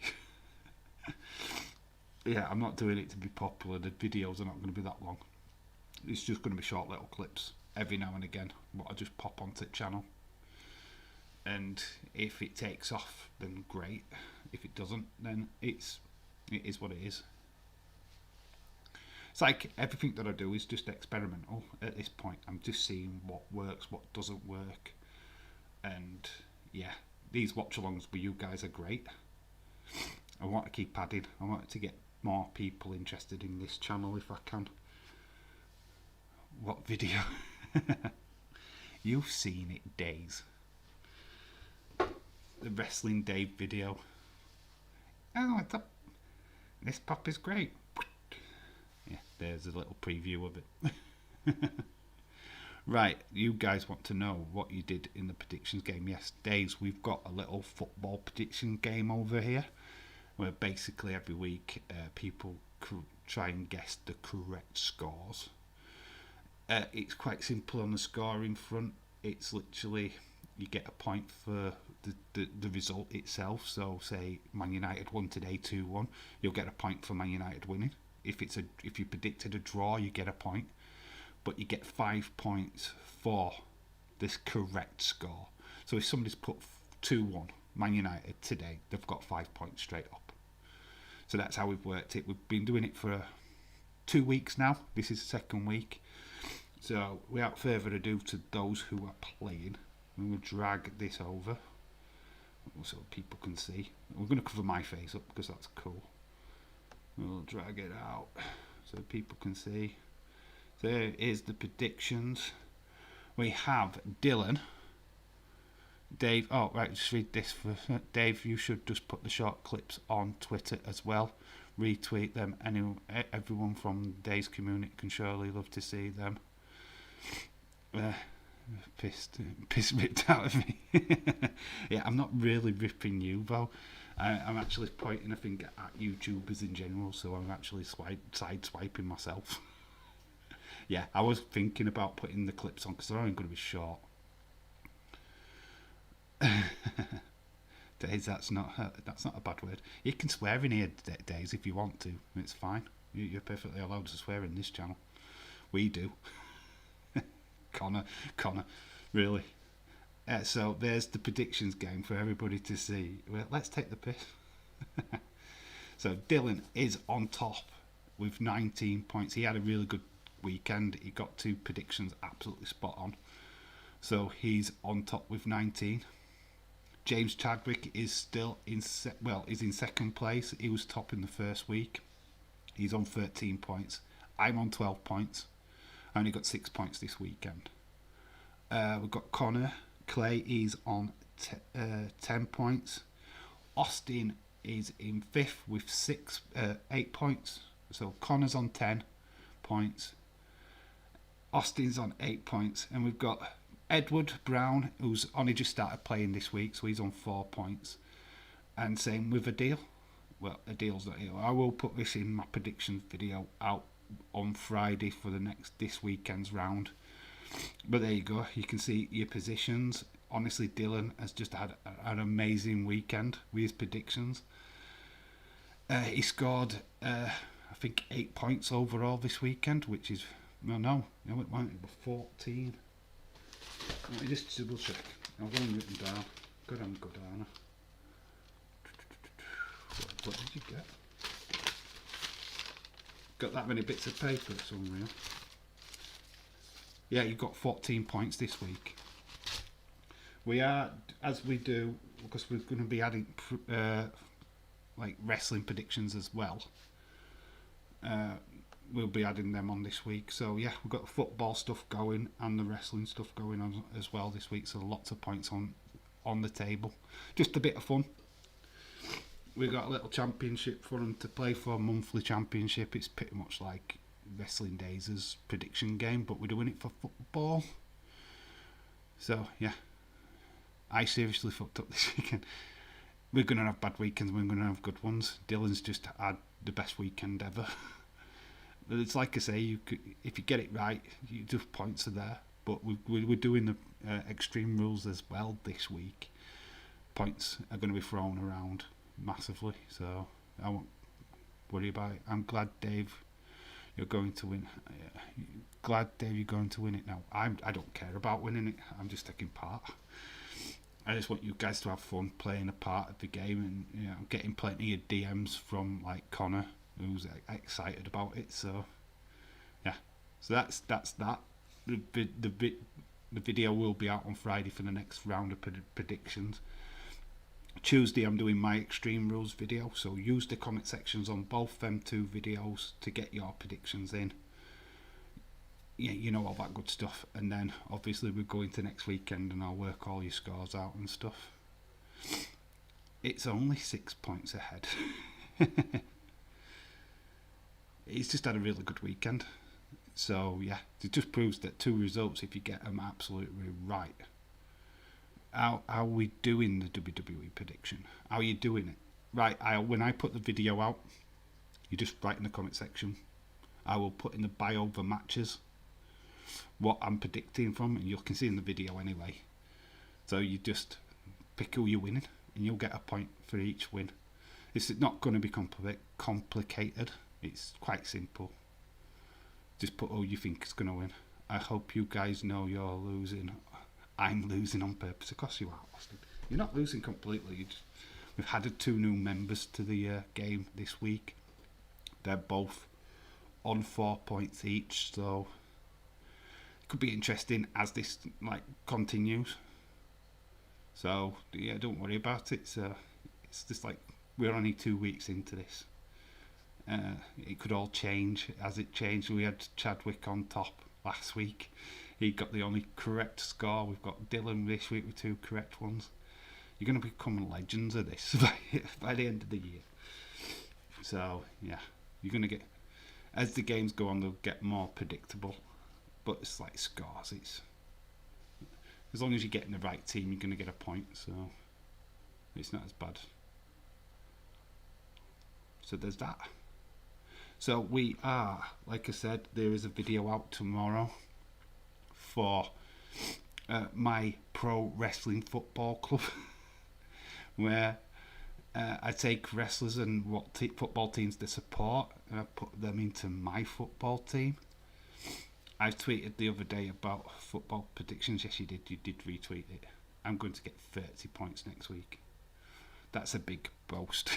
Yeah, I'm not doing it to be popular. The videos are not going to be that long. It's just going to be short little clips every now and again. What I just pop onto the channel. And if it takes off, then great. If it doesn't, then it is what it is. It's like everything that I do is just experimental at this point. I'm just seeing what works, what doesn't work. And yeah, these watch-alongs with you guys are great. I want to keep adding. I want to get more people interested in this channel if I can. What video? You've seen it, Days. The Wrestling Dave video. Oh, this pop is great. Yeah, there's a little preview of it. Right, you guys want to know what you did in the predictions game. Yes, Days, we've got a little football prediction game over here, where basically every week people try and guess the correct scores. It's quite simple on the scoring front. It's literally you get a point for the result itself. So say Man United won today 2-1, you'll get a point for Man United winning. If you predicted a draw, you get a point, but you get 5 points for this correct score. So if somebody's put 2-1 Man United today, they've got 5 points straight up. So that's how we've worked it. We've been doing it for 2 weeks now. This is the second week. So without further ado, to those who are playing, we will drag this over so people can see. We're going to cover my face up because that's cool. We'll drag it out so people can see. There is the predictions. We have Dylan, Dave. Oh right, just read this for Dave. You should just put the short clips on Twitter as well. Retweet them. Everyone from Dave's community can surely love to see them. Piss ripped out of me. Yeah, I'm not really ripping you though. I'm actually pointing a finger at YouTubers in general, so I'm actually side-swiping myself. Yeah, I was thinking about putting the clips on because they're only going to be short. Days, that's not a bad word. You can swear in here, Days, if you want to. It's fine. You're perfectly allowed to swear in this channel. We do. Connor, really. So there's the predictions game for everybody to see. Well, let's take the piss. So Dylan is on top with 19 points. He had a really good weekend. He got 2 predictions absolutely spot on. So he's on top with 19. James Chadwick is still in second place. He was top in the first week. He's on 13 points. I'm on 12 points. I only got 6 points this weekend. We've got Connor Clay. He's on 10 points. Austin is in 5th with 8 points. So Connor's on 10 points. Austin's on 8 points. And we've got Edward Brown, who's only just started playing this week, so he's on 4 points. And same with Adil. Well, Adil's not here. I will put this in my predictions video out on Friday for this weekend's round. But there you go. You can see your positions. Honestly, Dylan has just had an amazing weekend with his predictions. He scored, I think, 8 points overall this weekend, which is no, it was 14. Let me just double check. I've got them written down. Good, I'm good, Anna. What did you get? Got that many bits of paper, it's unreal. Yeah, you got 14 points this week. We are, as we do, because we're going to be adding like wrestling predictions as well. We'll be adding them on this week. So yeah, we've got the football stuff going and the wrestling stuff going on as well this week. So lots of points on the table. Just a bit of fun. We've got a little championship for them to play for, a monthly championship. It's pretty much like Wrestling Days' prediction game, but we're doing it for football. So yeah, I seriously fucked up this weekend. We're going to have bad weekends, we're going to have good ones. Dylan's just had the best weekend ever. But it's like I say, if you get it right, just points are there. But we're doing the Extreme Rules as well this week. Points are going to be thrown around massively, so I won't worry about it. I'm glad, Dave, you're going to win. Glad, Dave, you're going to win it now. I don't care about winning it. I'm just taking part. I just want you guys to have fun playing a part of the game, and I'm getting plenty of DMs from like Connor, who's excited about it. So yeah, so that's that. The video will be out on Friday for the next round of predictions. Tuesday I'm doing my Extreme Rules video, so use the comment sections on both them two videos to get your predictions in. Yeah, you know, all that good stuff. And then obviously we're going to next weekend and I'll work all your scores out and stuff. It's only 6 points ahead. He's just had a really good weekend. So yeah, it just proves that 2 results, if you get them absolutely right. How are we doing the WWE prediction? How are you doing it? Right, when I put the video out, you just write in the comment section. I will put in the bio the matches what I'm predicting from, and you can see in the video anyway. So you just pick who you're winning, and you'll get a point for each win. It's not going to be complicated. It's quite simple. Just put who you think is going to win. I hope you guys know you're losing. I'm losing on purpose. Of course you are, Austin. You're not losing completely. We've added 2 new members to the game this week. They're both on 4 points each, so it could be interesting as this continues. So yeah, don't worry about it. It's just like we're only 2 weeks into this. It could all change as it changed. We had Chadwick on top last week. He got the only correct score. We've got Dylan this week with 2 correct ones. You're going to become legends of this by the end of the year. So yeah, you're going to get, as the games go on, they'll get more predictable. But it's like scores. It's as long as you get in the right team, you're going to get a point. So it's not as bad. So there's that. So we are, like I said, there is a video out tomorrow for my pro wrestling football club, where I take wrestlers and what football teams they support, and I put them into my football team. I tweeted the other day about football predictions. Yes, you did retweet it. I'm going to get 30 points next week. That's a big boast.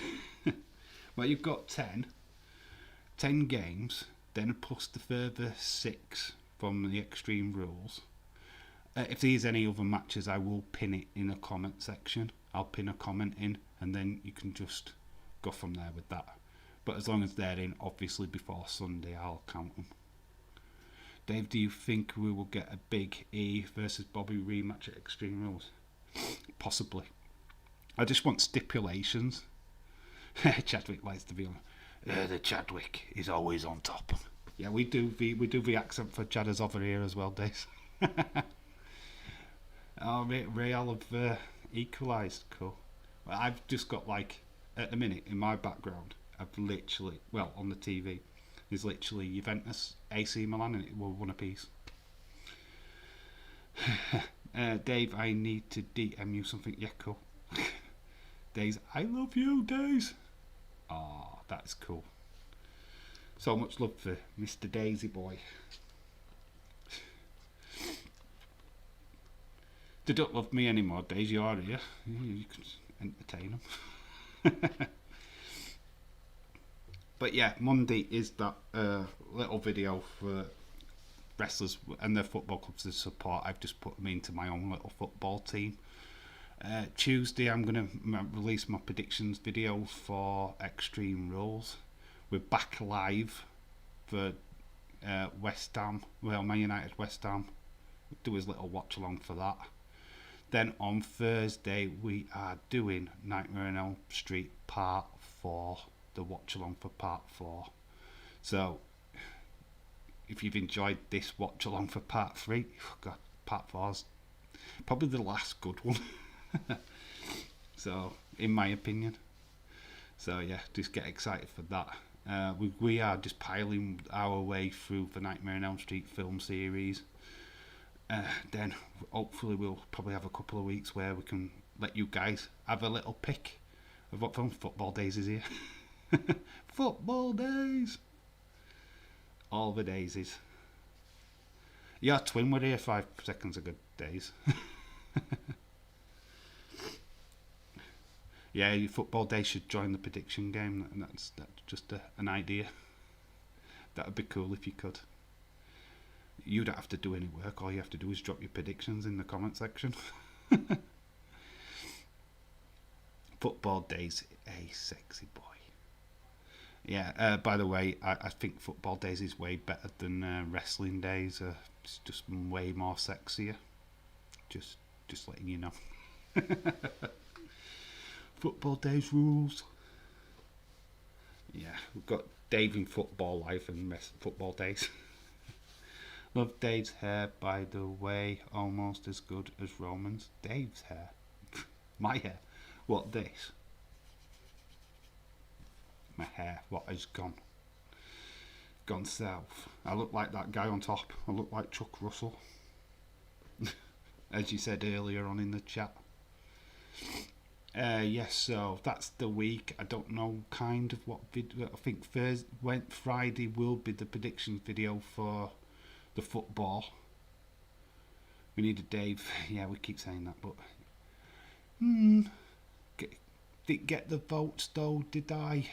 Well, you've got 10 games, then plus the further 6 from the Extreme Rules. If there's any other matches, I will pin it in the comment section. I'll pin a comment in, and then you can just go from there with that. But as long as they're in, obviously before Sunday, I'll count them. Dave, do you think we will get a Big E versus Bobby rematch at Extreme Rules? Possibly. I just want stipulations. Chadwick likes to be on. The Chadwick is always on top. Yeah, we do the accent for Chadders over here as well, Dave. Oh, Real have equalised. Cool. Well, I've just got at the minute in my background, I've literally, on the TV, there's literally Juventus, AC Milan, and it will 1 apiece. Dave, I need to DM you something. Yeah, cool. Days, I love you, Days. Oh, that's cool. So much love for Mr. Daisy Boy. They don't love me anymore, Daisy. You are here. You can entertain them. But yeah, Monday is that little video for wrestlers and their football clubs to support. I've just put them into my own little football team. Tuesday, I'm going to release my predictions video for Extreme Rules. We're back live for West Ham, well, Man United West Ham. Do his little watch along for that. Then on Thursday, we are doing Nightmare on Elm Street Part 4, the watch along for Part 4. So, if you've enjoyed this watch along for Part 3, God, Part 4's probably the last good one. So, in my opinion. So yeah, just get excited for that. We are just piling our way through the Nightmare on Elm Street film series. Then hopefully we'll probably have a couple of weeks where we can let you guys have a little pick of what film. Football Days is here. Football Days! All the daisies. Your twin were here 5 seconds ago, Days. Yeah, Football Day should join the prediction game, and that's just an idea. That would be cool if you could. You don't have to do any work, all you have to do is drop your predictions in the comment section. Football Day's a sexy boy. Yeah, by the way, I think Football Days is way better than Wrestling Days. It's just way more sexier. Just letting you know. Football Days rules. Yeah, we've got Dave in Football Life and Football Days. Love Dave's hair, by the way, almost as good as Roman's. Dave's hair? My hair? What, this? My hair, what has gone south? I look like that guy on top. I look like Chuck Russell. As you said earlier on in the chat. Yes, so that's the week. I don't know kind of what video. I think Friday will be the predictions video for the football. We need a Dave. Yeah, we keep saying that, but didn't get the votes though, did I?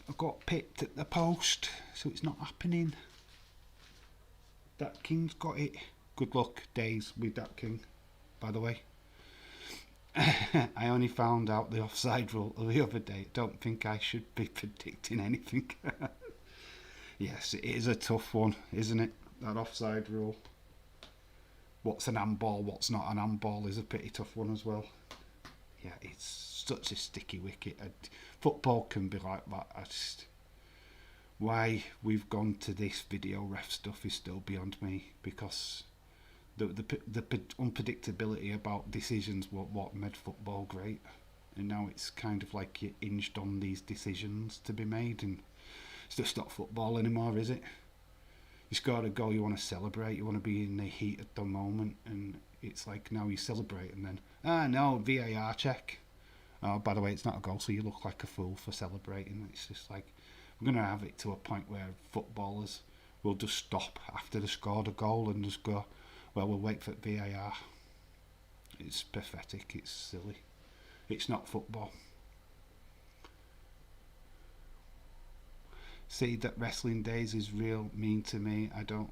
I got picked at the post, so it's not happening. That King's got it. Good luck, Days, with that King, by the way. I only found out the offside rule the other day. Don't think I should be predicting anything. Yes, it is a tough one, isn't it? That offside rule. What's an handball, what's not an handball is a pretty tough one as well. Yeah, it's such a sticky wicket. Football can be like that. Why we've gone to this video ref stuff is still beyond me, because the unpredictability about decisions what made football great, and now it's kind of like you're hinged on these decisions to be made, and it's just not football anymore, is it? You score a goal, you want to celebrate, you want to be in the heat at the moment, and it's like now you celebrate and then no, VAR check. Oh, by the way, it's not a goal, so you look like a fool for celebrating. It's just like we're going to have it to a point where footballers will just stop after they scored a goal and just go, well, we'll wait for VAR. It's pathetic. It's silly. It's not football. See, that Wrestling Days is real mean to me. I don't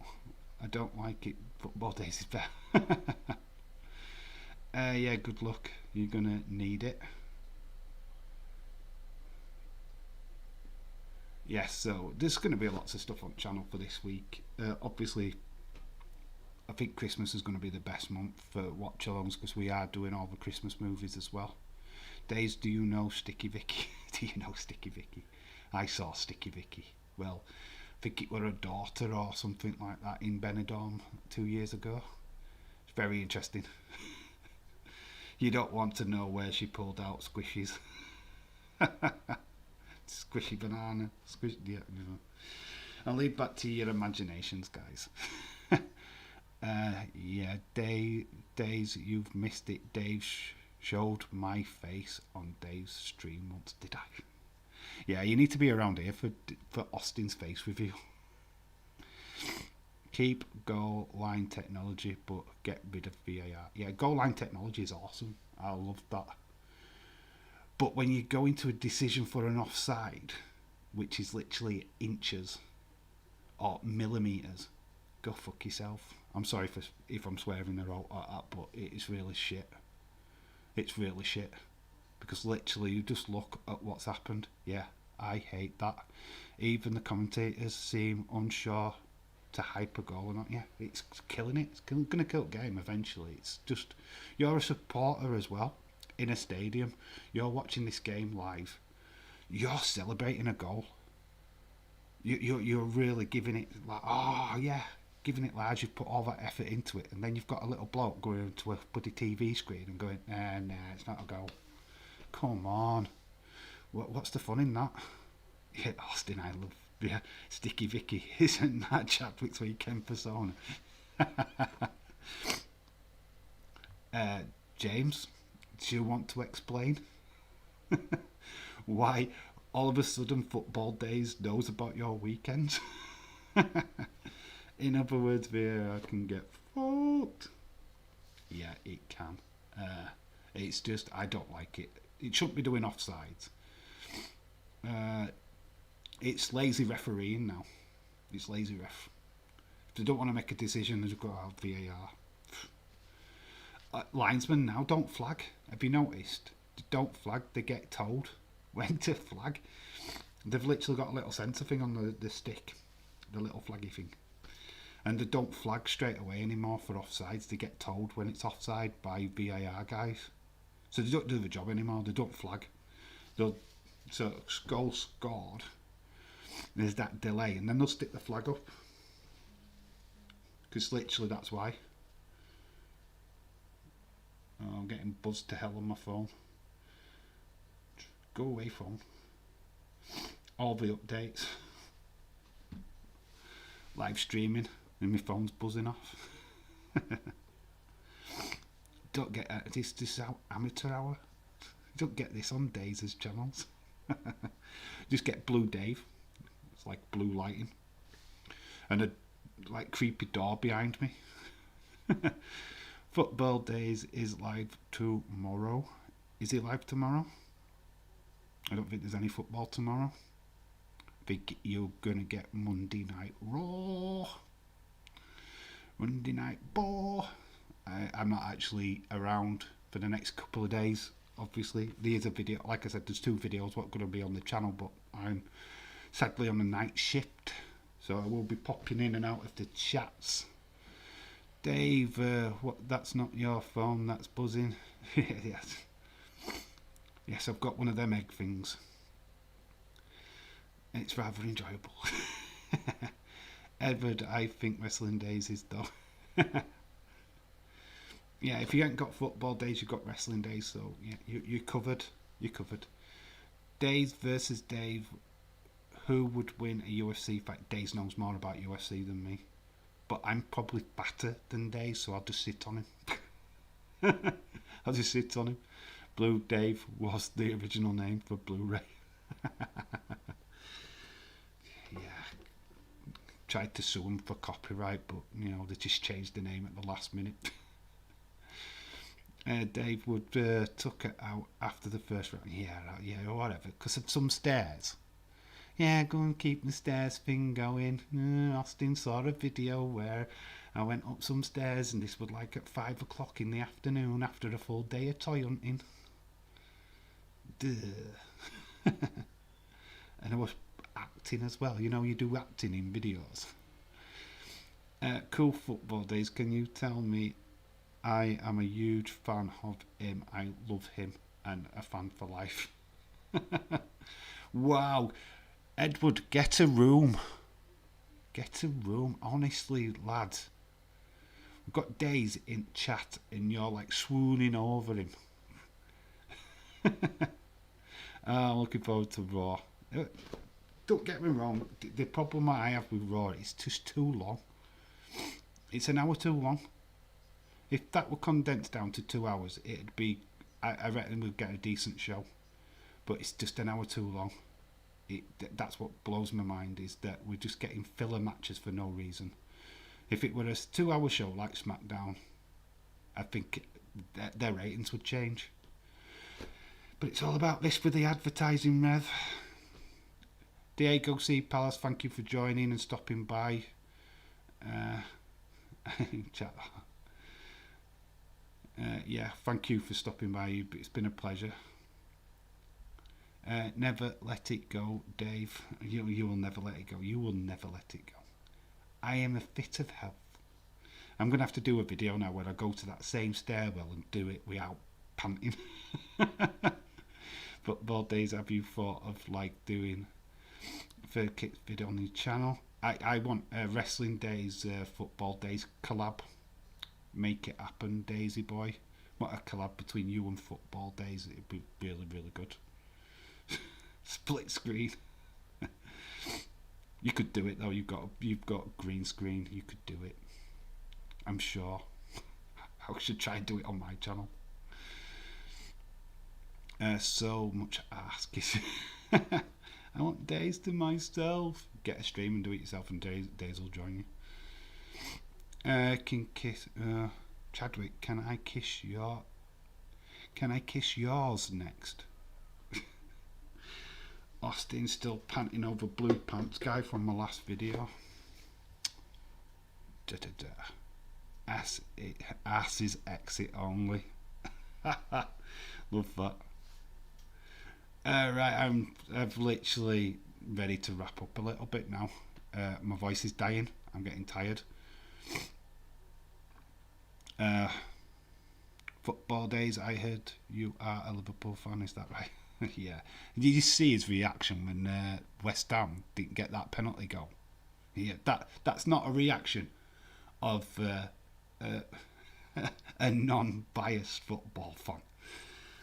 like it. Football Days is better. Yeah, good luck. You're gonna need it. Yes, so there's going to be lots of stuff on the channel for this week. Obviously, I think Christmas is going to be the best month for watch-alongs, because we are doing all the Christmas movies as well. Days, do you know Sticky Vicky? Do you know Sticky Vicky? I saw Sticky Vicky. Well, I think it were a daughter or something like that in Benidorm 2 years ago. It's very interesting. You don't want to know where she pulled out squishies. Squishy banana, yeah, you know. I'll leave that to your imaginations, guys. Yeah, Days, you've missed it. Dave showed my face on Dave's stream once, did I? Yeah, you need to be around here for Austin's face review. Keep goal line technology, but get rid of VAR. Yeah, goal line technology is awesome. I love that. But when you go into a decision for an offside, which is literally inches or millimetres, go fuck yourself. I'm sorry if I'm swearing her out like that, but it is really shit. It's really shit. Because literally, you just look at what's happened. Yeah, I hate that. Even the commentators seem unsure to hype a goal or not. Yeah, it's killing it. It's going to kill the game eventually. It's just, you're a supporter as well in a stadium. You're watching this game live. You're celebrating a goal. You're really giving it like, oh yeah, giving it large. You've put all that effort into it, and then you've got a little bloke going into a bloody TV screen and going, nah, it's not a goal. Come on, what's the fun in that? Yeah, Austin, I love. Yeah, Sticky Vicky, isn't that Chadwick's weekend persona? James, do you want to explain why all of a sudden Football Days knows about your weekends? In other words, VAR can get fucked. Yeah, it can. It's just, I don't like it. It shouldn't be doing offsides. It's lazy refereeing now. It's lazy ref. If they don't want to make a decision, they've got to have VAR. Linesmen now don't flag. Have you noticed? They don't flag. They get told when to flag. They've literally got a little sensor thing on the stick, the little flaggy thing, and they don't flag straight away anymore for offsides. They get told when it's offside by VAR guys, so they don't do the job anymore. They don't flag. So goal scored. There's that delay, and then they'll stick the flag up. Because literally that's why. Oh, I'm getting buzzed to hell on my phone. Go away, phone. All the updates. Live streaming, and my phone's buzzing off. Don't get this amateur hour. Don't get this on Daisy's channels. Just get Blue Dave. It's like blue lighting. And a like creepy door behind me. Football Days is live tomorrow. Is it live tomorrow? I don't think there's any football tomorrow. I think you're gonna get Monday Night Raw. Monday Night Raw. I'm not actually around for the next couple of days. Obviously, there's a video. Like I said, there's 2 videos what's going to be on the channel, but I'm sadly on a night shift, so I will be popping in and out of the chats. Dave, what? That's not your phone. That's buzzing. Yes, I've got one of them egg things. It's rather enjoyable. Edward, I think Wrestling Days is though. Yeah, if you ain't got Football Days, you've got Wrestling Days, so yeah, you're covered. You're covered. Days versus Dave. Who would win a UFC fight? Days knows more about UFC than me, but I'm probably fatter than Days, so I'll just sit on him. I'll just sit on him. Blue Dave was the original name for Blu-ray. Yeah, tried to sue him for copyright, but they just changed the name at the last minute. Dave would took it out after the first round. Yeah, or whatever, because of some stairs. Yeah, go and keep the stairs thing going. Austin saw a video where I went up some stairs, and this was like at 5 o'clock in the afternoon after a full day of toy hunting. Duh. And I was acting as well. You do acting in videos. Cool Football Days. Can you tell me? I am a huge fan of him. I love him and a fan for life. Wow. Edward, get a room. Get a room. Honestly, lads. We've got Days in chat and you're like swooning over him. I'm looking forward to Raw. Don't get me wrong. The problem I have with Raw is just too long. It's an hour too long. If that were condensed down to 2 hours, it'd be. I reckon we'd get a decent show. But it's just an hour too long. That's what blows my mind, is that we're just getting filler matches for no reason. If it were a 2-hour show like SmackDown, I think their ratings would change. But it's all about this with the advertising, Rev. Diego C. Palace, thank you for joining and stopping by. Chat. Yeah, thank you for stopping by. It's been a pleasure. Never let it go, Dave. You will never let it go. You will never let it go. I am a fit of health. I'm going to have to do a video now where I go to that same stairwell and do it without panting. Football days, have you thought of like doing a kit video on your channel? I want wrestling days, football days collab. Make it happen, Daisy boy. What a collab between you and football days. It'd be really, really good. Split screen. You could do it though. You've got green screen. You could do it. I'm sure. I should try and do it on my channel. So much ass kissing. I want days to myself. Get a stream and do it yourself, and days will join you. Can kiss Chadwick. Can I kiss yours next? Austin still panting over blue pants guy from my last video. Ass is exit only. Love that. Right, I'm literally ready to wrap up a little bit now. My voice is dying. I'm getting tired. Football days, I heard you are a Liverpool fan, is that right? Yeah. Did you see his reaction when West Ham didn't get that penalty goal? Yeah, that's not a reaction of a non-biased football fan.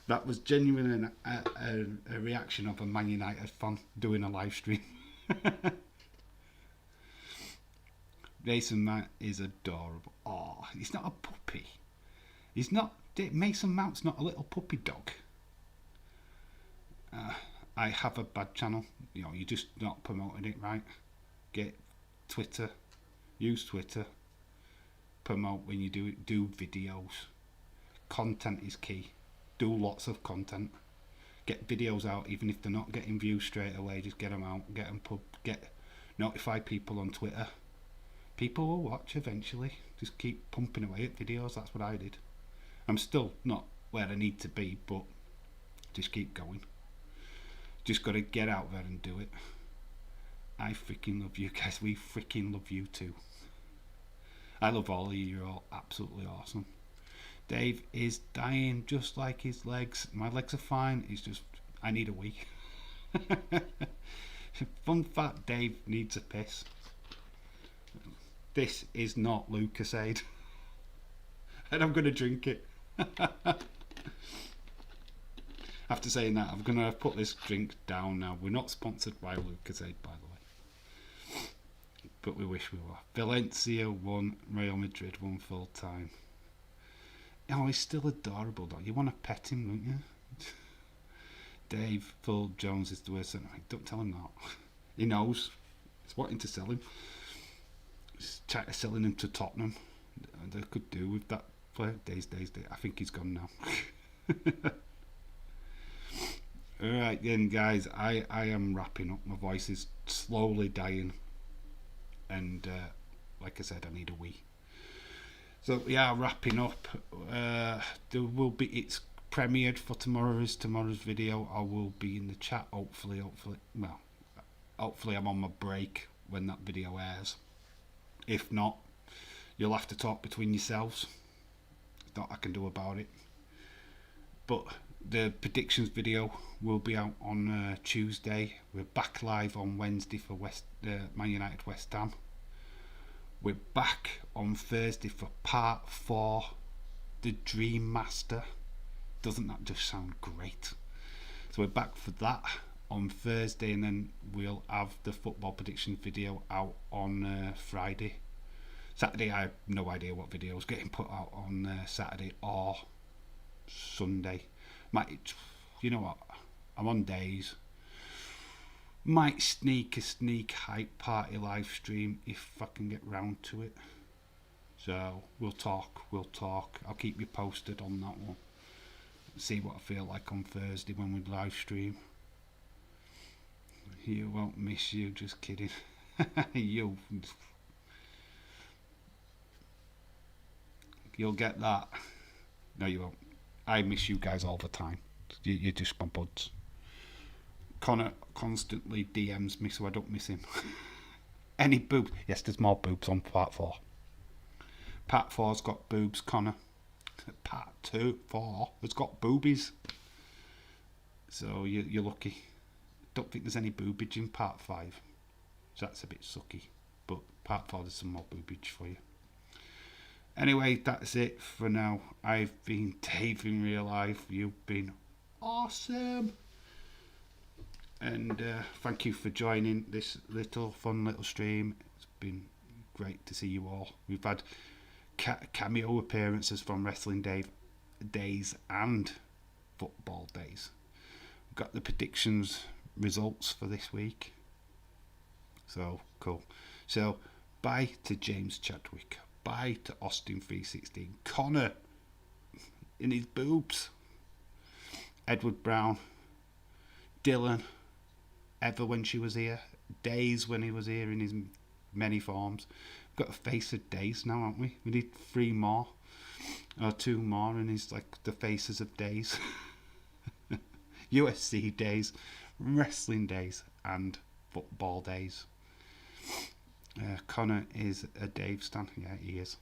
That was genuine a reaction of a Man United fan doing a live stream. Mason Mount is adorable. Oh, he's not a puppy. He's not. Mason Mount's not a little puppy dog. I have a bad channel. You know, you're just not promoting it right. Get Twitter. Use Twitter. Promote when you do videos. Content is key. Do lots of content. Get videos out, even if they're not getting views straight away. Just get them out. Get notify people on Twitter. People will watch eventually. Just keep pumping away at videos. That's what I did. I'm still not where I need to be, but just keep going. Just got to get out there and do it. I freaking love you guys. We freaking love you too. I love all of you. You're all absolutely awesome. Dave is dying just like his legs. My legs are fine. It's just I need a wee. Fun fact, Dave needs a piss. This is not Lucasade. And I'm going to drink it. After saying that, I'm going to put this drink down now. We're not sponsored by Lucasade, by the way. But we wish we were. Valencia won, Real Madrid won full time. Oh, he's still adorable though. You want to pet him, don't you? Dave, Phil Jones is the worst. Don't tell him that. He knows. He's wanting to sell him. He's trying to selling him to Tottenham. They could do with that player. Days. I think he's gone now. Alright then guys, I am wrapping up. My voice is slowly dying. And like I said, I need a wee. So yeah, wrapping up. There will be, it's premiered for tomorrow's video. I will be in the chat. Hopefully I'm on my break when that video airs. If not, you'll have to talk between yourselves. There's not I can do about it. But the predictions video will be out on Tuesday. We're back live on Wednesday for Man United West Ham. We're back on Thursday for part 4, The Dream Master. Doesn't that just sound great? So we're back for that on Thursday, and then we'll have the football prediction video out on Friday. Saturday, I have no idea what video is getting put out on Saturday or Sunday. You know what? I'm on days. Might sneak a sneak hype party live stream if I can get round to it. So we'll talk. I'll keep you posted on that one. See what I feel like on Thursday when we live stream. You won't miss you, just kidding. You. You'll get that. No, you won't. I miss you guys all the time. You're just my buds. Connor constantly DMs me, so I don't miss him. Any boobs? Yes, there's more boobs on part 4. Part 4's got boobs, Connor. Part 4 has got boobies. So you're lucky. Don't think there's any boobage in part 5. So that's a bit sucky. But part 4 there's some more boobage for you. Anyway, that's it for now. I've been Dave in real life. You've been awesome. And thank you for joining this fun little stream. It's been great to see you all. We've had cameo appearances from Wrestling Days and Football Days. We've got the predictions results for this week. So cool. So bye to James Chadwick. Bye to Austin 316. Connor in his boobs. Edward Brown. Dylan. Ever when she was here. Days when he was here in his many forms. We've got a face of Days now, haven't we? We need 3 more. Or 2 more, and he's like the faces of Days. USC Days. Wrestling Days. And Football Days. Connor is a Dave stan. Yeah, he is.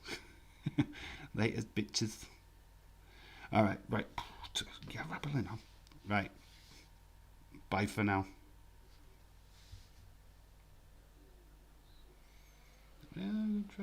Later, bitches. Alright, right. Get rabbling on. Right. Bye for now.